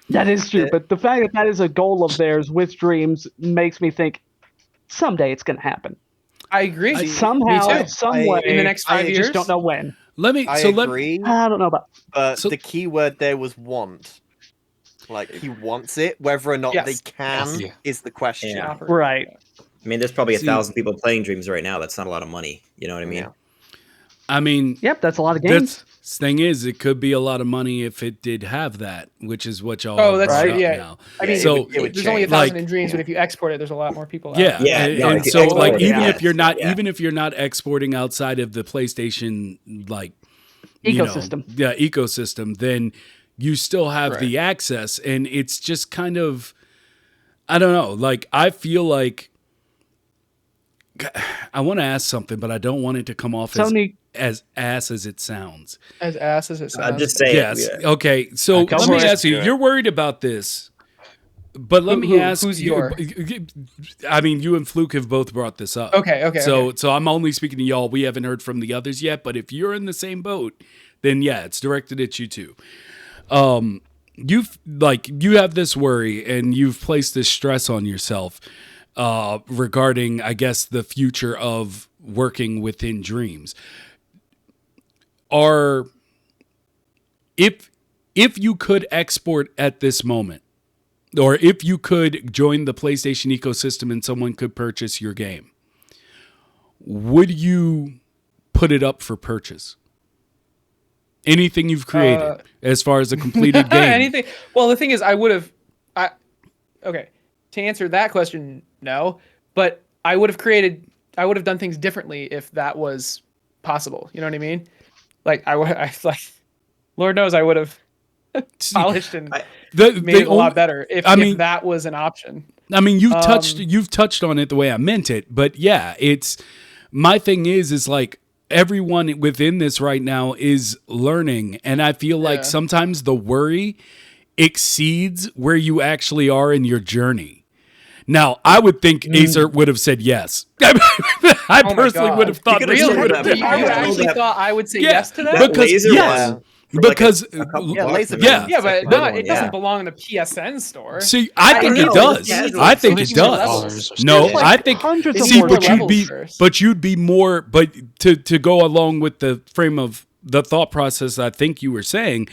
That is true, but the fact that is a goal of theirs with Dreams makes me think someday it's going to happen. I agree. Somehow, some way, in the next 5 years. I just don't know when. I agree. I don't know about. But the key word there was want. Like he wants it. Whether or not they can is the question. Yeah. Right. I mean, there's probably 1,000 people playing Dreams right now. That's not a lot of money. You know what I mean? Yeah. I mean, yep, that's a lot of games. The thing is, it could be a lot of money if it did have that, which is what y'all. Oh, that's right. Yeah. Now. I mean, so there's only 1,000 in Dreams, but if you export it, there's a lot more people. And so, like, even if you're not exporting outside of the PlayStation, like ecosystem, ecosystem, then you still have the access, and it's just kind of, I don't know. Like, I feel like I want to ask something, but I don't want it to come off as ass as it sounds. As ass as it sounds. I'm just saying. Yes. Yeah. Okay. So let me ask you. You're worried about this, but let me ask. Who's I mean, you and Fluke have both brought this up. Okay. So I'm only speaking to y'all. We haven't heard from the others yet. But if you're in the same boat, then it's directed at you too. You have this worry and you've placed this stress on yourself. Regarding, I guess, the future of working within Dreams. If you could export at this moment, or if you could join the PlayStation ecosystem and someone could purchase your game, would you put it up for purchase? Anything you've created as far as a completed game? Anything. Well, the thing is, I would have. Okay. To answer that question, no. But I would have done things differently if that was possible. You know what I mean? Like Lord knows I would have polished and made it a lot better if that was an option. I mean, you've touched on it the way I meant it, but it's my thing is like everyone within this right now is learning, and I feel like sometimes the worry exceeds where you actually are in your journey. Now, I would think Aecert would have said yes. I personally would have thought that you would have. You actually thought I would say yes to that? Because because but it doesn't belong in the PSN store. See, I think it does. I think it does. No, I think. See, but you'd be more. But to go along with the frame of the thought process, I think you were saying,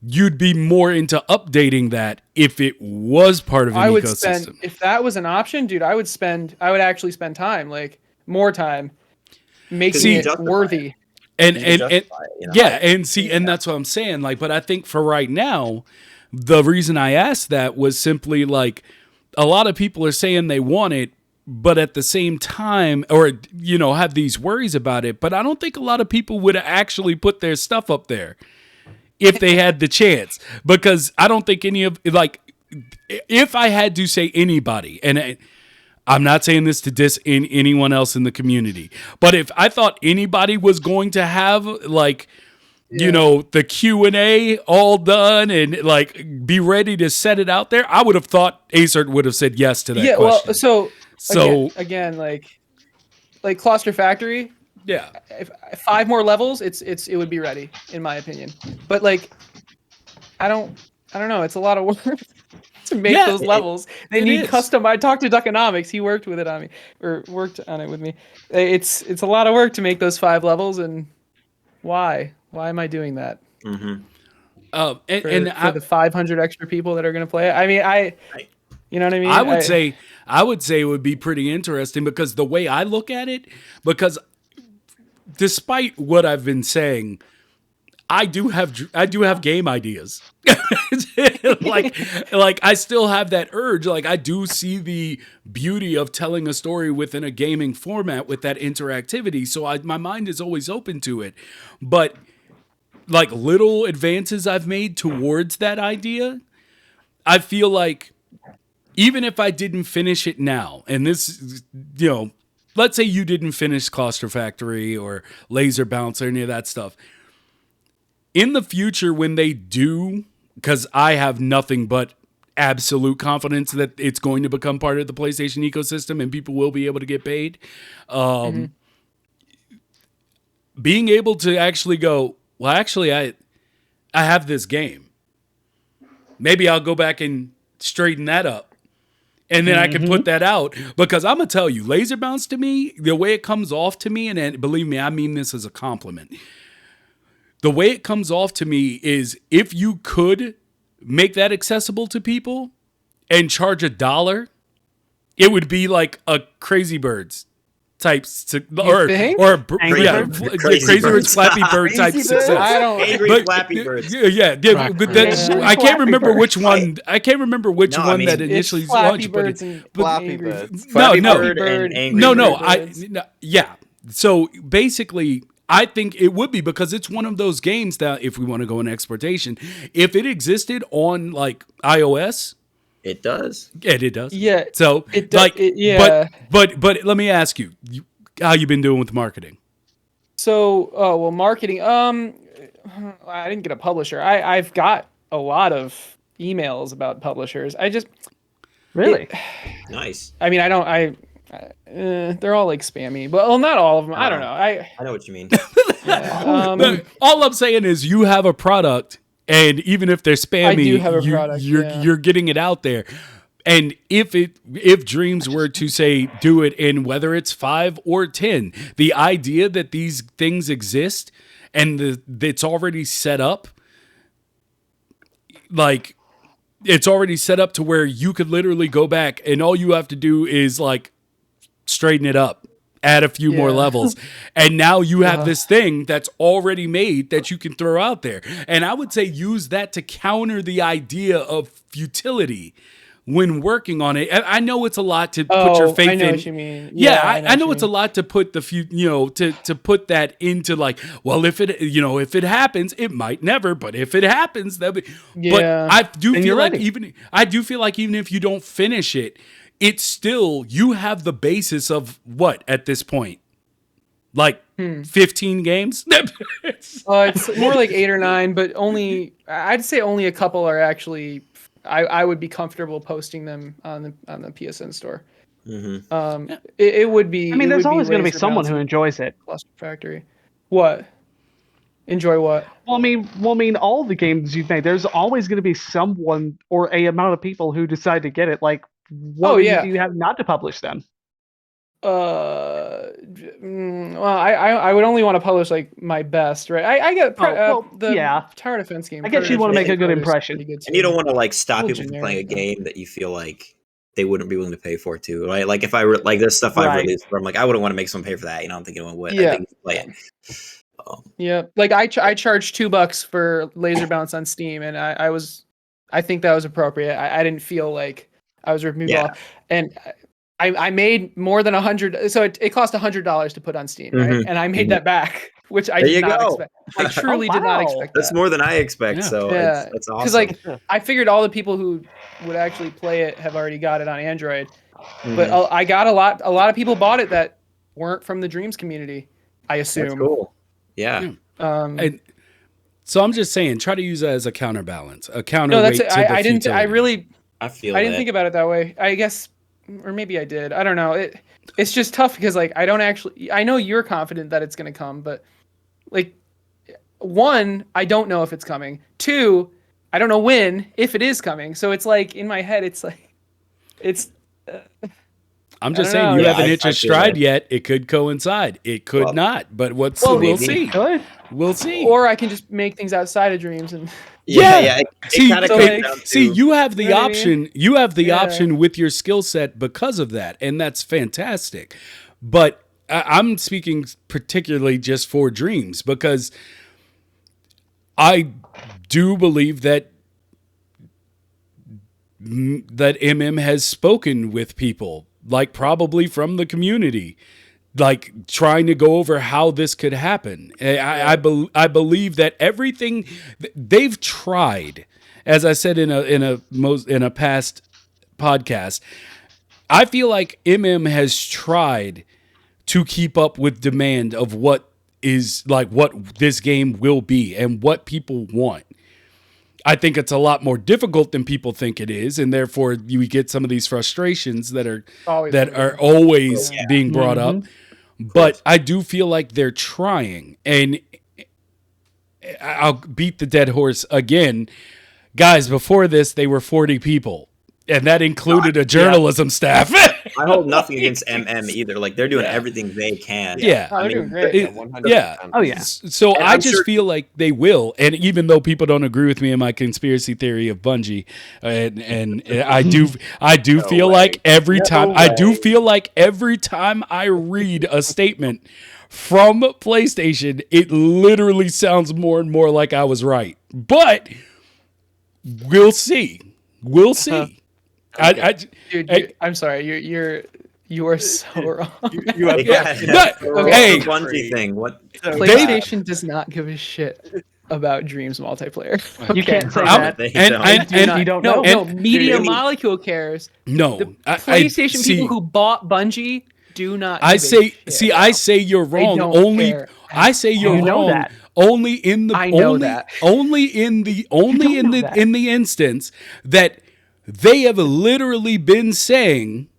you'd be more into updating that if it was part of an ecosystem. If that was an option, dude, I would actually spend time, like more time, making it worthy. And that's what I'm saying. Like, but I think for right now, the reason I asked that was simply like, a lot of people are saying they want it, but at the same time, or have these worries about it. But I don't think a lot of people would actually put their stuff up there if they had the chance, because I don't think if I had to say anybody, and I'm not saying this to diss anyone else in the community, but if I thought anybody was going to have the Q&A all done and be ready to set it out there, I would have thought Aecert would have said yes to that question. So again, like Cluster Factory. Yeah, if 5 more levels, it would be ready, in my opinion. But I don't know. It's a lot of work to make those levels. They need custom. I talked to Duckonomics. He worked on it with me. It's a lot of work to make those 5 levels, and why am I doing that? Mm-hmm. For the 500 extra people that are going to play it. I mean, you know what I mean? I would say it would be pretty interesting, because the way I look at it, because despite what I've been saying, I do have game ideas. like I still have that urge. Like, I do see the beauty of telling a story within a gaming format with that interactivity. So my mind is always open to it. But little advances I've made towards that idea, I feel like even if I didn't finish it now, and this, let's say you didn't finish Cluster Factory or Laser Bounce or any of that stuff. In the future, when they do, because I have nothing but absolute confidence that it's going to become part of the PlayStation ecosystem and people will be able to get paid, being able to actually go, well, actually, I have this game. Maybe I'll go back and straighten that up. And then I can put that out, because I'm going to tell you, Laser Bounce to me, the way it comes off to me, and believe me, I mean this as a compliment. The way it comes off to me is, if you could make that accessible to people and charge $1, it would be like a Crazy Birds types to, Crazy Birds, Flappy Bird type success. Flappy Birds. Yeah. But I can't remember which one. I can't remember which one that initially launched. But Flappy Birds. Yeah. So basically, I think it would be, because it's one of those games that, if we want to go in exportation, if it existed on iOS. It does. Yeah, it does. Yeah. So it does. But let me ask you, how you been doing with marketing? So, marketing. I didn't get a publisher. I've got a lot of emails about publishers. Really nice. I mean, they're all spammy, but not all of them. I don't know. I know what you mean. All I'm saying is, you have a product. And even if they're spammy, you're getting it out there. And if Dreams were to say do it in whether it's 5 or 10, the idea that these things exist and it's already set up, it's already set up to where you could literally go back and all you have to do is straighten it up. Add a few more levels. And now you have this thing that's already made that you can throw out there. And I would say use that to counter the idea of futility when working on it. I know it's a lot to put your faith in. I know what you mean. I know it's a lot to put to put that into well, if it happens, it might never, but if it happens, that'll be. Yeah. But I do feel like even if you don't finish it, it's still, you have the basis of what at this point? 15 games? It's more like 8 or 9, but I'd say only a couple are actually I would be comfortable posting them on the PSN store. Mm-hmm. It would be. I mean, there's always going to be Laser someone who Bounce enjoys it. Cluster Factory. What? Enjoy what? Well, I mean, all the games you've made, there's always going to be someone or a amount of people who decide to get it. Like, what reason do you have not to publish them? Well, I would only want to publish like my best, right? I get the tower defense game. I guess you want to make a good impression, and you don't want to like stop people from playing a game that you feel like they wouldn't be willing to pay for too, right? Like if like there's stuff I've released where I'm like I wouldn't want to make someone pay for that. You know, I don't think anyone would. Yeah. I think you play it. Yeah, like I charged $2 for Laser Bounce on Steam, and I think that was appropriate. I didn't feel like I was ripping people off, and I made more than 100. So it cost $100 to put on Steam, right? And I made that back, which I did not expect. I truly did not expect that. That's more than I expect. So it's awesome. Because like I figured all the people who would actually play it have already got it on Android, but I got a lot of people bought it that weren't from the Dreams community. I assume. That's cool. Yeah. And so I'm just saying, try to use that as a counterbalance, a counterweight to the I didn't. I really. I didn't think about it that way. I guess, or maybe I did. I don't know. It's just tough because like I don't actually. I know you're confident that it's going to come, but like, one, I don't know if it's coming. Two, I don't know when, if it is coming. So it's like in my head, it's like, it's. I'm just saying you haven't hit your stride yet. It could coincide. It could not. But we'll see. We'll see. Or I can just make things outside of Dreams and. See, you have the option. You have the option with your skill set because of that, and that's fantastic. But I'm speaking particularly just for Dreams because I do believe that MM has spoken with people, like probably from the community, like trying to go over how this could happen. I believe that everything they've tried, as I said in a past podcast, I feel like MM has tried to keep up with demand of what this game will be and what people want. I think it's a lot more difficult than people think it is, and therefore you get some of these frustrations that are always being brought up. But I do feel like they're trying, and I'll beat the dead horse again. Guys, before this, they were 40 people, and that included a journalism staff. I hold nothing against MM either. Like, they're doing everything they can. Yeah. They're doing great. Oh, yeah. So I just feel like they will, and even though people don't agree with me in my conspiracy theory of BunGie, and I do feel like every time I read a statement from PlayStation, it literally sounds more and more like I was right. But we'll see. We'll see. Dude, I'm sorry. You are so wrong. You have BunGie thing. What? PlayStation does not give a shit about Dreams multiplayer. Okay. You can't say that. And you don't know. No, Media Molecule cares. No, the PlayStation people who bought BunGie do not. I say you're wrong. I say you're wrong. Only in the instance that they have literally been saying,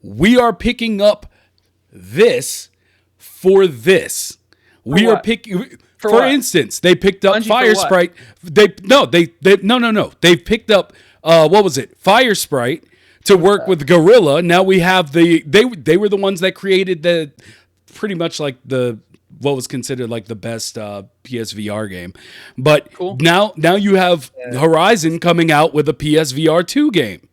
we are picking up this for this. We are picking, for instance, they picked up Fire Sprite. They've picked up, what was it? Fire Sprite to work with Gorilla. Now we have they were the ones that created pretty much like what was considered like the best PSVR game. But now you have Horizon coming out with a PSVR 2 game.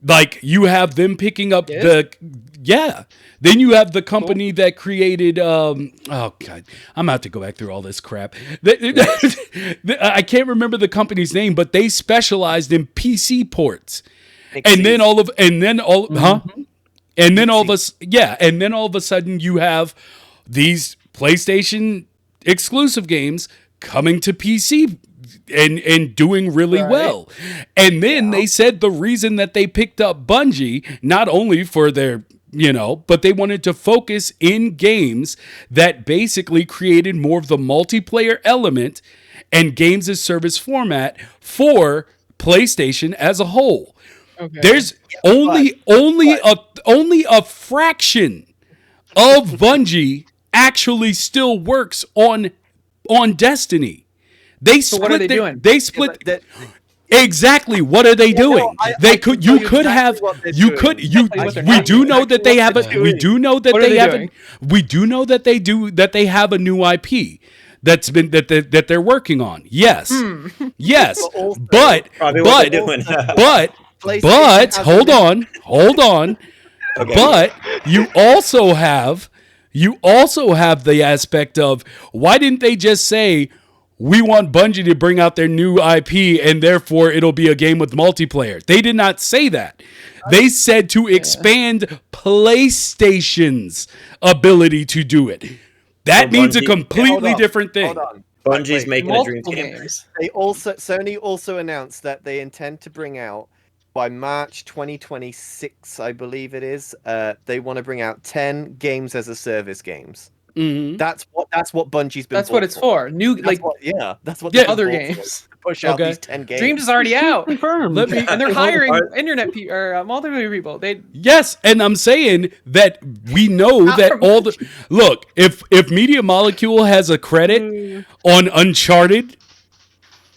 Like, you have them picking up Then you have the company that created oh god, I'm gonna have to go back through all this crap. I can't remember the company's name, but they specialized in PC ports. And then all of a sudden you have these PlayStation exclusive games coming to PC and doing really well. And then they said the reason that they picked up BunGie, not only for their, but they wanted to focus in games that basically created more of the multiplayer element and games as service format for PlayStation as a whole. Okay. There's only a fraction of Bungie actually still works on Destiny. They split. what are they doing? They split. Exactly. What are they doing? No, We do know that they have we do know that they have a new IP that they're working on. Yes. Yes. But hold on. Okay. But you also have the aspect of, why didn't they just say, we want Bungie to bring out their new IP and therefore it'll be a game with multiplayer? They did not say that. They said to expand PlayStation's ability to do it. That means a completely different thing. Hold on. Bungie's making a Dreams game. Sony also announced that they intend to bring out, by March 2026, I believe it is, they want to bring out 10 games as a service games. Mm-hmm. That's what Bungie's been. That's what it's for. That's what other games. Push out these 10 games. Dreams is already out. Confirmed. And they're hiring internet people or multiplayer people. Yes, and I'm saying that we know that all the look. If Media Molecule has a credit on Uncharted,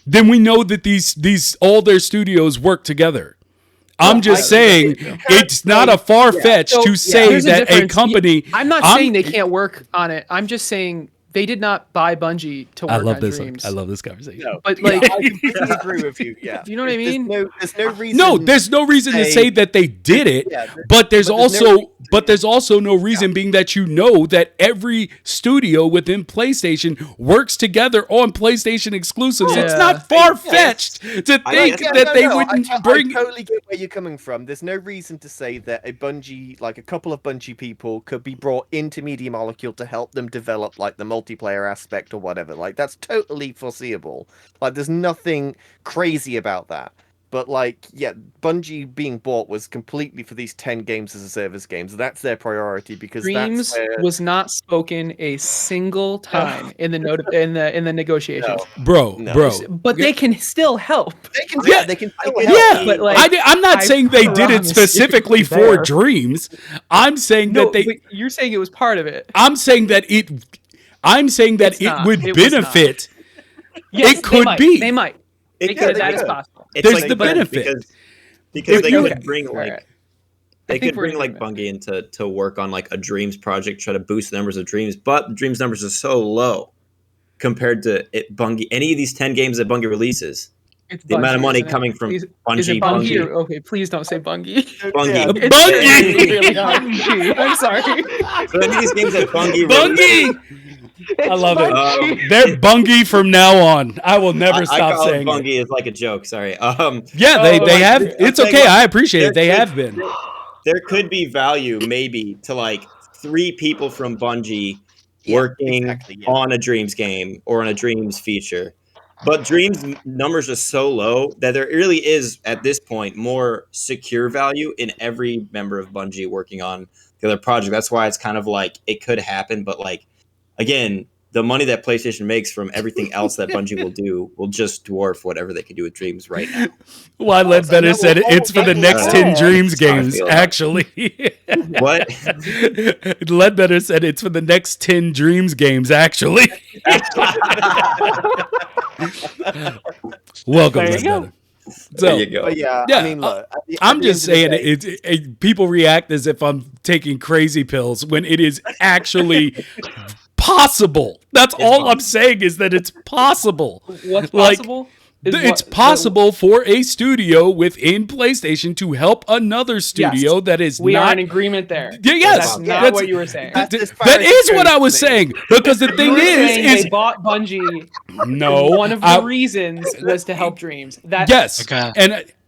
then we know that these all their studios work together. I'm just saying it's not a far-fetched to say that a company. I'm not saying they can't work on it. I'm just saying they did not buy Bungie to work on Dreams. I love this conversation. No, but I completely agree with you. Yeah, you know what I mean? There's no reason. No, there's no reason to say that they did it. But there's also no reason being that you know that every studio within PlayStation works together on PlayStation exclusives. It's not far-fetched to think that they wouldn't bring. I totally get where you're coming from. There's no reason to say that a Bungie, like a couple of Bungie people, could be brought into Media Molecule to help them develop like the multiplayer aspect or whatever. Like, that's totally foreseeable. Like, there's nothing crazy about that. But like, yeah, Bungie being bought was completely for these 10 games as a service games. That's their priority because Dreams was not spoken a single time in the negotiations. Bro. But they can still help. They can still help. Yeah, but like, I'm not saying they did it specifically for Dreams. I'm saying that you're saying it was part of it. I'm saying that it would benefit. Yes, it could be. They might. That is possible. There's the benefit because they could bring Bungie into to work on like a Dreams project, try to boost the numbers of Dreams, but the Dreams numbers are so low compared to Bungie. Any of these 10 games that Bungie releases, the amount of money coming from Bungie. Is it Bungie? Okay, please don't say Bungie. Bungie. Bungie. I'm sorry. So any of these games that Bungie. I love it. They're Bungie from now on. I will never stop saying Bungie is like a joke. Sorry. They have. It's okay. I appreciate it. They have been. There could be value maybe to like 3 people from Bungie working on a Dreams game or on a Dreams feature. But Dreams numbers are so low that there really is, at this point, more secure value in every member of Bungie working on the other project. That's why it's kind of like it could happen, but like, again, the money that PlayStation makes from everything else that Bungie will do will just dwarf whatever they can do with Dreams right now. Why Ledbetter said it's for the next 10 Dreams games, actually. What? Ledbetter said it's for the next 10 Dreams games, actually. Welcome, Ledbetter. So, there you go. Yeah, I mean, look, I'm just saying people react as if I'm taking crazy pills when it is actually possible. That's all I'm saying is that it's possible. What's possible? It's possible for a studio within PlayStation to help another studio that is we not... are in agreement there. Yes. That's not what you were saying. That is what I was saying. Because the thing is... They bought Bungie. No. One of the reasons was to help Dreams. Yes. Okay.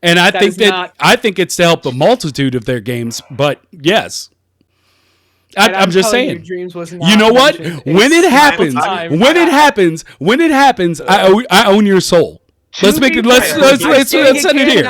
And I think I think it's to help the multitude of their games, but yes. I'm just saying. Dreams was not you know what? When it happens, I own your soul. Let's make it. Let's send it here.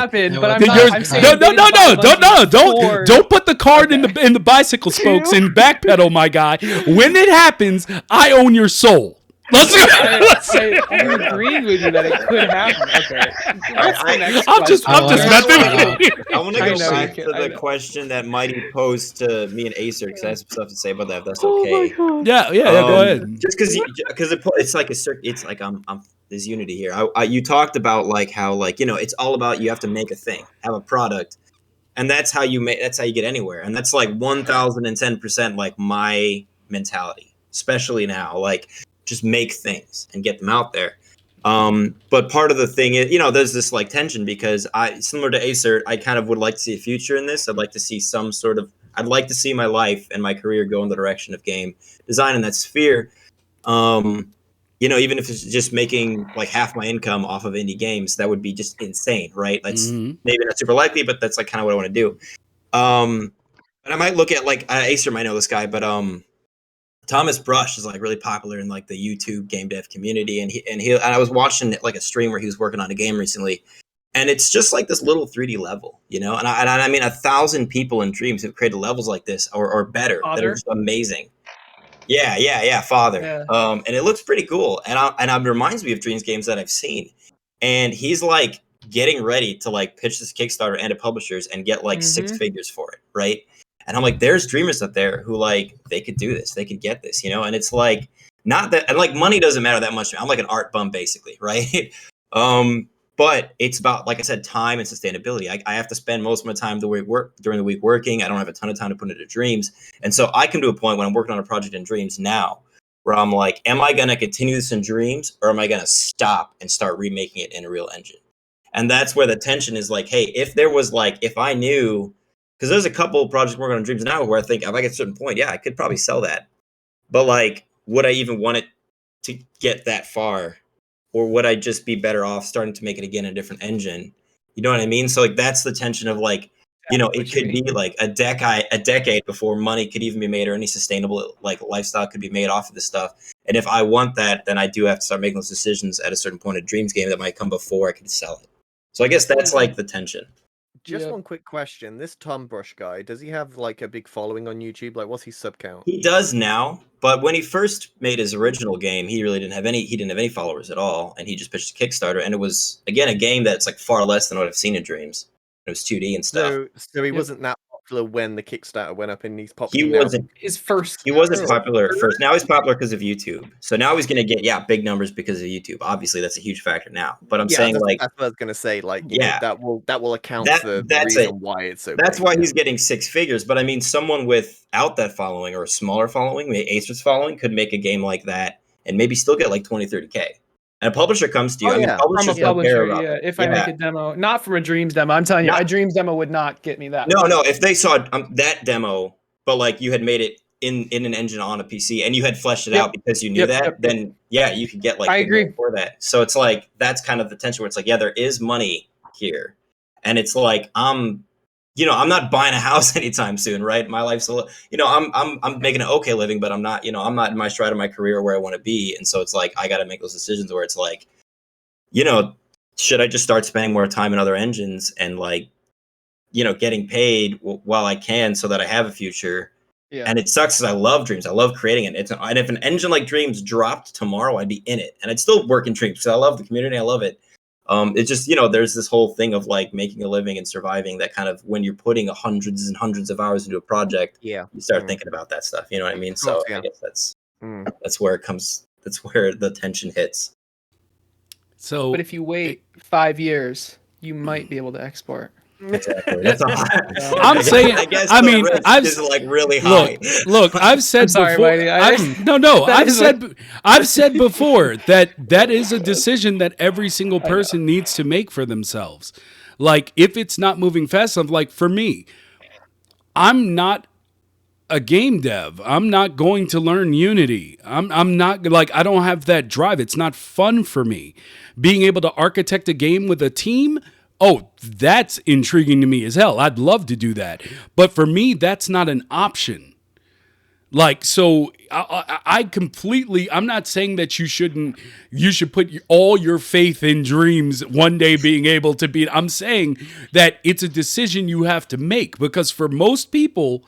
Don't put the card in the bicycle spokes and backpedal, my guy. When it happens, I own your soul. I'm agreeing with you that it could happen. Okay. What's the next I'm just messing with you. I want to go back to the question that Mighty posed to me and Aecert because I have some stuff to say about that. If that's okay. Yeah, go ahead. Just because it's like it's like I'm there's unity here. You talked about like how like it's all about you have to make a thing, have a product, and that's how you get anywhere, and that's like 1010% like my mentality, especially now. Like just make things and get them out there. But part of the thing is, there's this like tension because similar to Aecert, I kind of would like to see a future in this. I'd like to see I'd like to see my life and my career go in the direction of game design in that sphere. Even if it's just making like half my income off of indie games, that would be just insane, right? That's maybe not super likely, but that's like kind of what I want to do. And I might look at like Acer might know this guy, but Thomas Brush is like really popular in like the YouTube game dev community, and I was watching like a stream where he was working on a game recently, and it's just like this little 3D level, and I mean 1,000 people in Dreams have created levels like this or better that are just amazing. Yeah, Father. Yeah. And it looks pretty cool, and it reminds me of Dreams games that I've seen, and he's like getting ready to like pitch this Kickstarter and to publishers and get like 6 figures for it, right? And I'm like, there's dreamers out there who like they could do this, they could get this, and it's like not that, and like money doesn't matter that much to me. I'm like an art bum basically, right? But it's about, like I said, time and sustainability. I have to spend most of my time during the week working. I don't have a ton of time to put into Dreams, and so I come to a point when I'm working on a project in Dreams now where I'm like, am I going to continue this in Dreams, or am I going to stop and start remaking it in a real engine? And that's where the tension is. Like, hey, if I knew. Because there's a couple of projects working on Dreams now where I think if I get to a certain point, I could probably sell that. But like, would I even want it to get that far? Or would I just be better off starting to make it again in a different engine? You know what I mean? So like, that's the tension of like, it could be like a decade before money could even be made or any sustainable like lifestyle could be made off of this stuff. And if I want that, then I do have to start making those decisions at a certain point of Dreams game that might come before I can sell it. So I guess that's like the tension. Just one quick question. This Tom Brush guy, does he have like a big following on YouTube? Like, what's his sub count? He does now, but when he first made his original game, he really didn't have any followers at all, and he just pitched a Kickstarter, and it was again a game that's like far less than what I've seen in Dreams. It was 2D and stuff. So he wasn't that popular when the Kickstarter went up, and he's popular. He wasn't his first. He wasn't popular at first. Now he's popular because of YouTube. So now he's going to get big numbers because of YouTube. Obviously, that's a huge factor now. But I'm saying that's what I was going to say. Like, that will account for the reason why it's so. That's why he's getting 6 figures. But I mean, someone without that following or a smaller following, maybe Acert's following, could make a game like that and maybe still get like 20-30K. And a publisher comes to you. From a publisher, if I make a demo, not from a Dreams demo. I'm telling you, a Dreams demo would not get me that. No. If they saw that demo, but like you had made it in an engine on a PC and you had fleshed it out because you knew then you could get like. I agree for that. So it's like that's kind of the tension where it's like, there is money here, and it's like I'm not buying a house anytime soon, right? My life's I'm making an okay living, but I'm not in my stride of my career where I want to be. And so it's like, I got to make those decisions where it's like, should I just start spending more time in other engines and like, getting paid while I can so that I have a future. Yeah. And it sucks because I love Dreams. I love creating it. And if an engine like Dreams dropped tomorrow, I'd be in it. And I'd still work in Dreams because I love the community. I love it. It's just, there's this whole thing of like making a living and surviving that kind of when you're putting hundreds and hundreds of hours into a project, you start thinking about that stuff. You know what I mean? So I guess that's where it comes. That's where the tension hits. So, but if you wait 5 years, you might be able to export. Exactly. That's I'm saying. I mean, I've is like really high. Look. I've said before. I've said before that is a decision that every single person needs to make for themselves. Like, if it's not moving fast enough, like for me, I'm not a game dev. I'm not going to learn Unity. I'm not like, I don't have that drive. It's not fun for me. Being able to architect a game with a team. Oh, that's intriguing to me as hell. I'd love to do that. But for me, that's not an option. Like, so I completely, I'm not saying that you should put all your faith in Dreams one day being able to be, I'm saying that it's a decision you have to make because for most people,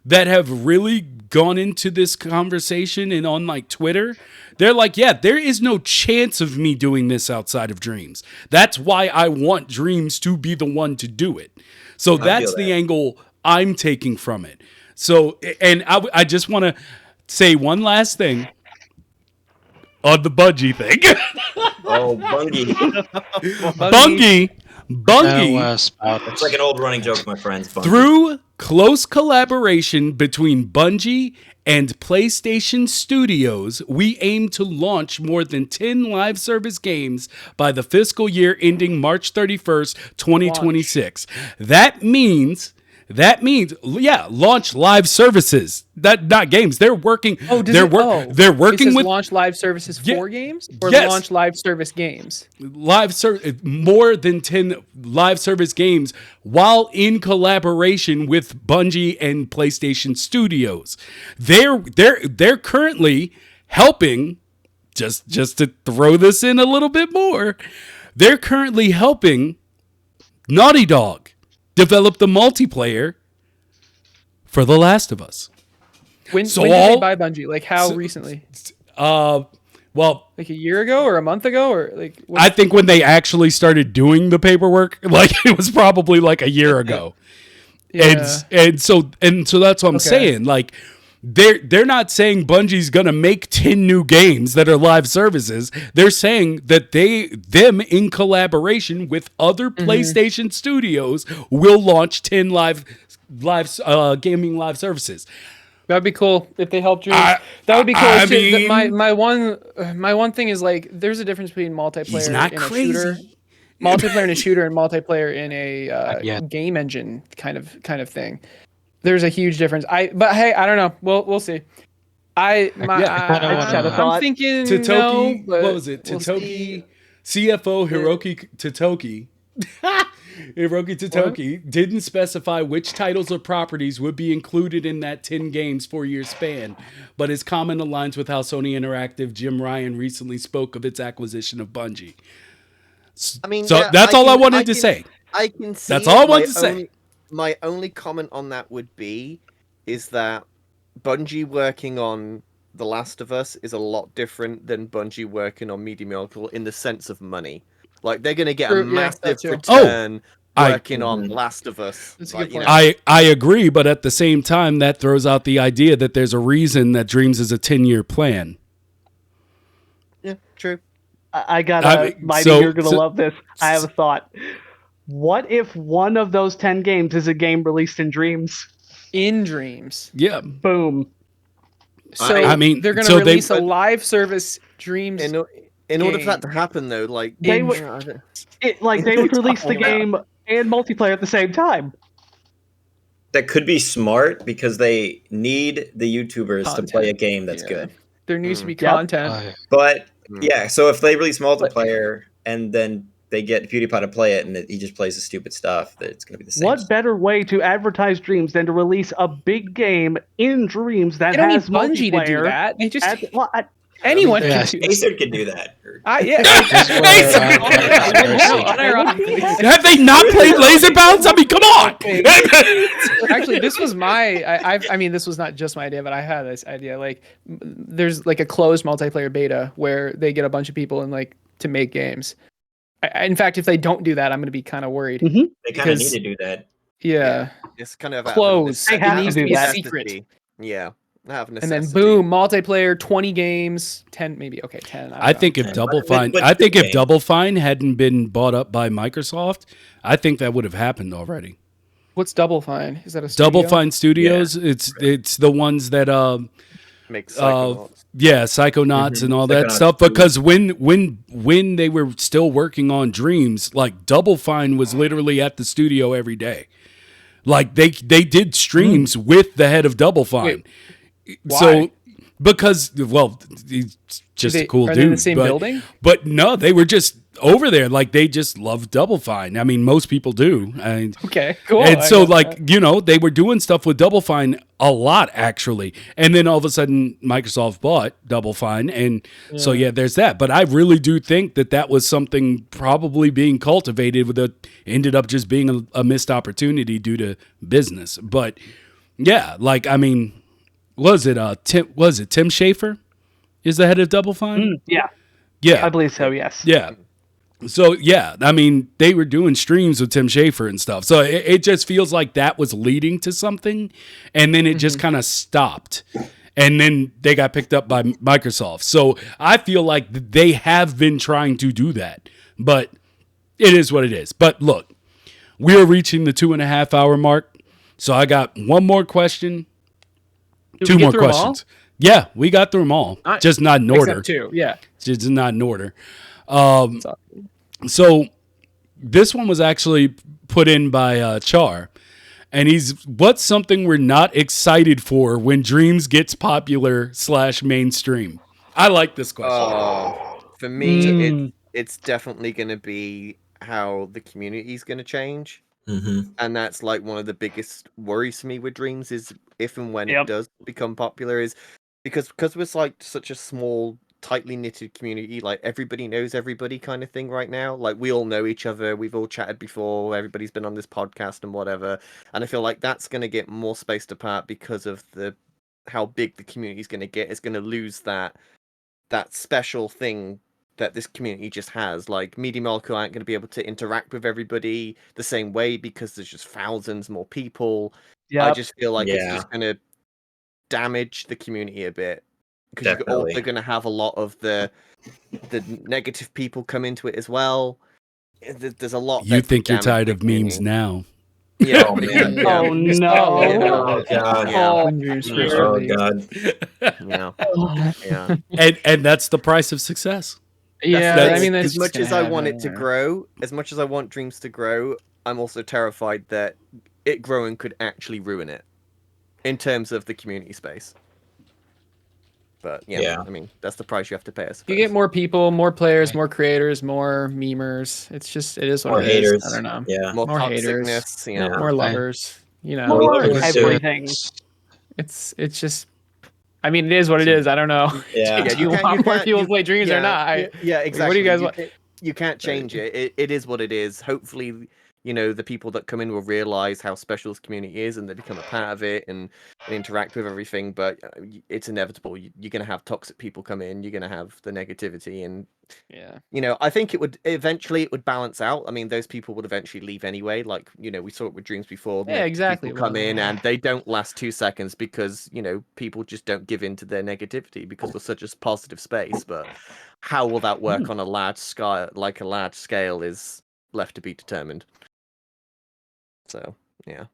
that have really gone into this conversation and on like Twitter, they're like, yeah, there is no chance of me doing this outside of Dreams. That's why I want Dreams to be the one to do it. So that's the angle I'm taking from it. So, and I just want to say one last thing on the BunGie thing. BunGie. BunGie. It's like an old running joke, my friends. BunGie. Through close collaboration between BunGie and PlayStation Studios, we aim to launch more than 10 live service games by the fiscal year ending March 31st, 2026. That means, launch live services. Not games. They're working. They're working with launch live services for games or Yes. launch live service games. More than 10 live service games while in collaboration with BunGie and PlayStation Studios. They're currently helping, just to throw this in a little bit more, they're currently helping Naughty Dog develop the multiplayer for The Last of Us. When did they buy BunGie? Like how recently? Well, like a year ago or a month ago or like? I think when they actually started doing the paperwork, like it was probably like a year ago. Yeah. And so that's what I'm saying. Like they're not saying BunGie's gonna make 10 new games that are live services. They're saying that them in collaboration with other PlayStation studios will launch 10 live gaming live services. That'd be cool if they helped Dreams. That would be cool. Too. My one thing is like there's a difference between multiplayer and a shooter. Multiplayer in a shooter and multiplayer in a game engine kind of thing. There's a huge difference. But hey, I don't know. We'll see. I'm thinking Totoki, no, what was it? Totoki, CFO Hiroki Totoki. Hiroki Totoki didn't specify which titles or properties would be included in that 10 games 4-year span, but his comment aligns with how Sony Interactive Jim Ryan recently spoke of its acquisition of BunGie. I mean, so that's all I wanted to say. I can see. That's all I wanted to say. My only comment on that would be is that BunGie working on The Last of Us is a lot different than BunGie working on Media Molecule in the sense of money. Like they're going to get a massive return working on Last of Us. Like, I agree, but at the same time, that throws out the idea that there's a reason that Dreams is a 10-year plan. Yeah, true. I got Mighty, you're going to love this. I have a thought. What if one of those 10 games is a game released in Dreams? In Dreams. Yeah. Boom. So they're going to release a live service Dreams. In order for that to happen, though, like they would release the game and multiplayer at the same time. That could be smart because they need the YouTubers to play a game that's good. There needs to be content. But so if they release multiplayer and then they get PewDiePie to play it and he just plays the stupid stuff, that it's going to be the same. What better way to advertise Dreams than to release a big game in Dreams that has BunGie multiplayer? To do that. They just anyone can do that. Aecert can do that. Have they not played Laser Bounce? I mean, come on. Actually, this was this was not just my idea, but I had this idea. Like, there's like a closed multiplayer beta where they get a bunch of people and like to make games. In fact, if they don't do that, I'm going to be kind of worried. They kind of need to do that. Yeah. It's kind of closed. It needs to be a secret. Yeah. And then boom, multiplayer, 20 games, 10 maybe. Okay, 10. I think if Double Fine hadn't been bought up by Microsoft, I think that would have happened already. What's Double Fine? Is that a studio? Double Fine Studios? Yeah. It's the ones that make Psychonauts. Psychonauts and all that stuff. Because when they were still working on Dreams, like Double Fine was literally at the studio every day. Like they did streams with the head of Double Fine. Wait. Why? So, because, he's just a cool dude. They in the same building? But no, they were just over there. Like, they just love Double Fine. I mean, most people do. Okay, cool. And so, they were doing stuff with Double Fine a lot, actually. And then all of a sudden, Microsoft bought Double Fine. And so, there's that. But I really do think that was something probably being cultivated ended up just being a missed opportunity due to business. But Yeah, like I mean, was it Tim Schafer is the head of Double Fine? Yeah, Yeah, I believe so. Yes. yeah. So yeah, I mean, they were doing streams with Tim Schafer and stuff. So it just feels like that was leading to something, and then it just kind of stopped. And then they got picked up by Microsoft. So I feel like they have been trying to do that, but it is what it is. But look, we're reaching the 2.5 hour mark. So I got one more question. Two more questions. Yeah, we got through them all. Just not in order. Except two, yeah. Just not in order. So this one was actually put in by Char. And what's something we're not excited for when Dreams gets popular / mainstream? I like this question. For me, it's definitely going to be how the community is going to change. Mm-hmm. And that's like one of the biggest worries for me with Dreams is if and when it does become popular, is because we're like such a small, tightly knitted community, like everybody knows everybody kind of thing right now. Like we all know each other, we've all chatted before, everybody's been on this podcast and whatever. And I feel like that's going to get more spaced apart because of how big the community is going to get. It's going to lose that special thing that this community just has. Like Media Molecule aren't going to be able to interact with everybody the same way because there's just thousands more people. I just feel like it's just going to damage the community a bit. Because you're also going to have a lot of the negative people come into it as well. There's a lot. You think you're tired of memes now? Yeah. Oh no! Oh god! Oh god! Yeah. And that's the price of success. Yeah, I mean, as much as I want it to grow, as much as I want Dreams to grow, I'm also terrified that it growing could actually ruin it in terms of the community space. But yeah, I mean, that's the price you have to pay. You get more people, more players, more creators, more memers. It is what it is. I don't know. Yeah, more haters, more lovers. More everything. It's just. I mean, it is what it is. I don't know. Yeah. Do you want more people to play Dreams or not? Exactly. What do you guys want? You can't change it. It is what it is. Hopefully, the people that come in will realize how special this community is and they become a part of it and interact with everything. But it's inevitable. You're going to have toxic people come in. You're going to have the negativity. And, I think it would balance out. I mean, those people would eventually leave anyway. Like, we saw it with Dreams before. Yeah, exactly. People come in and they don't last 2 seconds because, people just don't give in to their negativity because we're such a positive space. But how will that work on a large scale is left to be determined. So, yeah.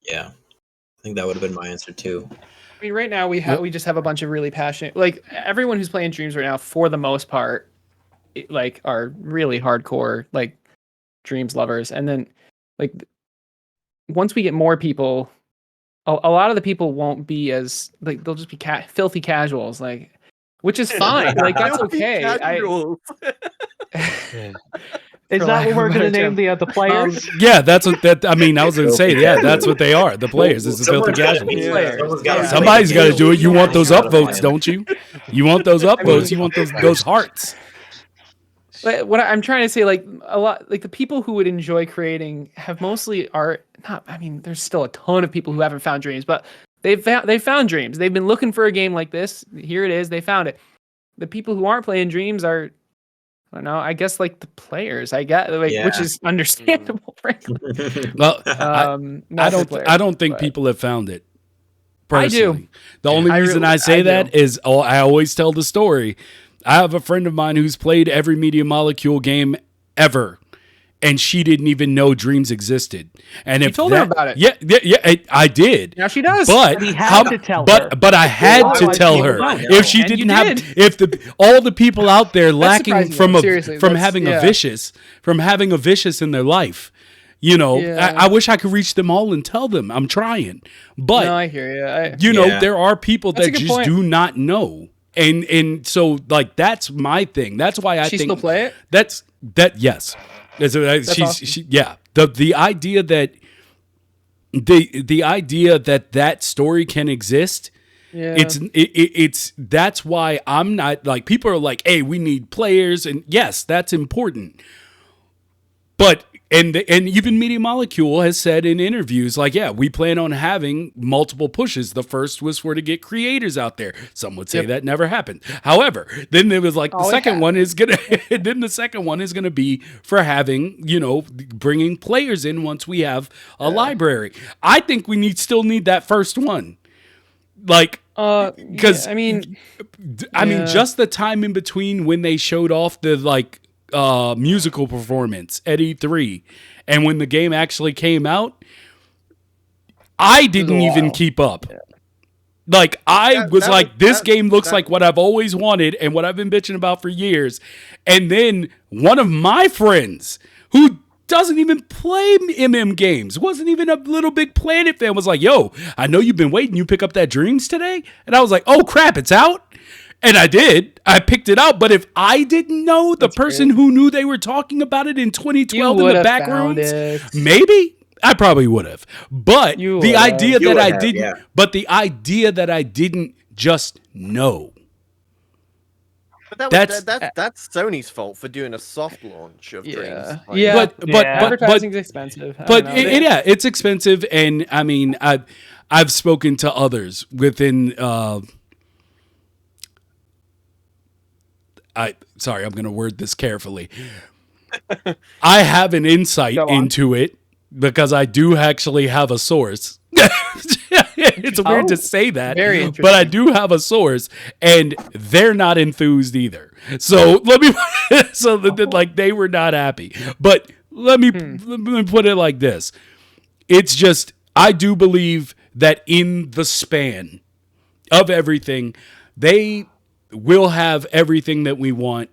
Yeah. I think that would have been my answer too. I mean, right now we just have a bunch of really passionate, like everyone who's playing Dreams right now, for the most part, like are really hardcore, like Dreams lovers. And then like once we get more people, a lot of the people won't be as like, they'll just be filthy casuals, like, which is fine. Like that's okay. Is that what we're going to name the players? Yeah, that's what I mean, I was going to say, that's what they are. The players. It's the filthy casuals. Somebody's got to do it. You want those upvotes, don't you? You want those upvotes. You want those hearts. But what I'm trying to say, like a lot, like the people who would enjoy creating have mostly there's still a ton of people who haven't found Dreams, but they found Dreams. They've been looking for a game like this. Here it is. They found it. The people who aren't playing Dreams are, I don't know, I guess like the players, which is understandable, frankly. Well, I don't think people have found it. Personally. I do. The only reason I say that is I always tell the story. I have a friend of mine who's played every Media Molecule game ever, and she didn't even know Dreams existed. And you told her about it. Yeah, I did. Now she does. But he had to tell her. But I had to tell her. If she didn't have, all the people out there lacking from having a vicious in their life. I wish I could reach them all and tell them. I'm trying, but no, I hear you. There are people that just do not know, and so like that's my thing. That's why I think still play it. Yes, awesome. The idea that the idea that story can exist. Yeah. It's that's why I'm not like, people are like, hey, we need players, and yes, that's important, but And even Media Molecule has said in interviews, like, yeah, we plan on having multiple pushes. The first was to get creators out there. Some would say that never happened. However, then there was like the second one is gonna be for having, bringing players in once we have a library. I think we still need that first one. Like, because just the time in between when they showed off the musical performance at E3 and when the game actually came out, I didn't even keep up. Like, I was like, this game looks like what I've always wanted and what I've been bitching about for years. And then one of my friends who doesn't even play MM games, wasn't even a Little Big Planet fan, was like, yo, I know you've been waiting. You pick up that Dreams today? And I was like, oh crap, it's out? And I did. I picked it out. But if I didn't know the person who knew they were talking about it in 2012 in the back rooms, maybe I probably would have. But the idea that I didn't just know. But that's Sony's fault for doing a soft launch of Dreams. But advertising's expensive. But it's expensive, and I mean, I've spoken to others within. I'm going to word this carefully. I have an insight into it because I do actually have a source. It's weird to say that, but I do have a source, and they're not enthused either. So they were not happy. But let me put it like this: it's just I do believe that in the span of everything, they will have everything that we want,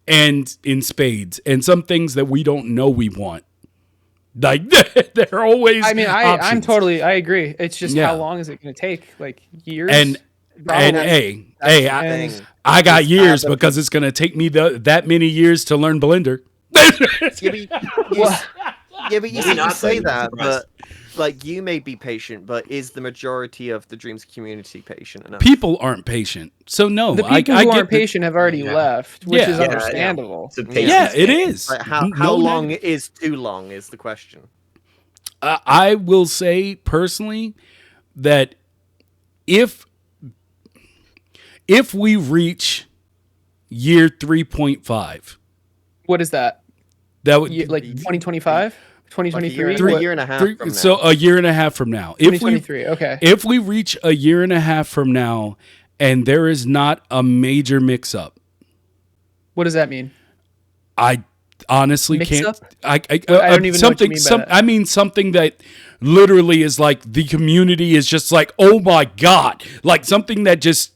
and in spades, and some things that we don't know we want. Like, they're always. I mean, I agree. It's just how long is it going to take? Like years. And I got years because it's going to take me that many years to learn Blender. You say that, but like, you may be patient, but is the majority of the Dreams community patient enough? People aren't patient, so no. The people who aren't patient have already left, which is understandable. It is. Like, how long is too long is the question. I will say personally that if we reach year 3.5, what is that? That would like 2025. 2023, like a year and a half from now. So a year and a half from now. 2023, okay. If we reach a year and a half from now and there is not a major mix-up. What does that mean? I honestly mix-up? I don't even know what you mean by that. I mean something that literally is like the community is just like, oh my God. Like something that just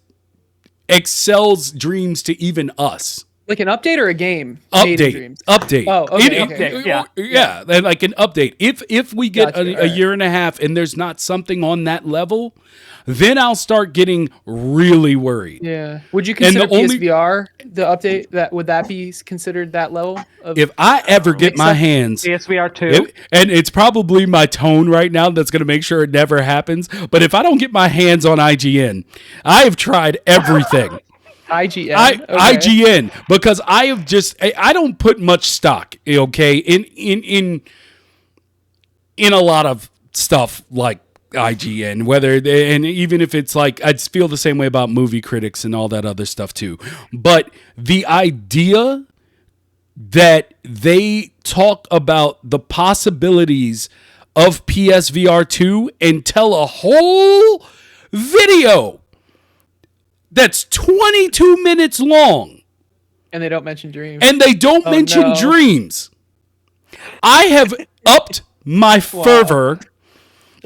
excels Dreams to even us. Like an update or a game? Update. Oh, okay. Yeah, like an update. If we get a year and a half and there's not something on that level, then I'll start getting really worried. Yeah. Would you consider PSVR the update? Would that be considered that level? If I ever get my hands PSVR 2, and it's probably my tone right now that's going to make sure it never happens. But if I don't get my hands on IGN, I have tried everything. IGN, because I don't put much stock, okay, in a lot of stuff like IGN, and even if it's like, I'd feel the same way about movie critics and all that other stuff too. But the idea that they talk about the possibilities of PSVR 2 and tell a whole video that's 22 minutes long. And they don't mention Dreams. And they don't mention Dreams. I have upped my fervor.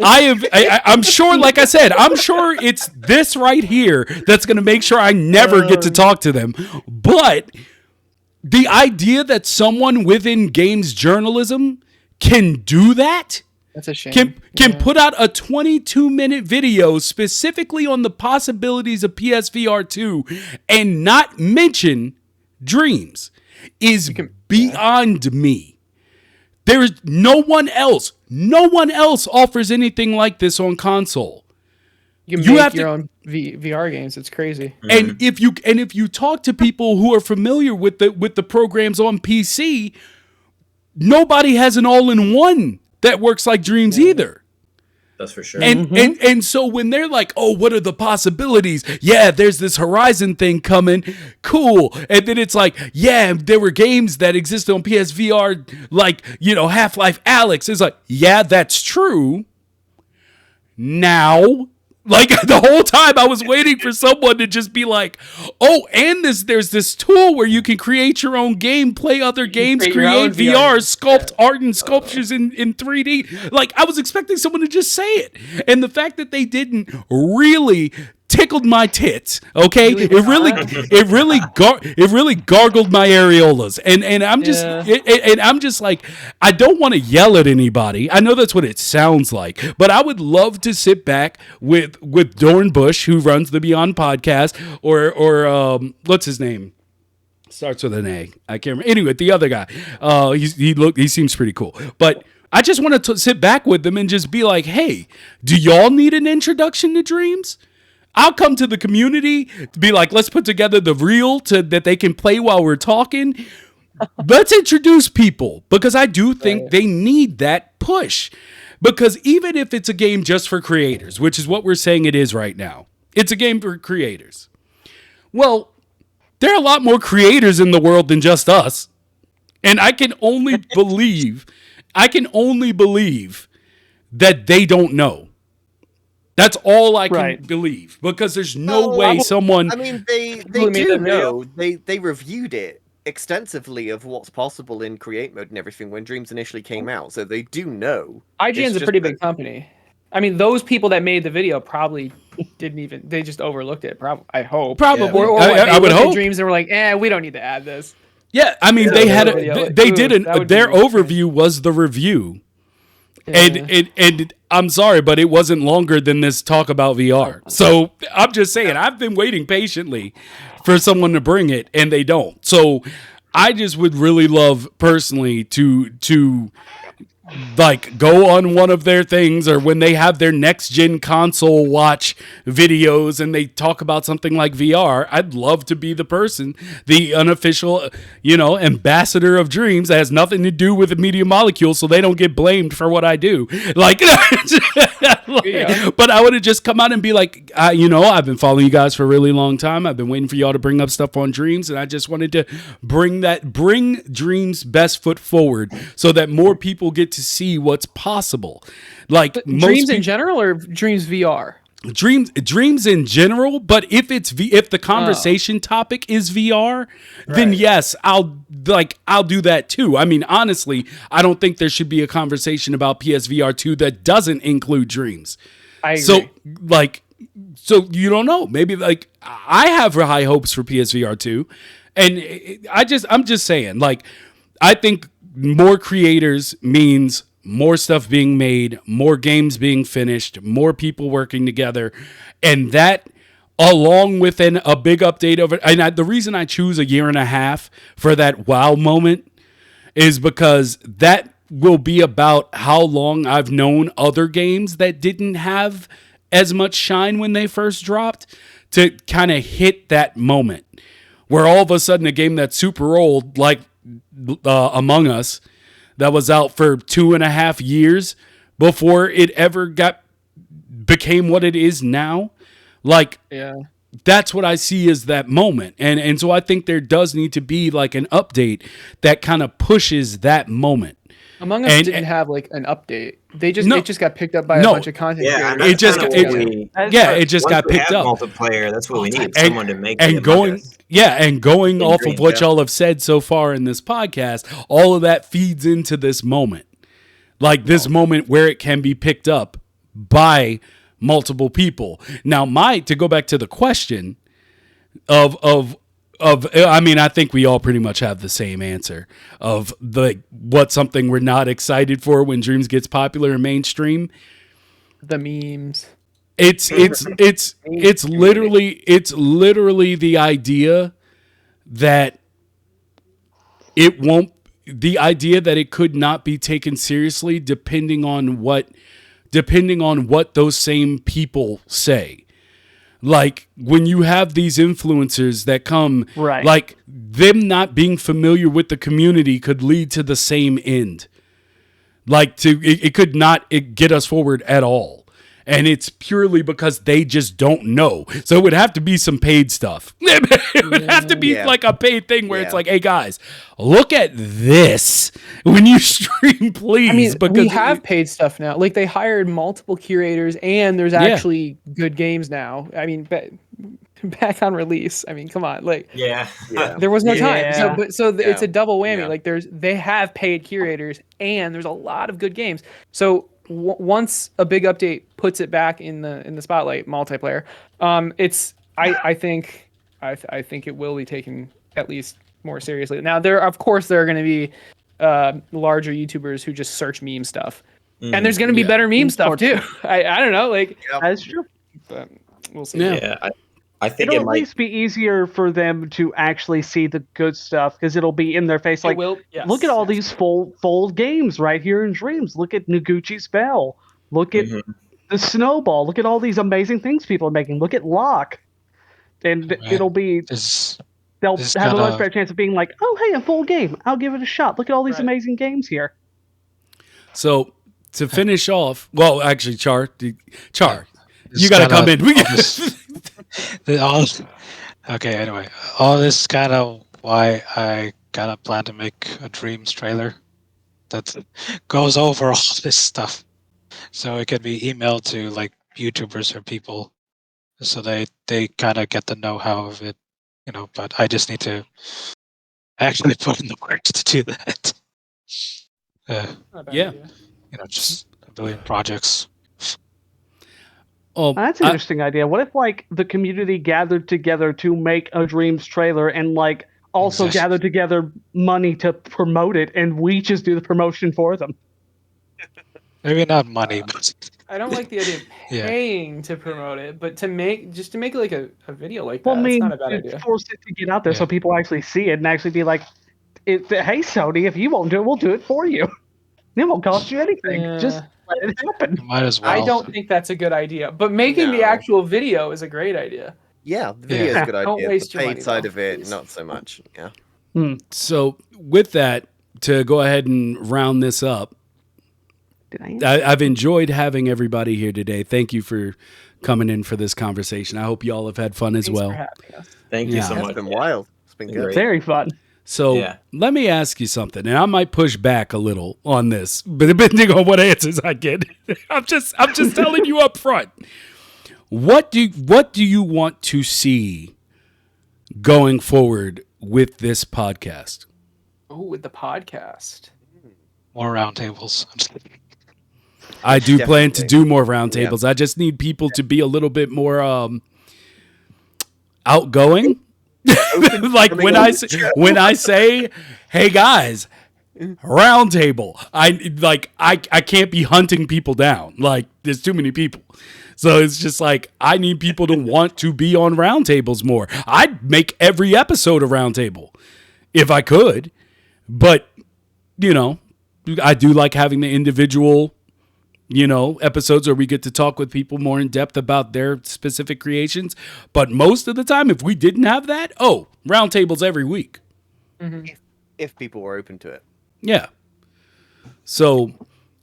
I'm sure, like I said, I'm sure it's this right here that's going to make sure I never get to talk to them. But the idea that someone within games journalism can do that, that's a shame. Can put out a 22-minute video specifically on the possibilities of PSVR 2 and not mention Dreams is beyond me. There is no one else offers anything like this on console. You can make your own VR games. It's crazy. And if you talk to people who are familiar with the programs on PC, nobody has an all-in-one that works like Dreams either. That's for sure. And so when they're like, oh, what are the possibilities? Yeah, there's this Horizon thing coming. Cool. And then it's like, yeah, there were games that existed on PSVR, like, Half-Life Alyx. It's like, yeah, that's true. Now, like, the whole time I was waiting for someone to just be like, oh, and there's this tool where you can create your own game, play other games, create VR, sculpt art and sculptures in 3D. Like, I was expecting someone to just say it. And the fact that they didn't really tickled my tits. Okay, it really gargled my areolas, and I'm just I'm just like, I don't want to yell at anybody. I know that's what it sounds like, but I would love to sit back with Dorn Bush, who runs the Beyond podcast, or what's his name? Starts with an A. I can't remember. Anyway, the other guy. He seems pretty cool, but I just want to sit back with them and just be like, hey, do y'all need an introduction to Dreams? I'll come to the community to be like, let's put together the reel that they can play while we're talking. Let's introduce people, because I do think they need that push. Because even if it's a game just for creators, which is what we're saying it is right now, it's a game for creators. Well, there are a lot more creators in the world than just us. And I can only believe that they don't know. That's all I can believe, because there's no way someone. I mean, they do know. They reviewed it extensively of what's possible in create mode and everything when Dreams initially came out, so they do know. IGN's a pretty big company. I mean, those people that made the video probably they just overlooked it. I hope. Probably. Yeah. Or I would hope. Dreams and were like, we don't need to add this. Yeah, I mean, their overview was the review. Yeah. And I'm sorry, but it wasn't longer than this talk about VR. So I'm just saying, I've been waiting patiently for someone to bring it, and they don't. So I just would really love personally to like go on one of their things, or when they have their next gen console watch videos and they talk about something like VR, I'd love to be the person, the unofficial, ambassador of Dreams that has nothing to do with the Media Molecule, so they don't get blamed for what I do. But I would have just come out and be like, I've been following you guys for a really long time. I've been waiting for y'all to bring up stuff on Dreams, and I just wanted to bring Dreams' best foot forward so that more people get to see what's possible. Like, Dreams in general, or Dreams VR? Dreams in general, but if the conversation topic is VR, then yes, I'll do that too. I mean, honestly, I don't think there should be a conversation about PSVR 2 that doesn't include Dreams. I agree. So you don't know. Maybe like I have high hopes for PSVR 2, and I'm just saying, like, I think more creators means more stuff being made, more games being finished, more people working together, and that, along with a big update of it. And the reason I choose a year and a half for that wow moment is because that will be about how long I've known other games that didn't have as much shine when they first dropped to kind of hit that moment where all of a sudden a game that's super old, like Among Us, that was out for 2.5 years before it ever became what it is now. Like, that's what I see as that moment. And so I think there does need to be like an update that kind of pushes that moment. Among Us didn't have like an update. It just got picked up by a bunch of content creators. It just got picked up. Multiplayer. That's what we need. Someone to make going off of what y'all have said so far in this podcast, all of that feeds into this moment. Like this moment where it can be picked up by multiple people. Now, to go back to the question of I mean, I think we all pretty much have the same answer of what's something we're not excited for when Dreams gets popular and mainstream. The memes. It's literally the idea that it could not be taken seriously depending on what those same people say. Like when you have these influencers that come, like them not being familiar with the community could lead to the same end. Like it could not get us forward at all. And it's purely because they just don't know. So it would have to be some paid stuff. It would have to be like a paid thing where it's like, hey guys, look at this when you stream, please. I mean, because we have paid stuff now. Like they hired multiple curators, and there's actually good games now. I mean, back on release. I mean, come on, like there was no time. So it's a double whammy. Like they have paid curators, and there's a lot of good games. So once a big update puts it back in the spotlight, multiplayer, I think it will be taken at least more seriously. Now there are going to be larger YouTubers who just search meme stuff, and there's going to be better meme stuff too. I don't know, like that's true. But we'll see. I think it'll at least be easier for them to actually see the good stuff because it'll be in their face. Like, look at all these full games right here in Dreams. Look at Noguchi's Bell. Look at the Snowball. Look at all these amazing things people are making. Look at Locke. And it'll be... They'll have a much better chance of being like, oh, hey, a full game. I'll give it a shot. Look at all these amazing games here. So, to finish off... Well, actually, Char, you got to come in. Okay, anyway, all this is kind of why I kind of plan to make a Dreams trailer that goes over all this stuff, so it can be emailed to like YouTubers or people, so they kind of get the know-how of it, But I just need to actually put in the work to do that. Just a billion projects. Oh, that's an interesting idea. What if like the community gathered together to make a Dreams trailer and like also gathered together money to promote it, and we just do the promotion for them? Maybe not money, but I don't like the idea of paying to promote it, but to make like a video like that. It's not a bad idea. Force it to get out there so people actually see it and actually be like, "Hey Sony, if you won't do it, we'll do it for you. It won't cost you anything. Just let it happen." Might as well. I don't think that's a good idea, but making the actual video is a great idea. Yeah, the video is a good idea. Don't waste the your paid money, side of it, not so much. Yeah. So with that, to go ahead and round this up, I've enjoyed having everybody here today. Thank you for coming in for this conversation. I hope you all have had fun as well. For having us. Thank you so much. It's been wild. It's been good. Very fun. So let me ask you something, and I might push back a little on this, but depending on what answers I get, I'm just telling you up front. What do you want to see going forward with this podcast? Oh, with the podcast, more roundtables. I do plan to do more roundtables. I just need people to be a little bit more outgoing. Like when I say, hey guys, roundtable, I can't be hunting people down. Like there's too many people. So it's just like I need people to want to be on roundtables more. I'd make every episode a roundtable if I could. But I do like having the individual episodes where we get to talk with people more in depth about their specific creations. But most of the time, if we didn't have that, roundtables every week. Mm-hmm. If people were open to it. Yeah. So,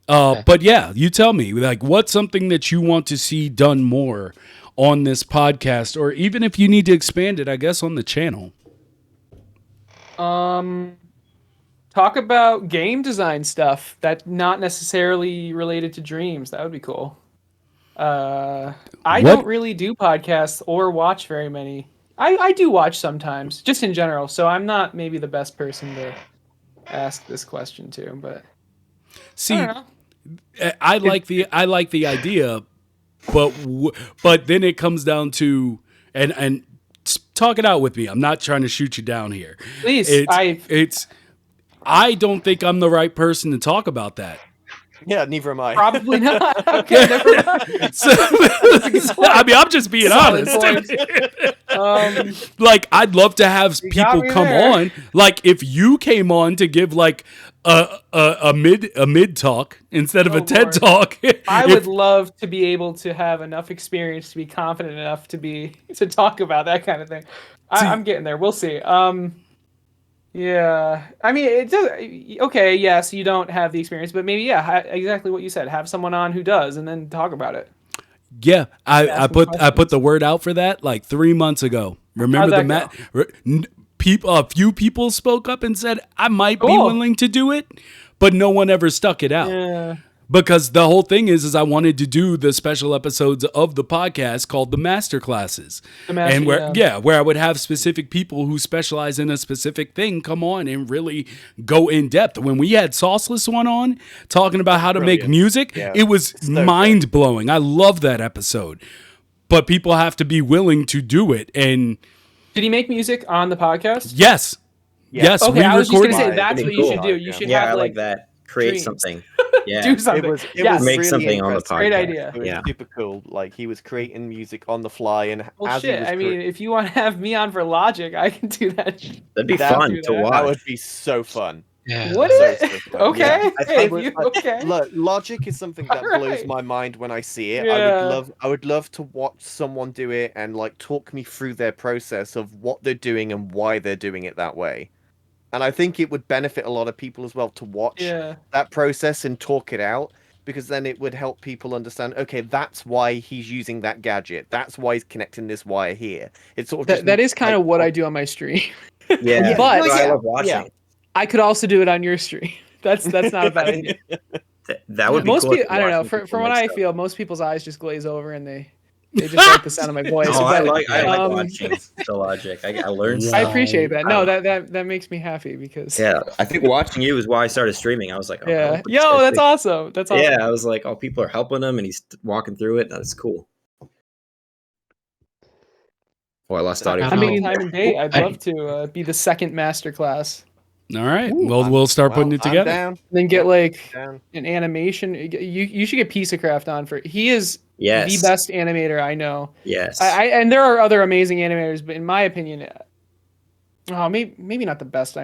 but yeah, you tell me, like, what's something that you want to see done more on this podcast, or even if you need to expand it, I guess, on the channel? Talk about game design stuff that's not necessarily related to Dreams. That would be cool. I don't really do podcasts or watch very many. I do watch sometimes, just in general. So I'm not maybe the best person to ask this question to, but see, I like the idea, but then it comes down to and talk it out with me. I'm not trying to shoot you down here. Please, I don't think I'm the right person to talk about that. Yeah, neither am I. Probably not. Okay, never mind. I mean, I'm just being honest. Like, I'd love to have people come on. Like, if you came on to give like a mid talk instead of a TED talk, I would love to be able to have enough experience to be confident enough to talk about that kind of thing. I'm getting there. We'll see. Yeah, I mean, it does. Okay, yes, you don't have the experience, but maybe exactly what you said. Have someone on who does, and then talk about it. Yeah, I put questions. the word out for that like 3 months ago. Remember How'd that a few people spoke up and said I might be Cool. willing to do it, but no one ever stuck it out. Yeah. Because the whole thing is I wanted to do the special episodes of the podcast called the Masterclasses. And where I would have specific people who specialize in a specific thing come on and really go in depth. When we had Sauceless one on talking about how to make music, it was mind blowing. I love that episode. But people have to be willing to do it. And did he make music on the podcast? Yes. Yes. Okay, I was just going to say that's what you cool. should do. You should Yeah, have I like that. Create dreams. something. Yeah. Do something. It was make really something on the podcast. Great idea. It was super cool. Like he was creating music on the fly, and Well, as shit. he was I mean, if you want to have me on for Logic, I can do that. That'd be fun to watch. That would be so fun. Yeah. Would So it? fun. Okay. Yeah. Hey, okay. Look, Logic is something that blows Alright. my mind when I see it. Yeah. I would love to watch someone do it and like talk me through their process of what they're doing and why they're doing it that way. And I think it would benefit a lot of people as well to watch that process and talk it out, because then it would help people understand, okay, that's why he's using that gadget. That's why he's connecting this wire here. It's sort of that is kind of what I do on my stream. Yeah, but I love watching. Yeah. I could also do it on your stream. That's not a bad idea. That would be most cool. people, I don't know. From what I feel, most people's eyes just glaze over and they just like the sound of my voice. Oh, I but, like watching the Logic. I learned. I appreciate that. No, that makes me happy because I think watching you is why I started streaming. I was like, yo, that's awesome. That's awesome. Yeah, I was like, oh, people are helping him, and he's walking through it. That's cool. Oh, I lost audio. I mean, time and date. I'd love to be the second masterclass. All right. Well, we'll start putting it together. Down. Then get like an animation. You should get Piece of Craft on for. He is the best animator I know. Yes. And there are other amazing animators, but in my opinion, maybe not the best.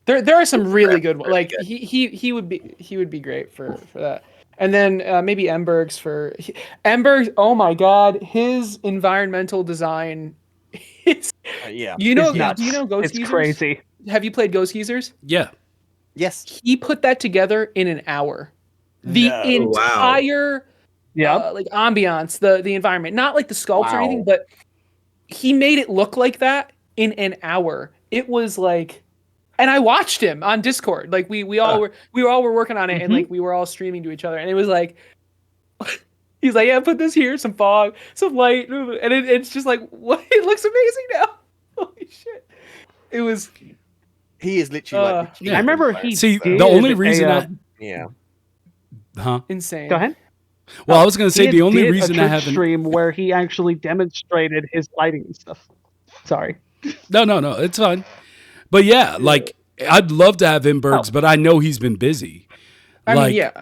There are some really good ones. Like he would be great for that. And then maybe Emberg's for Emberg's. Oh my God, his environmental design. Do you know Ghost It's Geezers? crazy. Have you played Ghost Geezers? Yeah. Yes. He put that together in an hour. The entire like ambiance, the environment, not like the sculpture or anything, but he made it look like that in an hour. It was like, and I watched him on Discord. Like we all were working on it, and like we were all streaming to each other, and it was like. He's like, yeah, put this here, some fog, some light, and it's just like, what? It looks amazing now. Holy shit! It was. He is literally like. I remember he. See, the only reason insane. Go ahead. Well, I was going to say the only did reason a I Twitch haven't stream where he actually demonstrated his lighting and stuff. Sorry. No, it's fine. But yeah, like I'd love to have Embergs, but I know he's been busy. I mean,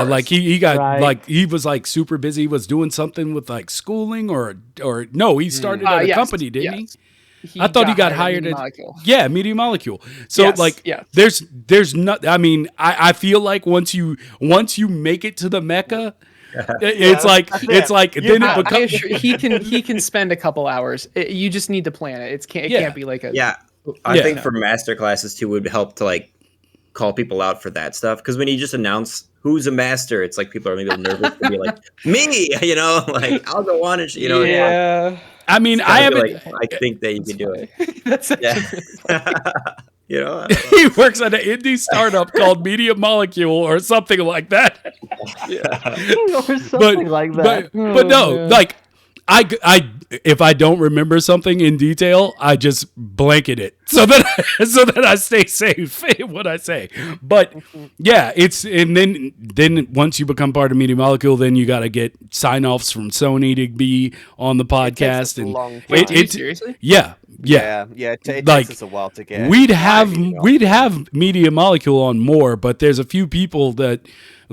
like he got like he was like super busy. He was doing something with like schooling or no, he started at a company, didn't he? I thought he got hired at Media Molecule. So there's not. I mean, I feel like once you make it to the Mecca, it's like then it becomes. He can spend a couple hours. You just need to plan it. It can't be like a I think for Masterclasses too would help to like call people out for that stuff, because when you just announce who's a master, it's like people are maybe nervous to be like me, like I'll go on and I mean, I haven't. I think that you can do it. That's he works at an indie startup called Media Molecule or something like that. Or something like that. But no, like I if I don't remember something in detail, I just blanket it so that I stay safe in what I say. But yeah, and then once you become part of Media Molecule, then you got to get sign-offs from Sony to be on the podcast. Seriously? Yeah. It takes us a while to get. We'd have Media Molecule on more, but there's a few people that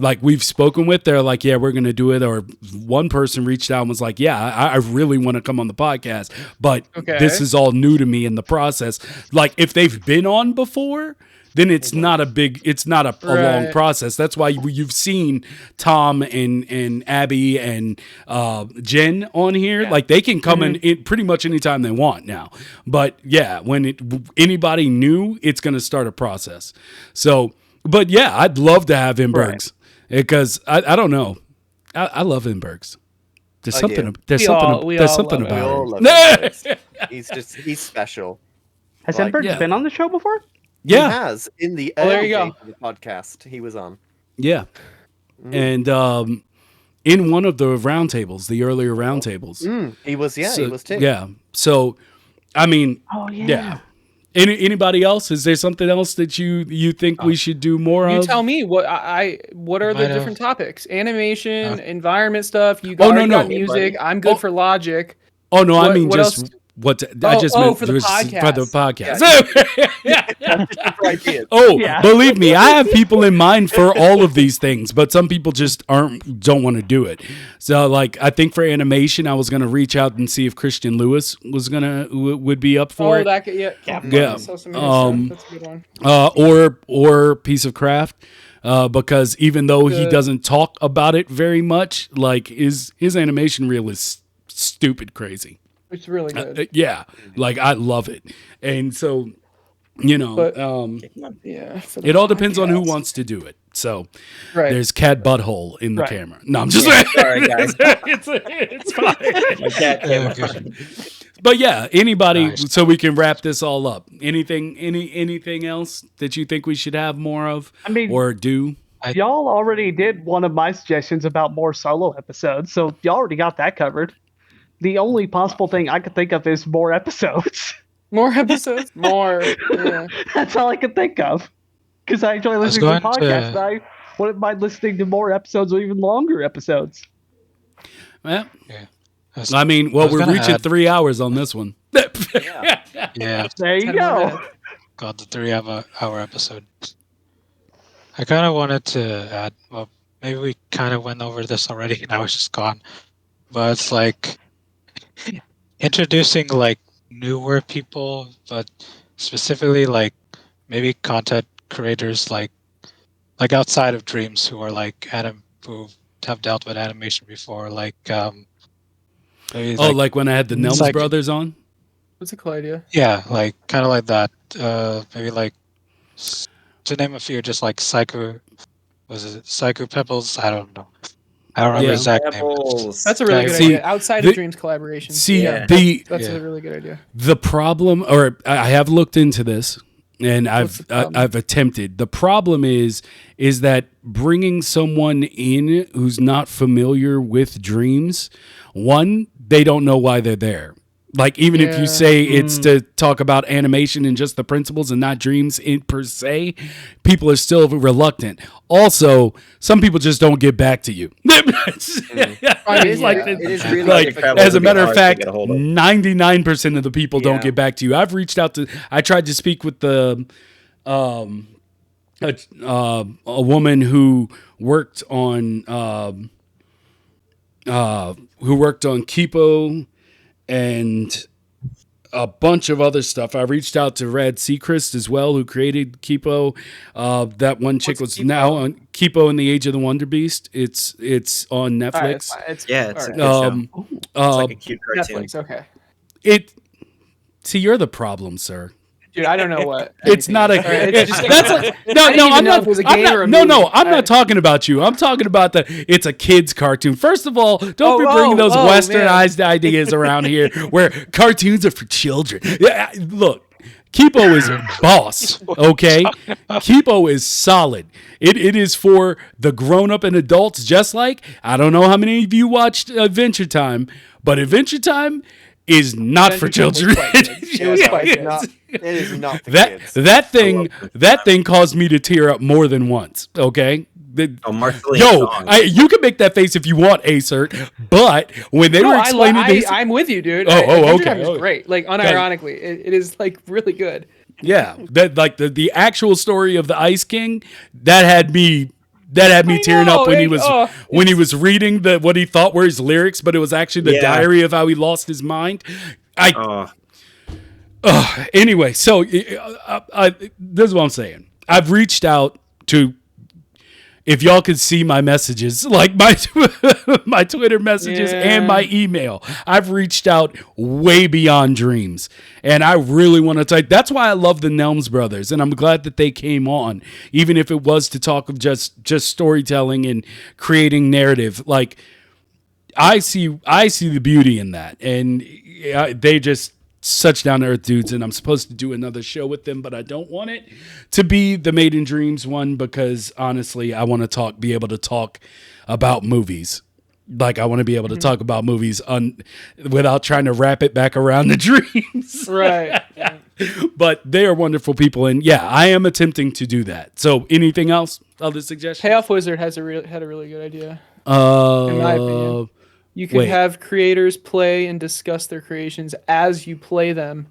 like we've spoken with, they're like, yeah, we're going to do it. Or one person reached out and was like, yeah, I really want to come on the podcast, but this is all new to me in the process. Like if they've been on before, then it's not a long process. That's why you've seen Tom and Abby and Jen on here. Like they can come in pretty much anytime they want now. But yeah, when anybody new, it's going to start a process. So, but yeah, I'd love to have Imbergs because I don't know. I love Imbergs. There's something about him. He's special. Has Imbergs been on the show before? Yeah, he has in the early days of the podcast. He was on. Yeah, and in one of the roundtables, the earlier roundtables, he was. Yeah, so, he was too. Yeah. So, I mean, yeah. Anybody else? Is there something else that you think we should do more of? You tell me what are the different topics? Animation, environment stuff. You got music. I'm good for logic. Oh no, I mean just. Else? I just meant for the podcast. For the podcast. Yeah. Believe me, I have people in mind for all of these things, but some people just don't want to do it. So, like, I think for animation, I was gonna reach out and see if Christian Lewis would be up for it. That's a good one. Or Piece of Craft. Because even though he doesn't talk about it very much, like his animation reel is stupid crazy. It's really good. Yeah, like I love it, and so it all depends on who wants to do it. So there's cat butthole in the camera. No, I'm just sorry, guys. it's fine. But yeah, anybody, so we can wrap this all up. Anything else that you think we should have more of, or do? Y'all already did one of my suggestions about more solo episodes, so y'all already got that covered. The only possible thing I could think of is more episodes. More episodes? More. Yeah. That's all I could think of. Because I enjoy listening to the podcast, and I wouldn't mind listening to more episodes or even longer episodes. Well, I mean, we're reaching 3 hours on this one. Yeah. There you go. Got the 3 hour episode. I kind of wanted to add, well, maybe we kind of went over this already and I was just gone. But it's like introducing like newer people, but specifically like maybe content creators like outside of Dreams who are like who have dealt with animation before, like maybe like when I had the Nelms brothers on. That's a cool idea. Yeah, like kind of like that. Maybe like to name a few, just like Psycho Pebbles? I don't know. I don't remember the exact name. That's a really good idea. Outside of Dreams collaboration. That's a really good idea. The problem, or I have looked into this, and I've attempted. The problem is that bringing someone in who's not familiar with Dreams, one, they don't know why they're there. Like, even if you say it's to talk about animation and just the principles and not Dreams per se, people are still reluctant. Also, some people just don't get back to you. As a matter of fact, 99% of the people don't get back to you. I've reached out I tried to speak with a woman who worked on Kipo and a bunch of other stuff. I reached out to Rad Seacrest as well, who created Kipo. That one chick was now on Kipo in the Age of the Wonder Beast. It's on Netflix. It's a good show. It's like a cute cartoon. Netflix, okay. See, you're the problem, sir. Dude, I don't know what. It's not a. I'm not talking about you. I'm talking about it's a kids' cartoon. First of all, don't be bringing those westernized ideas around here where cartoons are for children. Yeah, look, Kipo is boss. Okay, Kipo is solid. It is for the grown-up and adults. Just like, I don't know how many of you watched Adventure Time, but Adventure Time is not for children. It was quite not. It is not for kids. That thing caused me to tear up more than once. Okay. You can make that face if you want, Aecert, but when they were explaining this, I'm with you, dude. Okay. It's great. Like, unironically, it is like really good. Yeah, that like the actual story of the Ice King that had me That had me tearing up when he was reading what he thought were his lyrics, but it was actually the diary of how he lost his mind. Anyway, so this is what I'm saying. I've reached out to, if y'all could see my messages, like my my Twitter messages and my email, I've reached out way beyond dreams. And I really want to talk. That's why I love the Nelms brothers. And I'm glad that they came on, even if it was to talk of just storytelling and creating narrative. Like, I see the beauty in that. And they just such down to earth dudes, and I'm supposed to do another show with them, but I don't want it to be the Made in Dreams one, because honestly, I want to be able to talk about movies. Like, I want to be able to talk about movies without trying to wrap it back around the dreams. Right. But they are wonderful people, and yeah, I am attempting to do that. So, anything else? Other suggestions? Payoff Wizard had a really good idea. In my opinion. You could have creators play and discuss their creations as you play them.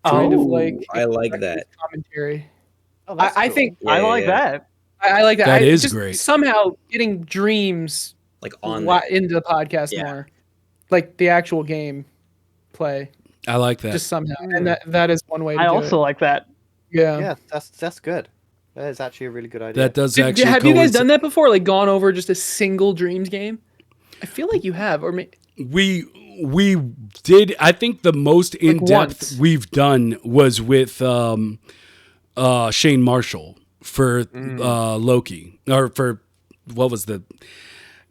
Kind of like I like that commentary. Oh, that's I cool. think I like that. I like that. That is just great. Somehow getting dreams like on into the podcast more, like the actual game play. I like that. Just somehow, and that is one way. To I do also it. like that. Yeah, that's good. That is actually a really good idea. That does actually. Have you guys done that before? Like gone over just a single dreams game? I feel like you have, or we did. I think the most in depth we've done was with Shane Marshall for Loki, or for what was the?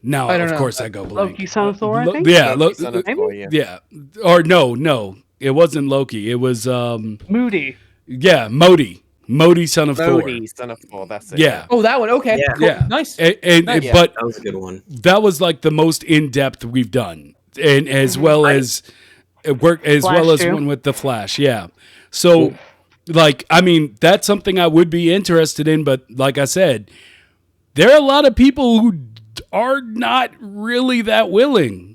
Now of course I go blank. Loki Son of Thor. I think. Yeah, Son of Thor, yeah. Or no, it wasn't Loki. It was Moody. Yeah, Modi, Son of Thor. Modi, Son of Thor, that's it. Yeah. Oh, that one. Okay. Yeah. Cool. Yeah. Nice. And Nice. but that was a good one. That was like the most in depth we've done, and as well as one with the Flash. Yeah. So, like, I mean, that's something I would be interested in, but like I said, there are a lot of people who are not really that willing.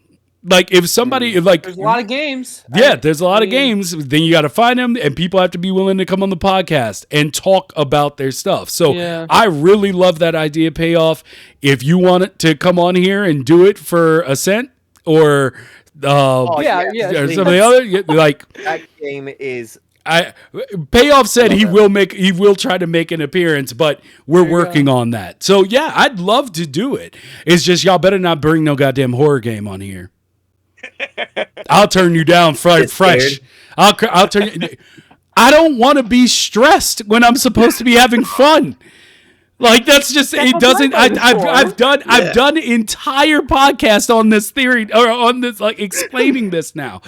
Like, if somebody there's a lot of games. There's a lot of games. Then you got to find them, and people have to be willing to come on the podcast and talk about their stuff. So I really love that idea, Payoff. If you want it to come on here and do it for a cent, or some of the other, like that game is. Payoff said he will try to make an appearance, but we're working on that. So yeah, I'd love to do it. It's just y'all better not bring no goddamn horror game on here. I'll turn you down fresh. I'll turn you. I don't want to be stressed when I'm supposed to be having fun. Like, that's just it doesn't. I've done entire podcast on this theory, or on this, like, explaining this now.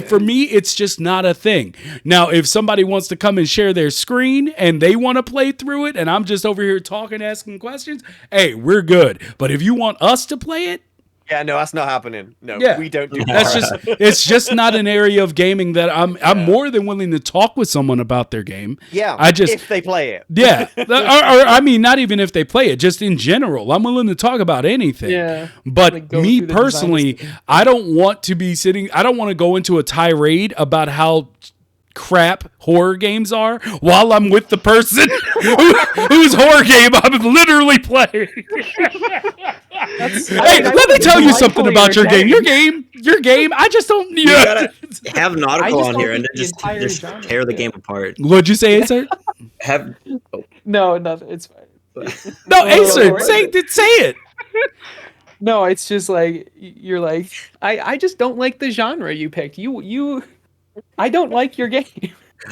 For me, it's just not a thing. Now, if somebody wants to come and share their screen and they want to play through it, and I'm just over here talking, asking questions, hey, we're good. But if you want us to play it. Yeah, no, that's not happening. No, we don't do that. It's just not an area of gaming that I'm more than willing to talk with someone about their game. Yeah, if they play it. Yeah, or I mean, not even if they play it, just in general. I'm willing to talk about anything. Yeah. But like me personally, I don't want to be sitting. I don't want to go into a tirade about how crap horror games are while I'm with the person whose horror game I'm literally playing. Hey, let me tell you something about your game. Your game. I just don't. You gotta have Nautical on here and then just tear the game apart. What'd you say, Aecert? No, it's fine. No, Aecert, say it. No, it's just like you're like I just don't like the genre you picked. I don't like your game.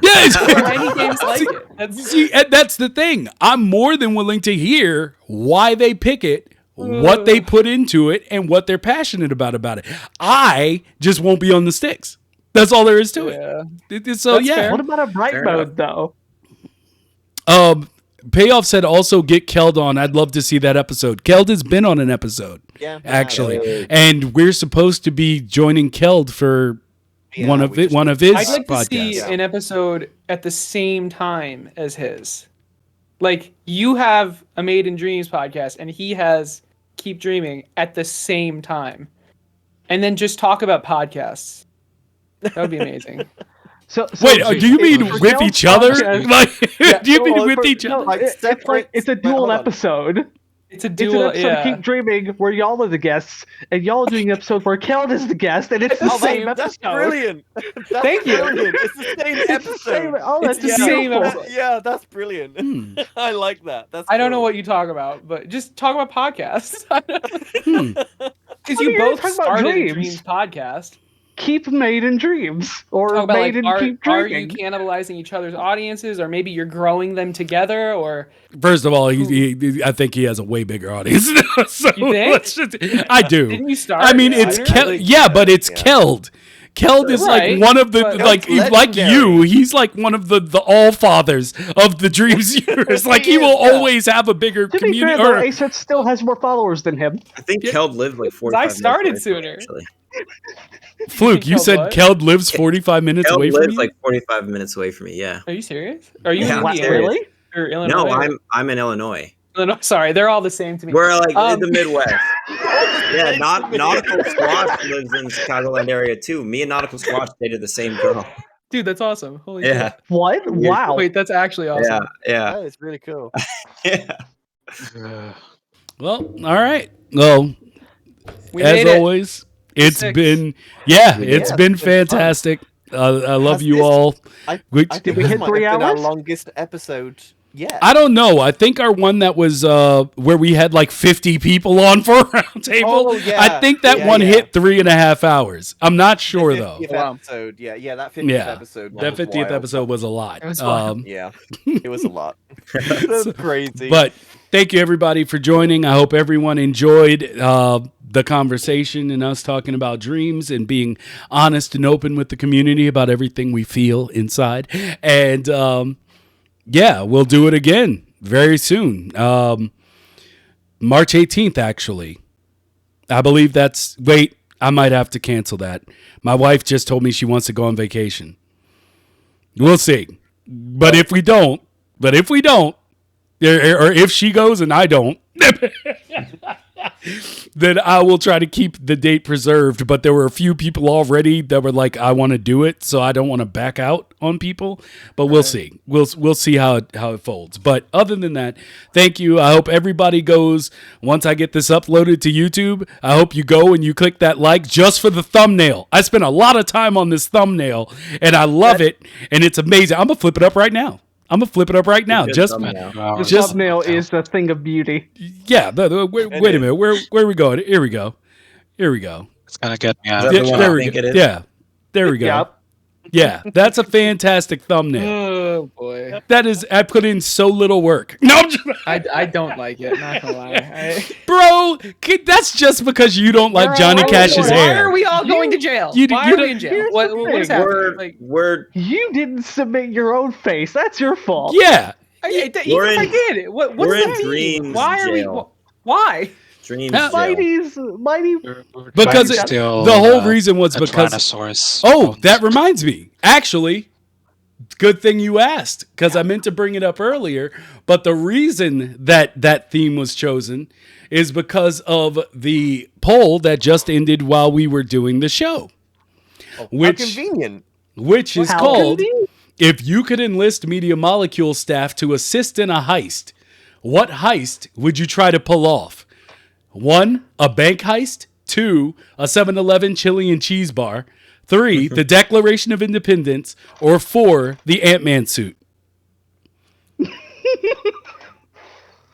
Yeah, any games like it. See, and that's the thing. I'm more than willing to hear why they pick it, what they put into it, and what they're passionate about it. I just won't be on the sticks. That's all there is to it. So that's fair. What about a bright mode though? Payoff said also get Keld on. I'd love to see that episode. Keld has been on an episode, actually, and we're supposed to be joining Keld for one of his I'd like podcasts. to see an episode at the same time as his. Like, you have a Made in Dreams podcast and he has Keep Dreaming at the same time. And then just talk about podcasts. That would be amazing. So Wait, do you mean for with Kel's each other? podcast- Like, do you mean with for- each no, other? it's a dual episode. It's a It's an dual. episode of Keep Dreaming where y'all are the guests, and y'all are doing an episode where Keld is the guest, and it's the same That's episode. brilliant. That's Thank you. brilliant. It's the same It's the episode. same. Oh, that's It's the same beautiful. episode. Yeah, that's brilliant. I like that. That's. I don't know cool. what you talk about, but just talk about podcasts. Hmm. Because What you are you both talking about started a dreams? Dreams podcast. Keep Made in Dreams, or Talk about, Made like, in Keep are you Dreaming. cannibalizing each other's audiences, or maybe you're growing them together, or First of all, I think he has a way bigger audience. So You think? let's I do. didn't you start? I mean, it's sooner? Keld. But it's Keld. Keld is Right, like one of the but- like you. He's like one of the all fathers of the Dreams universe. Like he will always have a bigger To be community. fair, though, Aecert still has more followers than him. I think Keld lived like 45 I minutes started away from me, sooner. actually. Fluke, you Keld said what? Keld lives 45 minutes Keld away from lives you. like 45 minutes away from me. Yeah. Are you serious? Are you Yeah, in I'm Indiana serious. or Illinois? No, or- I'm in Illinois. Illinois. Sorry, they're all the same to me. We're like in Um, the Midwest. Yeah, Nautical Squash lives in Chicagoland area too. Me and Nautical Squash dated the same girl. Dude, that's awesome. Holy Yeah. shit. What? Wow. Wait, that's actually awesome. Yeah. That is really cool. Yeah. Well, all right. Well, We as made it. always, it's 6. been Yeah, it's it's been been fun. fantastic. I love Has you this- all. I Which- think we this hit might 3 have been hours? our longest episode yet. I don't know. I think our one that was where we had like 50 people on for a roundtable. Oh, yeah. I think that Yeah, one yeah. hit 3.5 hours. I'm not sure though. 50th Wow. episode. Yeah, that 50th Yeah, episode. that was 50th wild. episode was a lot. It was wild. Yeah, it was a lot. That's crazy. But thank you everybody for joining. I hope everyone enjoyed the conversation and us talking about dreams and being honest and open with the community about everything we feel inside. And yeah, we'll do it again very soon. March 18th, actually. I believe that's... Wait, I might have to cancel that. My wife just told me she wants to go on vacation. We'll see. But if we don't, or if she goes and I don't, then I will try to keep the date preserved. But there were a few people already that were like, I want to do it, so I don't want to back out on people. But we'll see. We'll see how it folds. But other than that, thank you. I hope everybody goes, once I get this uploaded to YouTube, I hope you go and you click that like just for the thumbnail. I spent a lot of time on this thumbnail, and I love it, and it's amazing. I'm going to flip it up right now. Good Just thumbnail. The Just- thumbnail is a thing of beauty. yeah. Wait a minute. Where are we going? Here we go. It's gonna get me out Is of that the the Yeah, one there I we think go. it is? Yeah, there we go. Yep. Yeah, that's a fantastic thumbnail. Oh boy, That is, I put in so little work. No, I'm just- I don't like it. Not gonna lie. bro, that's just because you don't like Johnny Cash's Why hair. are we all going to jail? You- Why you are we don't- in jail? here's What, the what's thing. happening? Like, We're You didn't submit your own face. That's your fault. Yeah, even We're if I in- did, what's we're in that mean? Dreams Why are we? jail. Why? dreams. Huh? jail. Mighty. because Trying to steal, the whole reason was a because. Tyrannosaurus. Oh, that reminds me. Actually, good thing you asked, because I meant to bring it up earlier. But the reason that theme was chosen is because of the poll that just ended while we were doing the show, How which convenient. is How called convenient. If You Could Enlist Media Molecule Staff to Assist in a Heist, what heist would you try to pull off? 1, a bank heist. 2, a 7-Eleven chili and cheese bar. 3, the Declaration of Independence. Or 4, the Ant-Man suit.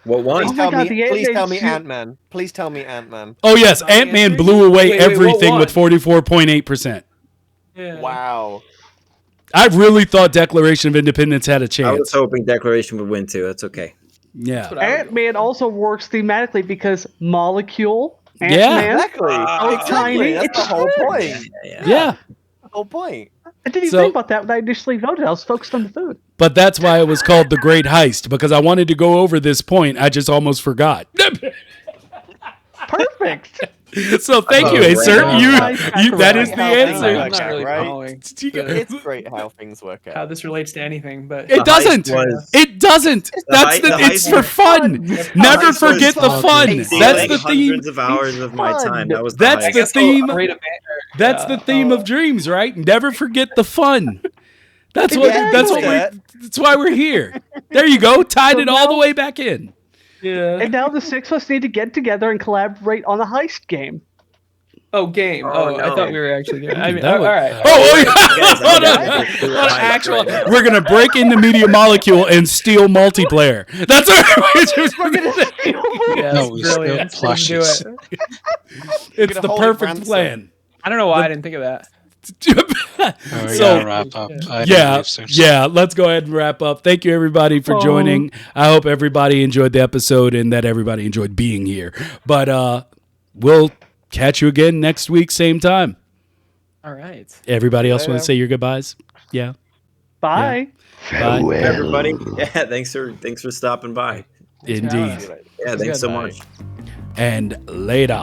What one? Oh my God, the Please Ant-Man tell me suit. Ant-Man. Please tell me Ant-Man. Oh, yes, Ant-Man blew away Wait, what everything with won? 44.8%. Yeah. Wow. I really thought Declaration of Independence had a I was chance. hoping Declaration would win too. That's okay. Yeah. That's what I would do. Ant-Man also works thematically because molecule. Yeah. Ant-Man. Exactly. It's tiny. That's It's the whole huge. point. Yeah. The whole point. I didn't even So- think about that when I initially voted. I was focused on the food. But that's why it was called The Great Heist, because I wanted to go over this point. I just almost forgot. Perfect. So thank you, Oh, Aecert. right. That is the Right. answer. I'm Right. not really Right. following It's great how things work how out. this relates to anything, but It doesn't. was- It doesn't. That's the it's heist for was fun. Never heist was forget the fun. fun. Stealing That's the theme. Hundreds of hours of my fun. time. That was That's the the heist. theme. Rate of That's the theme of dreams, right? Never forget the fun. That's why we're here. There you go. Tied it all the way back in. Yeah. And now the 6 of us need to get together and collaborate on a heist game. Oh, game. Oh, I no. thought we were actually doing. I mean, That all was- right. Hold on. Actual. We're gonna break into Media Molecule and steal multiplayer. That's We're gonna steal Yeah, No, it's we steal brilliant. Let's do plushies. it. It's gonna the hold it perfect ransom. plan. I don't know why I didn't think of that. Oh, we So- gotta wrap up. I Yeah, leave soon. yeah. Let's go ahead and wrap up. Thank you, everybody, for joining. I hope everybody enjoyed the episode and that everybody enjoyed being here. But we'll catch you again next week, same time. All right. Everybody else want to say your goodbyes? Yeah. Bye. Bye. Everybody, yeah, thanks for stopping by. Indeed. Yeah, thanks so much. And later.